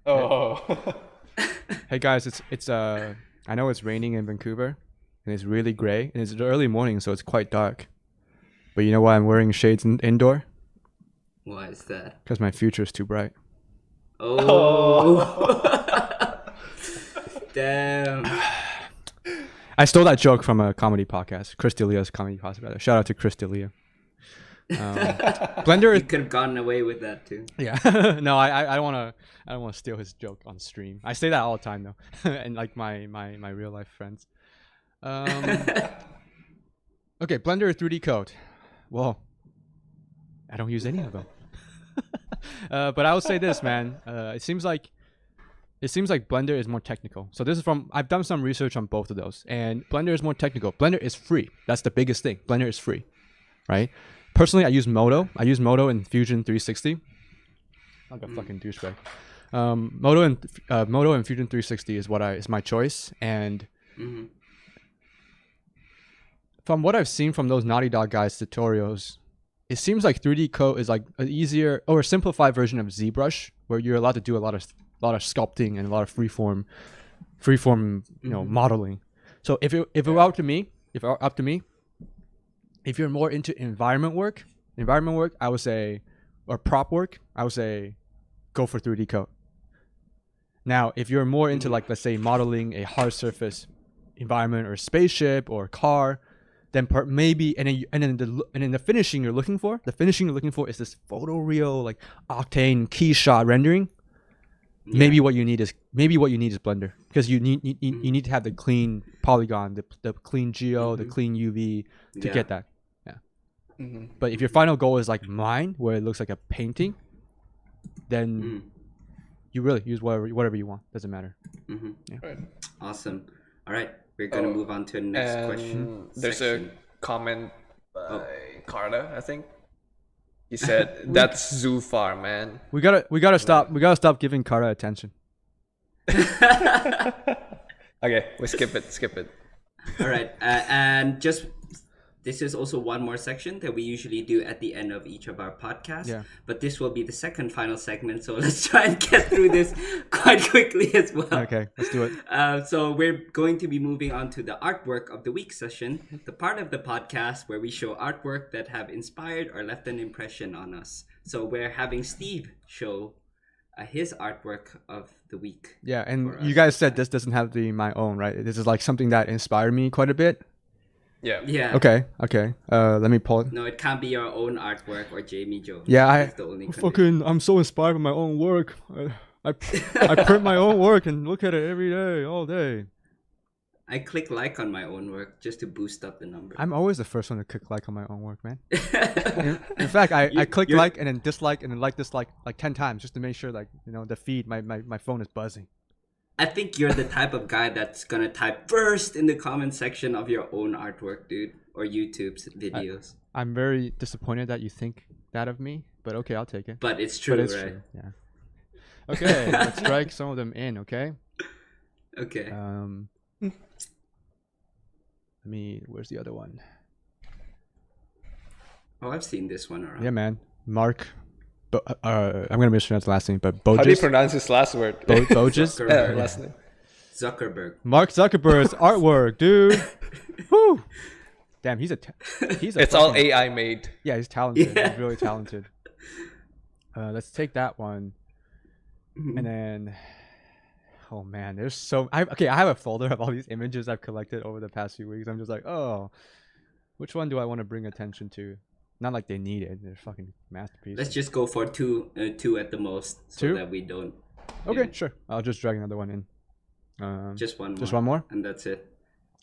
S3: Oh.
S2: Hey guys, it's I know it's raining in Vancouver, and it's really gray, and it's the early morning, so it's quite dark. But you know why I'm wearing shades indoor?
S1: Why is that?
S2: Because my future is too bright.
S1: Oh. Damn.
S2: I stole that joke from a comedy podcast, Chris D'Elia's comedy podcast. Shout out to Chris D'Elia. Blender.
S1: You could have gotten away with that too.
S2: Yeah. No, I don't want to steal his joke on stream. I say that all the time though, and like my real life friends. Okay, Blender 3D code. Well, I don't use any of them. But I will say this, man. It seems like Blender is more technical. So this is I've done some research on both of those, and Blender is more technical. Blender is free. That's the biggest thing. Blender is free, right? Personally, I use Modo. I use Modo in Fusion 360. Like a fucking douchebag. Modo and Fusion 360 is my choice. And from what I've seen from those Naughty Dog guys' tutorials, it seems like 3D code is like an easier or a simplified version of ZBrush, where you're allowed to do a lot of sculpting and a lot of freeform, modeling. So if it were up to me, if you're more into environment work, I would say or prop work, I would say go for 3D coat. Now, if you're more into like, let's say, modeling a hard surface environment or spaceship or car, then maybe and then the finishing you're looking for, is this photoreal like octane key shot rendering. Yeah. Maybe what you need is Blender, because you need to have the clean polygon, the clean geo, the clean UV to get that. Yeah. But if your final goal is like mine, where it looks like a painting, then you really use whatever you want. Doesn't matter. Yeah.
S3: Right.
S1: Awesome. All right, we're gonna move on to the next question.
S3: There's a comment by Carla, I think. He said, "That's zoo far, man."
S2: We gotta stop giving Kara attention.
S3: Okay, we skip it.
S1: All right, and just this is also one more section that we usually do at the end of each of our podcasts. Yeah. But this will be the second final segment, so let's try and get through this quite quickly as well.
S2: Okay, let's do it.
S1: So we're going to be moving on to the artwork of the week session, the part of the podcast where we show artwork that have inspired or left an impression on us. So we're having Steve show his artwork of the week.
S2: Yeah, and you guys said this doesn't have to be my own, right? This is like something that inspired me quite a bit.
S3: Yeah.
S1: Yeah.
S2: Okay. Let me pull it.
S1: No, it can't be your own artwork or Jaime Jones.
S2: Yeah, I'm so inspired by my own work. I print my own work and look at it every day, all day.
S1: I click like on my own work just to boost up the number.
S2: I'm always the first one to click like on my own work, man. in fact, I click like and then dislike and then dislike like 10 times just to make sure, like, you know, the feed, my phone is buzzing.
S1: I think you're the type of guy that's gonna type first in the comment section of your own artwork, dude, or YouTube's videos.
S2: I'm very disappointed that you think that of me, but okay, I'll take it.
S1: But it's true, right?
S2: True. Yeah. Okay, let's strike some of them in, okay?
S1: Okay.
S2: Where's the other one?
S1: Oh, I've seen this one around.
S2: Yeah, man. Mark. I'm gonna mispronounce the last name, but Boges.
S3: How do you pronounce his last word?
S2: Boges.
S3: Last name.
S1: Zuckerberg.
S2: Mark Zuckerberg's artwork, dude. Woo. Damn, he's
S3: It's all AI made.
S2: Yeah, he's talented. Yeah. He's really talented. Let's take that one, and then. Oh man, there's I have a folder of all these images I've collected over the past few weeks. I'm just like, which one do I want to bring attention to? Not like they need it. They're fucking masterpieces.
S1: Let's just go for two at the most, so that we don't.
S2: Okay, sure. I'll just drag another one in.
S1: Just one more.
S2: Just one more,
S1: and that's it.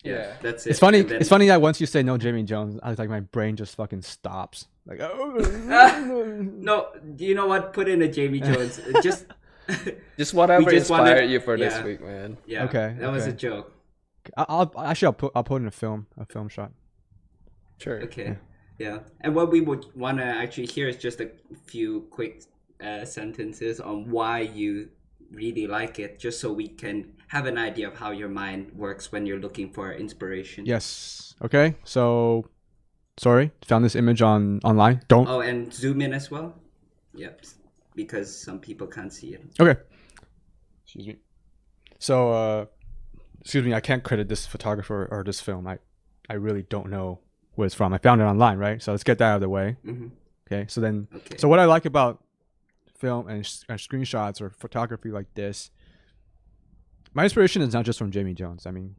S1: Yeah, that's it.
S2: It's funny. It's funny that once you say no, Jaime Jones, I was like, my brain just fucking stops. Like,
S1: no, you know what? Put in a Jaime Jones.
S3: Just whatever inspired you for this week, man.
S1: Yeah. Okay. That was a joke.
S2: I'll put in a film shot.
S3: Sure.
S1: Okay. Yeah. And what we would want to actually hear is just a few quick sentences on why you really like it, just so we can have an idea of how your mind works when you're looking for inspiration.
S2: Yes. Okay. So, sorry, found this image online. Don't.
S1: Oh, and zoom in as well. Yep. Because some people can't see it.
S2: Okay. Excuse me. So, excuse me, I can't credit this photographer or this film. I really don't know where it's from. I found it online, right? So let's get that out of the way. Mm-hmm. Okay. So what I like about film and screenshots or photography like this, my inspiration is not just from Jaime Jones. I mean,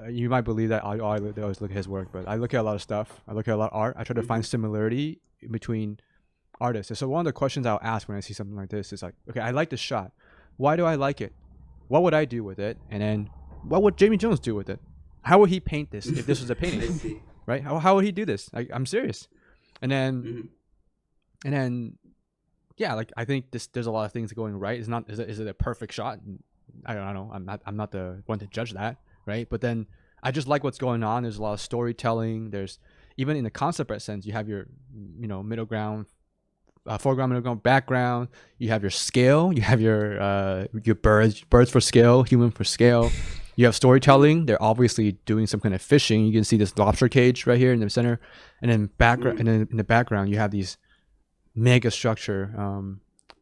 S2: you might believe that I always look at his work, but I look at a lot of stuff. I look at a lot of art. I try to find similarity between artists. And so one of the questions I'll ask when I see something like this is like, okay, I like this shot. Why do I like it? What would I do with it? And then what would Jaime Jones do with it? How would he paint this if this was a painting? Right? How would he do this? I'm serious. And then, yeah, like I think there's a lot of things going right. Is it a perfect shot? I don't know. I'm not the one to judge that, right? But then I just like what's going on. There's a lot of storytelling. There's even in the concept art sense, you have your middle ground, foreground, middle ground, background. You have your scale. You have your birds for scale, human for scale. You have storytelling. They're obviously doing some kind of fishing. You can see this lobster cage right here in the center, and then background, and then in the background you have these mega structure.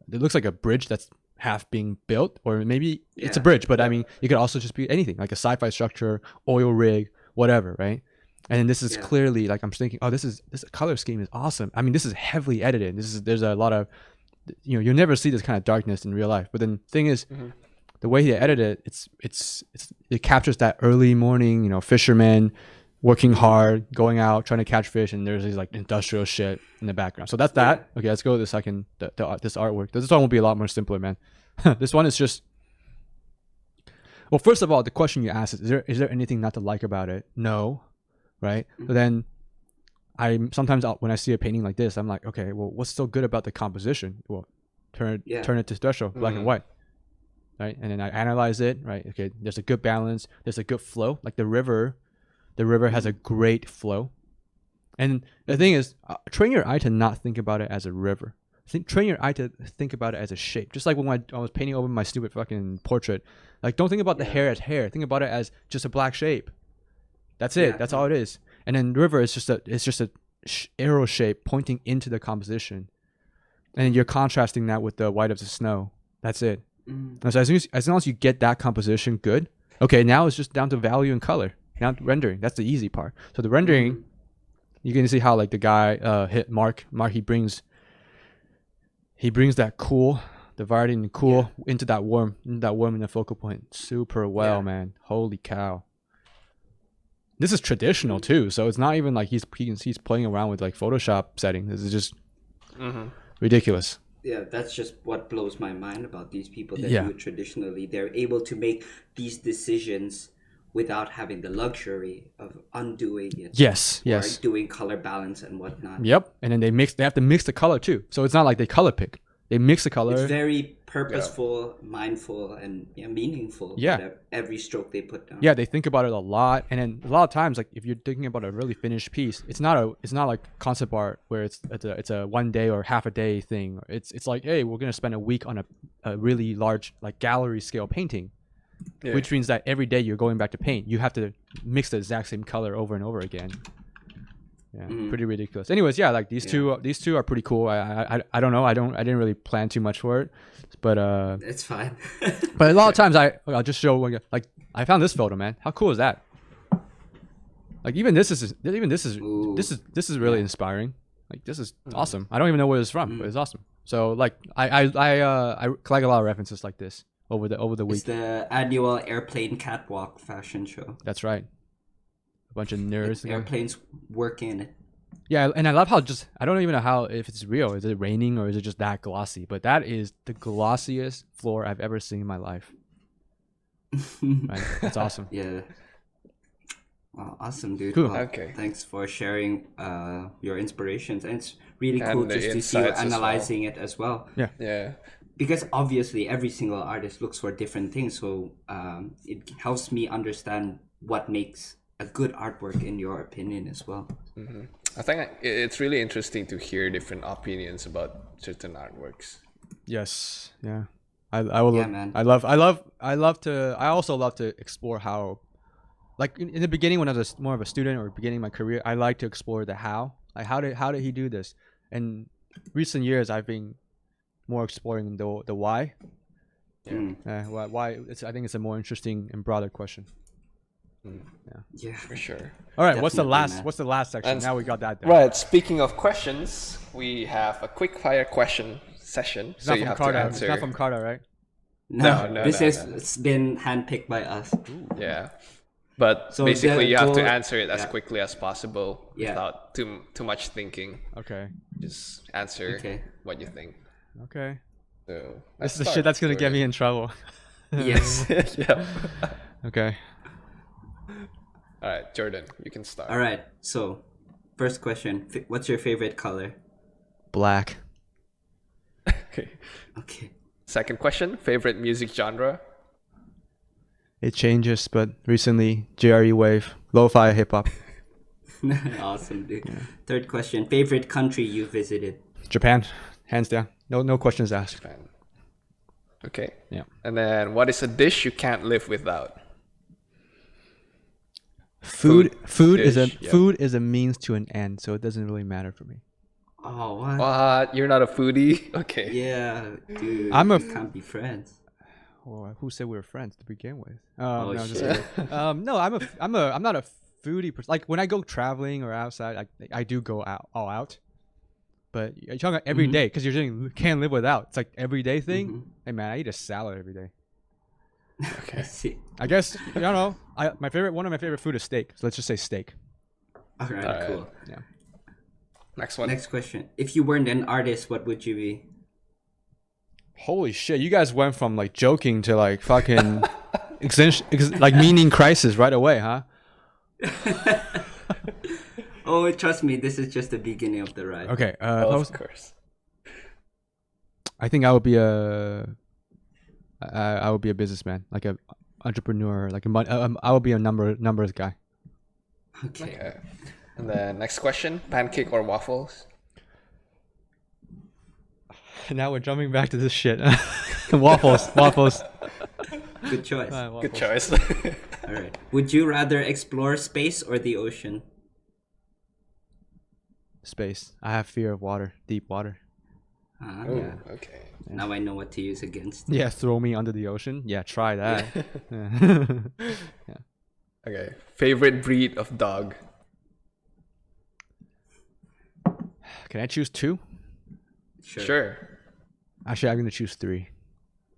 S2: It looks like a bridge that's half being built, or maybe it's a bridge, but I mean, it could also just be anything, like a sci-fi structure, oil rig, whatever, right? And this is clearly like I'm thinking, oh, this color scheme is awesome. I mean, this is heavily edited. There's a lot of, you'll never see this kind of darkness in real life. But then the thing is, the way he edited it, it captures that early morning, fishermen working hard, going out trying to catch fish, and there's these like industrial shit in the background. So that's that. Okay, let's go to the second, this artwork. This one will be a lot more simpler, man. This one is just. Well, first of all, the question you asked is there anything not to like about it? No. Right? But then sometimes when I see a painting like this, I'm like, okay, well, what's so good about the composition? Well, turn it to special, black and white. Right? And then I analyze it, right? Okay, there's a good balance, there's a good flow. Like the river has a great flow. And the thing is, train your eye to not think about it as a river. Train your eye to think about it as a shape. Just like when I was painting over my stupid fucking portrait. Like, don't think about the hair as hair. Think about it as just a black shape. That's it. That's all it is. And then the river is just a arrow shape pointing into the composition, and you're contrasting that with the white of the snow. That's it. And so as long as you get that composition good, okay, now it's just down to value and color. Now rendering. That's the easy part. So the rendering, you can see how like the guy hit Mark. He brings that cool, the variety and the cool into that warm in the focal point super well, man. Holy cow. This is traditional too, so it's not even like he's playing around with like Photoshop settings. This is just ridiculous.
S1: Yeah, that's just what blows my mind about these people that do it traditionally. They're able to make these decisions without having the luxury of undoing it.
S2: Yes.
S1: Doing color balance and whatnot.
S2: Yep, and then they have to mix the color too. So it's not like they color pick. They mix the color.
S1: It's very purposeful, mindful, and meaningful.
S2: Yeah.
S1: Every stroke they put down.
S2: Yeah, they think about it a lot, and then a lot of times, like if you're thinking about a really finished piece, it's not like concept art where it's a 1 day or half a day thing. It's like, hey, we're gonna spend a week on a really large like gallery scale painting, which means that every day you're going back to paint. You have to mix the exact same color over and over again. Yeah, pretty ridiculous. Anyways, like these two are pretty cool. I don't know. I didn't really plan too much for it, but
S1: it's fine.
S2: But a lot of times I'll just show like I found this photo, man. How cool is that? Like this is really inspiring. Like this is awesome. I don't even know where it's from, but it's awesome. So like I collect a lot of references like this over the week.
S1: It's the annual airplane catwalk fashion show.
S2: That's right. Bunch of nerds.
S1: Airplanes working in it.
S2: Yeah, and I love how I don't even know if it's real. Is it raining or is it just that glossy? But that is the glossiest floor I've ever seen in my life. Right? That's awesome.
S1: Yeah. Wow, awesome, dude.
S2: Cool.
S1: Well,
S3: okay.
S1: Thanks for sharing your inspirations. And it's really cool just to see you analyzing it as well.
S2: Yeah.
S3: Yeah.
S1: Because obviously every single artist looks for different things. So it helps me understand what makes a good artwork in your opinion as well.
S3: I think it's really interesting to hear different opinions about certain artworks.
S2: Yes. Yeah. I will.
S1: Yeah, man.
S2: I also love to explore how, like in the beginning when I was more of a student or beginning my career, I like to explore the how. Like how did he do this? And recent years I've been more exploring the why. Why? I think it's a more interesting and broader question.
S1: Yeah,
S3: for sure.
S2: All right, what's the last section? And now we got that down.
S3: Right, speaking of questions, we have a quickfire question session.
S2: It's not from Carter, right?
S1: No, it's been handpicked by us.
S3: Ooh. Yeah. But so basically you have to answer it as quickly as possible without too much thinking.
S2: Okay.
S3: Just answer what you think.
S2: Okay.
S3: So
S2: this is the shit that's gonna get me in trouble.
S1: Yes.
S3: Yeah.
S2: Okay.
S3: All right, Jordan, you can start.
S1: All right. So, first question: what's your favorite color?
S2: Black.
S1: Okay.
S3: Second question: favorite music genre?
S2: It changes, but recently JRE wave, lo-fi hip hop.
S1: Awesome, dude. Yeah. Third question: favorite country you visited?
S2: Japan, hands down. No questions asked.
S3: Japan. Okay.
S2: Yeah.
S3: And then, what is a dish you can't live without?
S2: Food is a means to an end, so it doesn't really matter for me.
S1: Oh, what?
S3: What? You're not a foodie? Okay.
S1: Yeah, dude. We can't be friends.
S2: Well, who said we were friends to begin with?
S1: No,
S2: I'm not a foodie person. Like when I go traveling or outside, I do go out all out. But you're talking about every day because you're saying can't live without. It's like everyday thing. Hey man, I eat a salad every day.
S3: Okay.
S2: I guess I don't know. One of my favorite food is steak. So let's just say steak.
S1: All right, cool.
S2: Yeah.
S3: Next one.
S1: Next question. If you weren't an artist, what would you be?
S2: Holy shit! You guys went from like joking to like fucking like meaning crisis right away, huh?
S1: Oh, trust me, this is just the beginning of the ride.
S2: Okay.
S3: Of course.
S2: I think I would be a businessman, like a entrepreneur, like I would be a numbers guy.
S1: Okay.
S3: And then next question: pancake or waffles?
S2: Now we're jumping back to this shit. Waffles.
S1: Good choice.
S3: Good choice.
S1: All right. Would you rather explore space or the ocean?
S2: Space. I have fear of water, deep water.
S3: Ooh, okay.
S1: Now I know what to use against.
S2: Yeah, throw me under the ocean. Yeah, try that. Yeah.
S3: Okay. Favorite breed of dog?
S2: Can I choose 2?
S3: Sure.
S2: Actually, I'm gonna choose 3.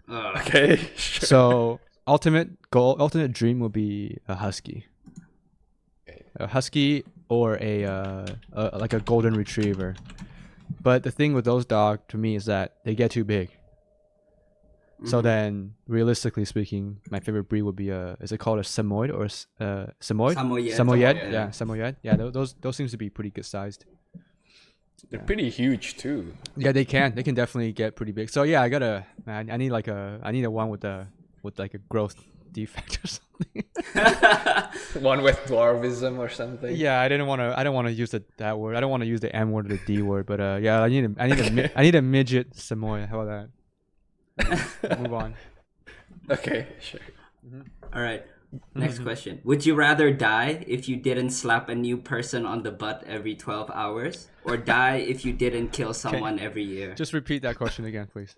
S3: Okay. Sure.
S2: So ultimate dream will be a husky.
S3: Okay.
S2: A husky or a like a golden retriever. But the thing with those dogs to me is that they get too big. So then, realistically speaking, my favorite breed would be is it called a Samoyed or Samoyed?
S1: Samoyed.
S2: Yeah, Samoyed. Yeah, those seems to be pretty good sized.
S3: They're pretty huge too.
S2: Yeah, they can definitely get pretty big. So yeah, I need a one with like a growth defect or something.
S3: One with dwarvism or something.
S2: Yeah, I don't want to use that word. I don't want to use the M word or the D word. But yeah, I need a midget Samoyed. How about that? Move on.
S3: Okay, sure.
S1: All right. Next question. Would you rather die if you didn't slap a new person on the butt every 12 hours? Or die if you didn't kill someone every year?
S2: Just repeat that question again, please.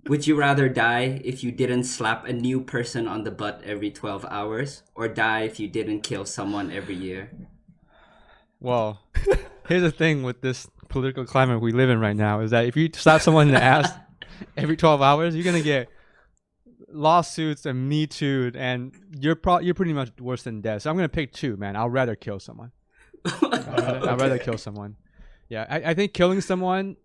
S1: Would you rather die if you didn't slap a new person on the butt every 12 hours? Or die if you didn't kill someone every year?
S2: Well, here's the thing with this political climate we live in right now is that if you slap someone in the ass every 12 hours, you're going to get lawsuits and Me Too, and you're pretty much worse than dead. So I'm gonna pick 2, man. I'll rather kill someone. I'd rather kill someone. Yeah, I think killing someone.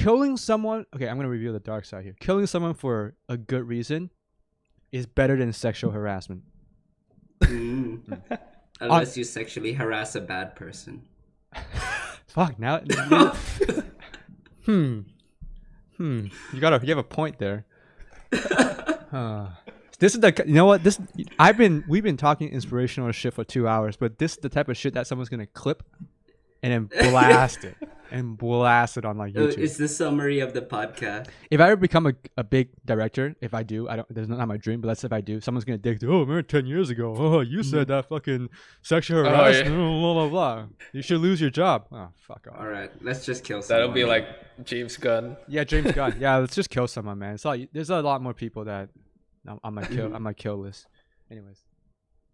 S2: Okay, I'm gonna reveal the dark side here. Killing someone for a good reason is better than sexual harassment.
S1: Unless you sexually harass a bad person.
S2: Fuck now. You have a point there. This is we've been talking inspirational shit for 2 hours, but this is the type of shit that someone's gonna clip and then blast it on like YouTube.
S1: It's the summary of the podcast.
S2: If I ever become a big director, if I do, there's not my dream, but let's say if I do, someone's gonna dig. Oh, remember 10 years ago? Oh, you said that fucking sexual harassment. Blah blah blah. You should lose your job. Oh, fuck off.
S1: All right, let's just kill someone.
S3: That'll be like James Gunn.
S2: Yeah, James Gunn. Yeah, let's just kill someone, man. There's a lot more people that on my kill list. Anyways.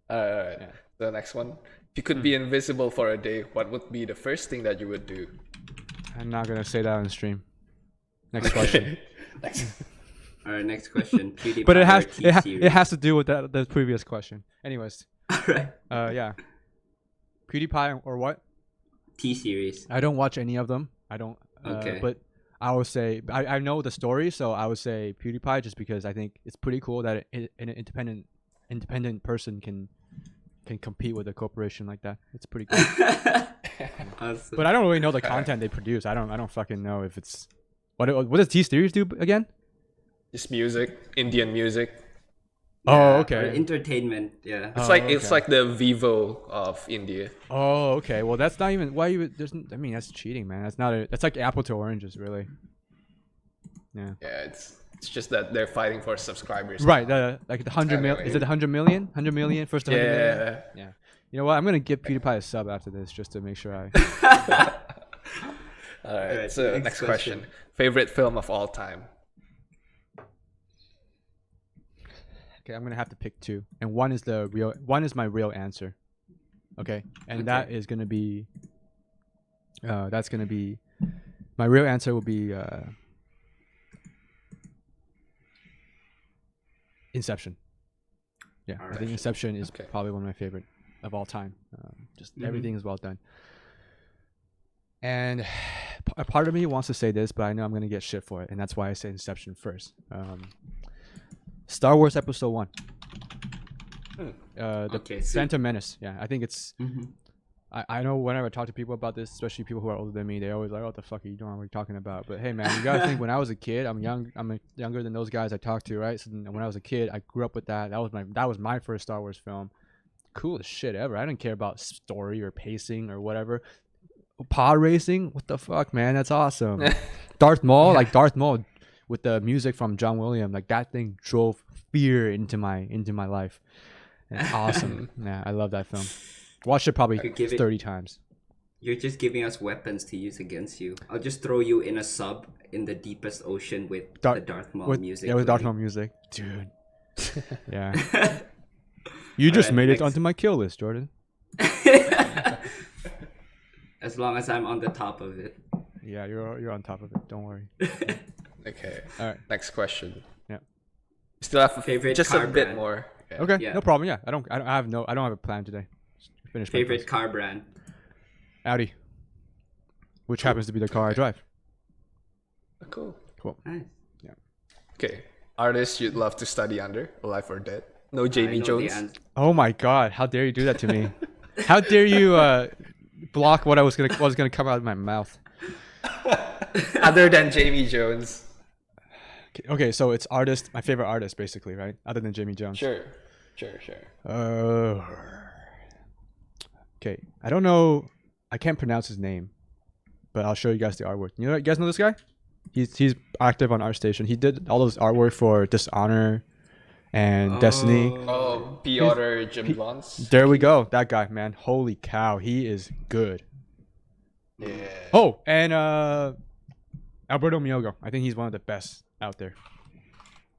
S3: All right. Yeah. The next one. If you could be invisible for a day, what would be the first thing that you would do?
S2: I'm not gonna say that on stream. Next question.
S1: All right, next question. PewDiePie
S2: but it has to do with the previous question. Anyways.
S1: All right.
S2: Yeah. PewDiePie or what?
S1: T-series.
S2: I don't watch any of them. I don't.
S1: Okay.
S2: But I would say I know the story, so I would say PewDiePie just because I think it's pretty cool that an independent person can compete with a corporation like that. It's pretty cool.
S1: Awesome.
S2: But I don't really know the content they produce. I don't fucking know if it's what does T-series do again?
S3: Just music, Indian music.
S2: Oh, okay.
S1: Or entertainment, yeah.
S3: It's like the Vivo of India.
S2: Oh, okay. Well, that's not even why you. That's cheating, man. That's like apple to oranges, really. Yeah.
S3: Yeah, it's just that they're fighting for subscribers.
S2: Right. Like the 100 million. Is it 100 million? 100 million first 100 million? Yeah. You know what? I'm gonna give PewDiePie a sub after this just to make sure I.
S3: All right. So next question. Favorite film of all time.
S2: Okay, I'm gonna have to pick 2, and one is my real answer. Okay, and
S1: Okay.
S2: that is gonna be. That's gonna be. My real answer will be Inception. Yeah, I think Inception is probably one of my favorite of all time. Just everything is well done. And a part of me wants to say this, but I know I'm gonna get shit for it, and that's why I say Inception first. Star Wars Episode 1. The Phantom Menace. Yeah, I think it's. I know whenever I talk to people about this, especially people who are older than me, they always like, "What the fuck are you doing? What are you talking about?" But hey, man, you gotta think. When I was a kid, I'm younger than those guys I talked to, right? So when I was a kid, I grew up with that. That was my first Star Wars film. Coolest shit ever. I didn't care about story or pacing or whatever. Pod racing, what the fuck, man? That's awesome. Darth Maul, like Darth Maul, with the music from John Williams, like that thing drove fear into my life. And it's awesome. Yeah, I love that film. Watched it probably 30 times.
S1: You're just giving us weapons to use against you. I'll just throw you in a sub in the deepest ocean with the Darth Maul music.
S2: Yeah, with Darth Maul music. Dude. Yeah. You just made it onto my kill list, Jordan.
S1: As long as I'm on the top of it.
S2: Yeah, you're on top of it. Don't worry.
S3: Okay.
S2: All right.
S3: Next question.
S2: Yeah.
S3: Still have
S1: Favorite
S3: just
S1: car
S3: a bit
S1: brand.
S3: more.
S2: Okay.
S1: Yeah.
S2: No problem. Yeah. I don't have a plan today. Finish my
S1: Favorite
S2: quiz.
S1: car brand.
S2: Audi. Which happens to be the car I drive.
S3: Cool.
S1: Nice.
S2: Yeah.
S3: Okay. Artist you'd love to study under, alive or dead? No
S1: I
S3: Jamie
S1: know the
S3: Jones.
S1: answer.
S2: Oh my god, how dare you do that to me? How dare you block what was gonna come out of my mouth?
S3: Other than Jamie Jones.
S2: Okay, so it's artist, my favorite artist basically, right? Other than Jamie Jones.
S3: Sure.
S2: Okay, I don't know, I can't pronounce his name, but I'll show you guys the artwork. You guys know this guy? He's active on ArtStation. He did all those artwork for Dishonor and Destiny.
S3: Oh, Piotr Jablonski.
S2: There we go. That guy, man. Holy cow, he is good.
S3: Yeah.
S2: Oh, and Alberto Miogo. I think he's one of the best out there.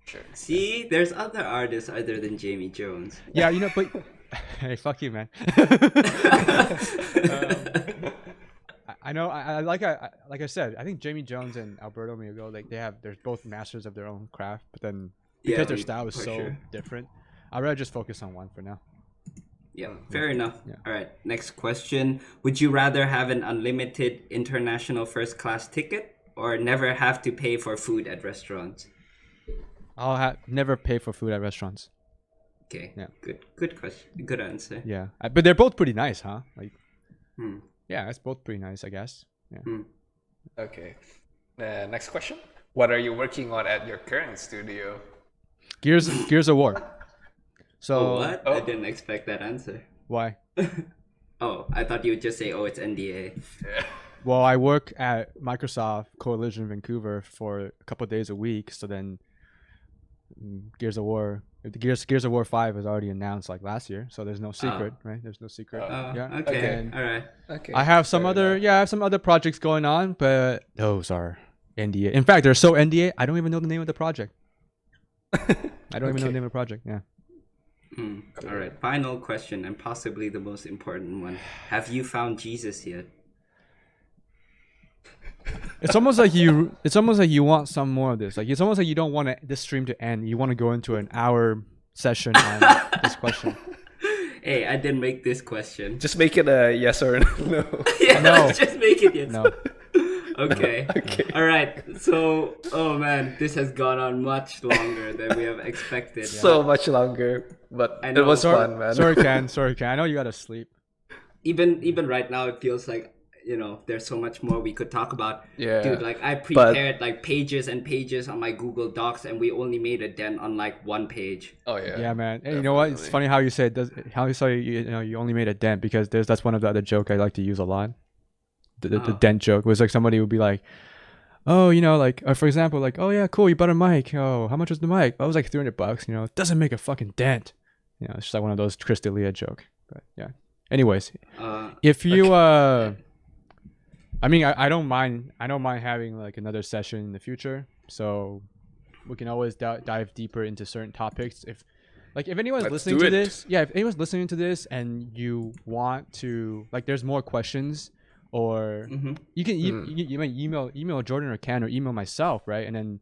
S3: Sure.
S1: See, there's other artists other than Jamie Jones.
S2: Yeah, but hey, fuck you, man. I know. Like I said, I think Jamie Jones and Alberto Miogo, like they're both masters of their own craft, but then because their style is so different, I'd rather just focus on one for now.
S1: Yeah, fair enough.
S2: Yeah.
S1: All right, next question. Would you rather have an unlimited international first class ticket or never have to pay for food at restaurants?
S2: I'll never pay for food at restaurants.
S1: Okay.
S2: Yeah.
S1: Good question. Good answer.
S2: Yeah, but they're both pretty nice, huh? Like,
S1: Hmm.
S2: yeah, it's both pretty nice, I guess. Yeah.
S3: Okay. Next question. What are you working on at your current studio?
S2: Gears of War. So
S1: Oh, what? I didn't expect that answer.
S2: why?
S1: Oh, I thought you would just say, oh, it's NDA.
S2: Well, I work at Microsoft Coalition Vancouver for a couple of days a week. So then, Gears of War 5 was already announced like last year. So there's no secret, right? There's no secret. Yeah.
S1: Okay.
S2: And
S1: All right.
S3: Okay.
S2: I have some other projects going on, but those are NDA. In fact, they're so NDA, I don't even know the name of the project. I don't even know the name of the project. Yeah.
S1: All right. Final question, and possibly the most important one. Have you found Jesus yet?
S2: It's almost like you want some more of this. Like it's almost like you don't want this stream to end. You want to go into an hour session on this question.
S1: Hey, I didn't make this question.
S3: Just make it a yes or no.
S1: Yeah,
S2: No.
S1: just make it yes.
S2: No.
S1: Okay. All right. So, oh man, this has gone on much longer than we have expected.
S3: So much longer, but
S1: I
S3: it
S1: know.
S3: was fun, man.
S2: Sorry, Ken. I know you gotta sleep.
S1: Even right now, it feels like, there's so much more we could talk about.
S3: Yeah.
S1: Dude, like I prepared like pages and pages on my Google Docs, and we only made a dent on like one page.
S3: Oh yeah.
S2: Yeah, man. Hey, you know what? It's funny how you say it. How you say you only made a dent because that's one of the other joke I like to use a lot. The dent joke was like somebody would be like, oh, like for example, like, oh yeah, cool, you bought a mic. Oh, how much was the mic? Oh, it was like $300. It doesn't make a fucking dent. It's just like one of those Chris D'Elia joke. But yeah. Anyways, if you I mean, I don't mind having like another session in the future. So we can always dive deeper into certain topics. Like if anyone's
S3: Let's
S2: listening
S3: do
S2: to
S3: it.
S2: this, if anyone's listening to this and you want to, like, there's more questions, or you can you might email Jordan or Ken or email myself, right? And then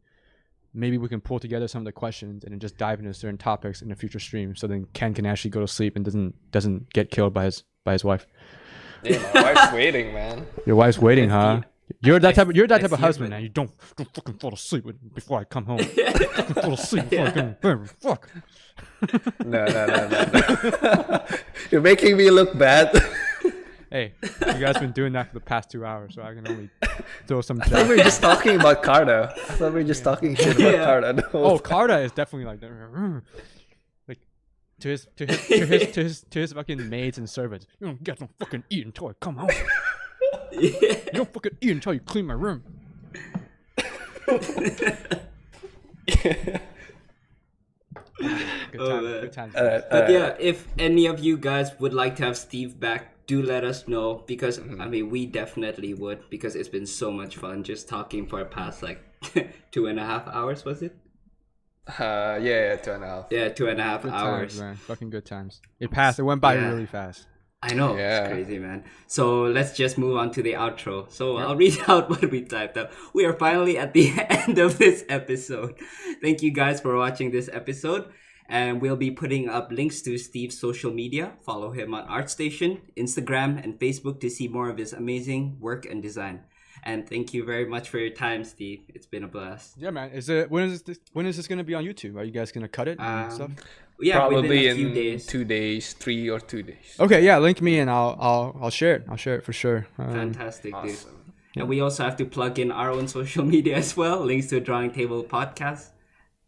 S2: maybe we can pull together some of the questions and then just dive into certain topics in a future stream. So then Ken can actually go to sleep and doesn't get killed by his wife.
S3: Yeah, my wife's waiting, man.
S2: Your wife's waiting, huh? You're that type of
S1: feel
S2: husband,
S1: it.
S2: man. You don't fucking fall asleep before I come home. Fucking fall asleep before I come home. Fuck.
S3: No. You're making me look bad.
S2: Hey, you guys been doing that for the past 2 hours, so I can only throw some.
S3: I thought we were just talking about Carta. I thought we were just talking shit about Carta. the whole
S2: Oh,
S3: time.
S2: Carta is definitely like to his fucking maids and servants. You guys don't fucking eat until I come home. You don't fucking eat until you clean my room. Good times.
S1: But yeah, if any of you guys would like to have Steve back, do let us know, because I mean, we definitely would, because it's been so much fun just talking for the past like 2.5 hours, was it?
S3: Yeah, 2.5.
S1: Yeah, 2.5
S2: Good
S1: hours.
S2: times, man. Fucking good times. It passed. It went by
S1: Yeah.
S2: really fast.
S1: I know,
S3: Yeah.
S1: it's crazy, man. So let's just move on to the outro. So I'll read out what we typed up. We are finally at the end of this episode. Thank you guys for watching this episode. And we'll be putting up links to Steve's social media. Follow him on ArtStation, Instagram, and Facebook to see more of his amazing work and design. And thank you very much for your time, Steve. It's been a blast.
S2: Yeah, man. When is this gonna be on YouTube? Are you guys gonna cut it and stuff?
S1: Yeah,
S3: Probably
S1: within a few
S3: in
S1: days.
S3: 2 days, 3 or 2 days.
S2: Okay, yeah. Link me and I'll share it. I'll share it for sure.
S1: Fantastic, dude.
S3: Awesome.
S1: And we also have to plug in our own social media as well. Links to Drawing Table Podcast.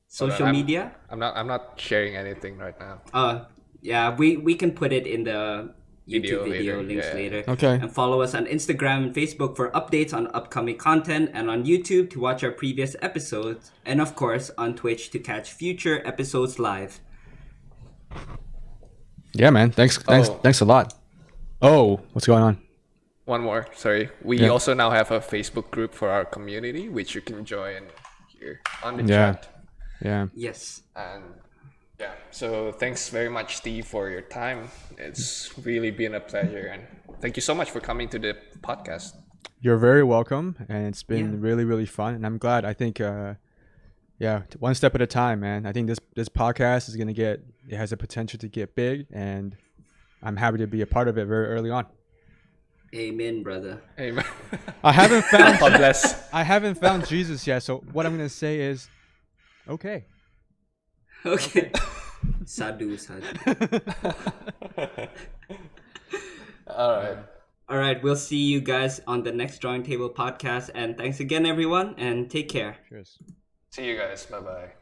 S1: Social media.
S3: I'm not sharing anything right now.
S1: Yeah, we can put it in the YouTube video
S3: later,
S1: links
S3: yeah.
S1: later.
S2: Okay.
S1: And follow us on Instagram and Facebook for updates on upcoming content, and on YouTube to watch our previous episodes, and of course on Twitch to catch future episodes live.
S2: Yeah, man. Thanks a lot. Oh, what's going on?
S3: One more, sorry. We also now have a Facebook group for our community, which you can join here on the chat.
S2: Yeah.
S1: Yes.
S3: And yeah, so thanks very much, Steve, for your time. It's really been a pleasure, and thank you so much for coming to the podcast.
S2: You're very welcome, and it's been really, really fun. And I'm glad. I think, one step at a time, man. I think this podcast is it has the potential to get big, and I'm happy to be a part of it very early on.
S1: Amen, brother.
S3: Amen.
S2: I haven't found
S3: God bless.
S2: I haven't found Jesus yet, so what I'm gonna say is, okay.
S1: Okay. Sadhu. All right, we'll see you guys on the next Drawing Table podcast, and thanks again, everyone, and take care.
S2: Cheers.
S3: See you guys. Bye-bye.